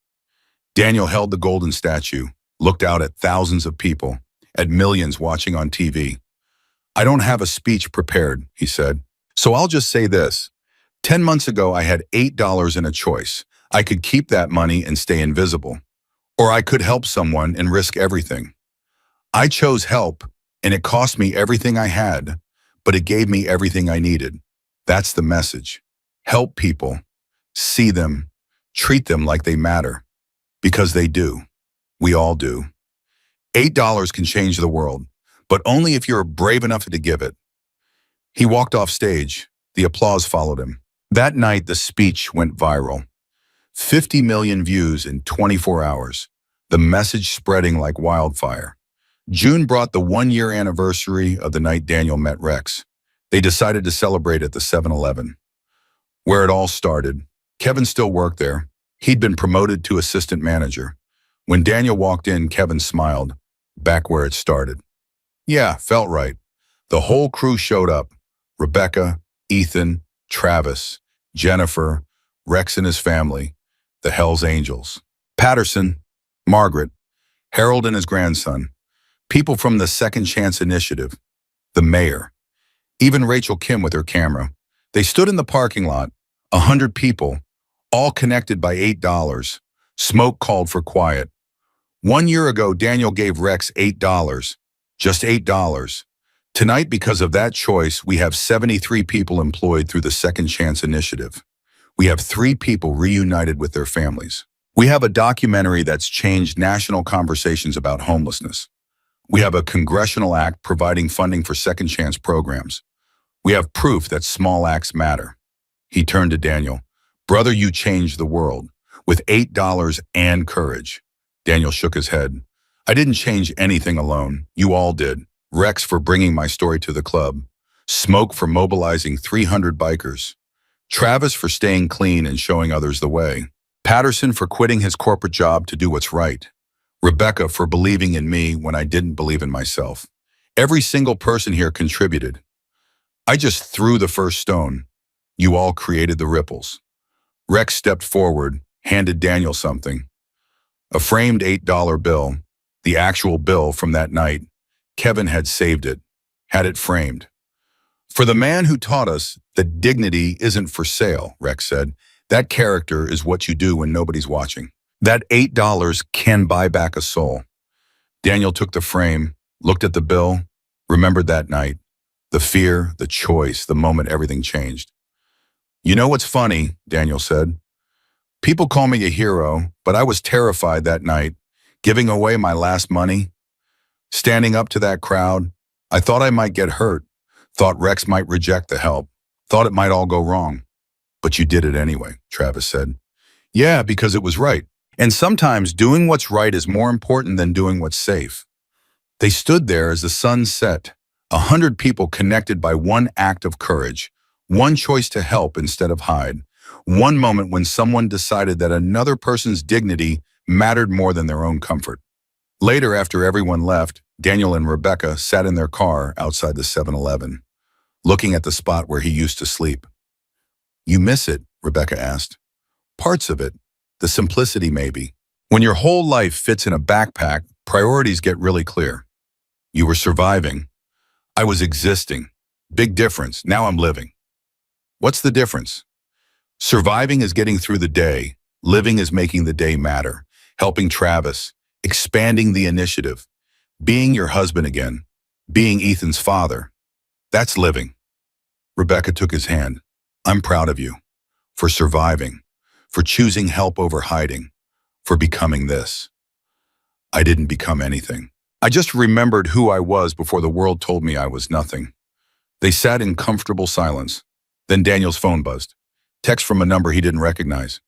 Daniel held the golden statue, looked out at thousands of people, at millions watching on TV. I don't have a speech prepared, he said. So I'll just say this. 10 months ago, I had $8 in a choice. I could keep that money and stay invisible. Or I could help someone and risk everything. I chose help, and it cost me everything I had, but it gave me everything I needed. That's the message. Help people. See them. Treat them like they matter. Because they do. We all do. $8 can change the world, but only if you're brave enough to give it. He walked off stage. The applause followed him. That night, the speech went viral. 50 million views in 24 hours. The message spreading like wildfire. June brought the 1-year anniversary of the night Daniel met Rex. They decided to celebrate at the 7-Eleven. Where it all started, Kevin still worked there. He'd been promoted to assistant manager. When Daniel walked in, Kevin smiled. Back where it started. Yeah, felt right. The whole crew showed up. Rebecca, Ethan, Travis, Jennifer, Rex and his family, the Hells Angels. Patterson, Margaret, Harold and his grandson, people from the Second Chance Initiative, the mayor, even Rachel Kim with her camera. They stood in the parking lot, 100 people, all connected by $8. Smoke called for quiet. 1 year ago, Daniel gave Rex $8, just $8. Tonight, because of that choice, we have 73 people employed through the Second Chance Initiative. We have 3 people reunited with their families. We have a documentary that's changed national conversations about homelessness. We have a congressional act providing funding for second chance programs. We have proof that small acts matter. He turned to Daniel. Brother, you changed the world with $8 and courage. Daniel shook his head. I didn't change anything alone. You all did. Rex for bringing my story to the club. Smoke for mobilizing 300 bikers. Travis for staying clean and showing others the way. Patterson for quitting his corporate job to do what's right. Rebecca for believing in me when I didn't believe in myself. Every single person here contributed. I just threw the first stone. You all created the ripples. Rex stepped forward, handed Daniel something. A framed $8 bill, the actual bill from that night. Kevin had saved it, had it framed. For the man who taught us that dignity isn't for sale, Rex said, that character is what you do when nobody's watching. That $8 can buy back a soul. Daniel took the frame, looked at the bill, remembered that night. The fear, the choice, the moment everything changed. You know what's funny, Daniel said. People call me a hero, but I was terrified that night, giving away my last money. Standing up to that crowd, I thought I might get hurt, thought Rex might reject the help, thought it might all go wrong. But you did it anyway, Travis said. Yeah, because it was right. And sometimes doing what's right is more important than doing what's safe. They stood there as the sun set, 100 people connected by one act of courage, one choice to help instead of hide, one moment when someone decided that another person's dignity mattered more than their own comfort. Later, after everyone left, Daniel and Rebecca sat in their car outside the 7-Eleven, looking at the spot where he used to sleep. You miss it, Rebecca asked. Parts of it, the simplicity maybe. When your whole life fits in a backpack, priorities get really clear. You were surviving. I was existing, Big difference. Now I'm living. What's the difference? Surviving is getting through the day. Living is making the day matter. Helping Travis. Expanding the initiative. Being your husband again. Being Ethan's father. That's living. Rebecca took his hand. I'm proud of you. For surviving. For choosing help over hiding. For becoming this. I didn't become anything. I just remembered who I was before the world told me I was nothing. They sat in comfortable silence. Then Daniel's phone buzzed. Text from a number he didn't recognize.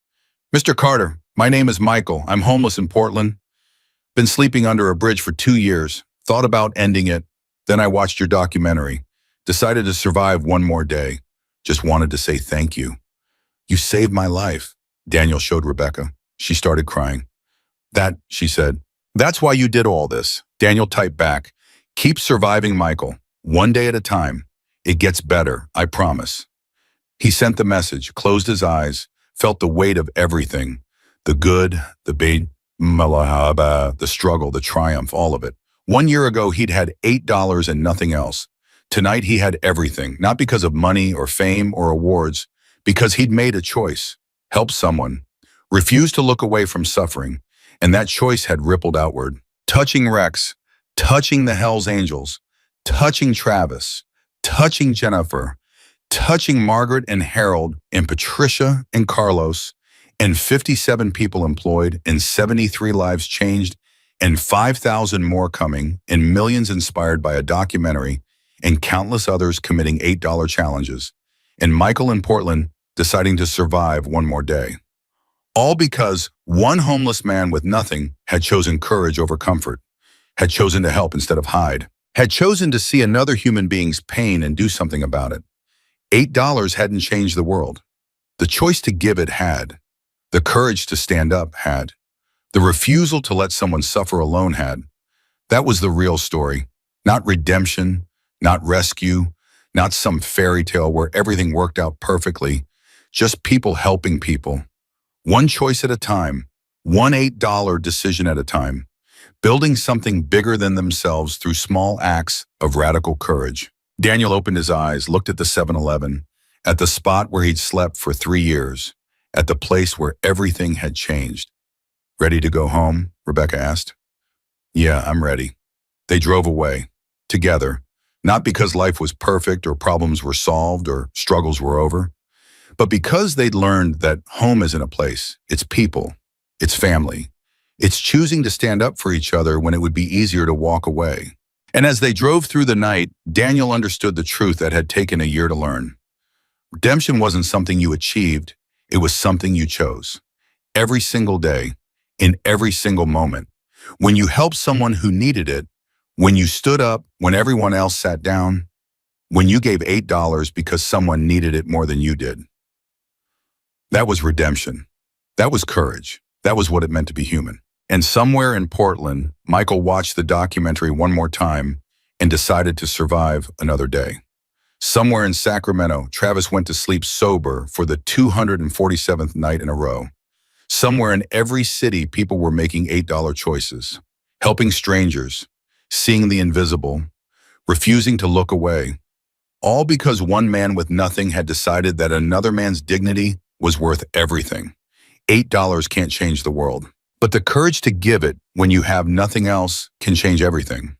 Mr. Carter, my name is Michael. I'm homeless in Portland. Been sleeping under a bridge for 2 years. Thought about ending it. Then I watched your documentary. Decided to survive one more day. Just wanted to say thank you. You saved my life. Daniel showed Rebecca. She started crying. She said. That's why you did all this. Daniel typed back. Keep surviving, Michael. One day at a time. It gets better, I promise. He sent the message, closed his eyes, felt the weight of everything. The good, the bad, the struggle, the triumph, all of it. 1 year ago, he'd had $8 and nothing else. Tonight, he had everything, not because of money or fame or awards, because he'd made a choice. Help someone. Refused to look away from suffering. And that choice had rippled outward. Touching Rex, touching the Hells Angels, touching Travis, touching Jennifer, touching Margaret and Harold and Patricia and Carlos, and 57 people employed and 73 lives changed and 5,000 more coming and millions inspired by a documentary and countless others committing $8 challenges. And Michael in Portland deciding to survive one more day. All because one homeless man with nothing had chosen courage over comfort, had chosen to help instead of hide, had chosen to see another human being's pain and do something about it. $8 hadn't changed the world. The choice to give it had. The courage to stand up had. The refusal to let someone suffer alone had. That was the real story. Not redemption, not rescue, not some fairy tale where everything worked out perfectly. Just people helping people. One choice at a time. One $8 decision at a time. Building something bigger than themselves through small acts of radical courage. Daniel opened his eyes, looked at the 7-Eleven, at the spot where he'd slept for 3 years, at the place where everything had changed. Ready to go home? Rebecca asked. Yeah, I'm ready. They drove away, together, not because life was perfect or problems were solved or struggles were over, but because they'd learned that home isn't a place, it's people, it's family. It's choosing to stand up for each other when it would be easier to walk away. And as they drove through the night, Daniel understood the truth that had taken a year to learn. Redemption wasn't something you achieved, it was something you chose. Every single day, in every single moment. When you helped someone who needed it, when you stood up when everyone else sat down, when you gave $8 because someone needed it more than you did. That was redemption. That was courage. That was what it meant to be human. And somewhere in Portland, Michael watched the documentary one more time and decided to survive another day. Somewhere in Sacramento, Travis went to sleep sober for the 247th night in a row. Somewhere in every city, people were making $8 choices, helping strangers, seeing the invisible, refusing to look away, all because one man with nothing had decided that another man's dignity was worth everything. $8 can't change the world, but the courage to give it when you have nothing else can change everything.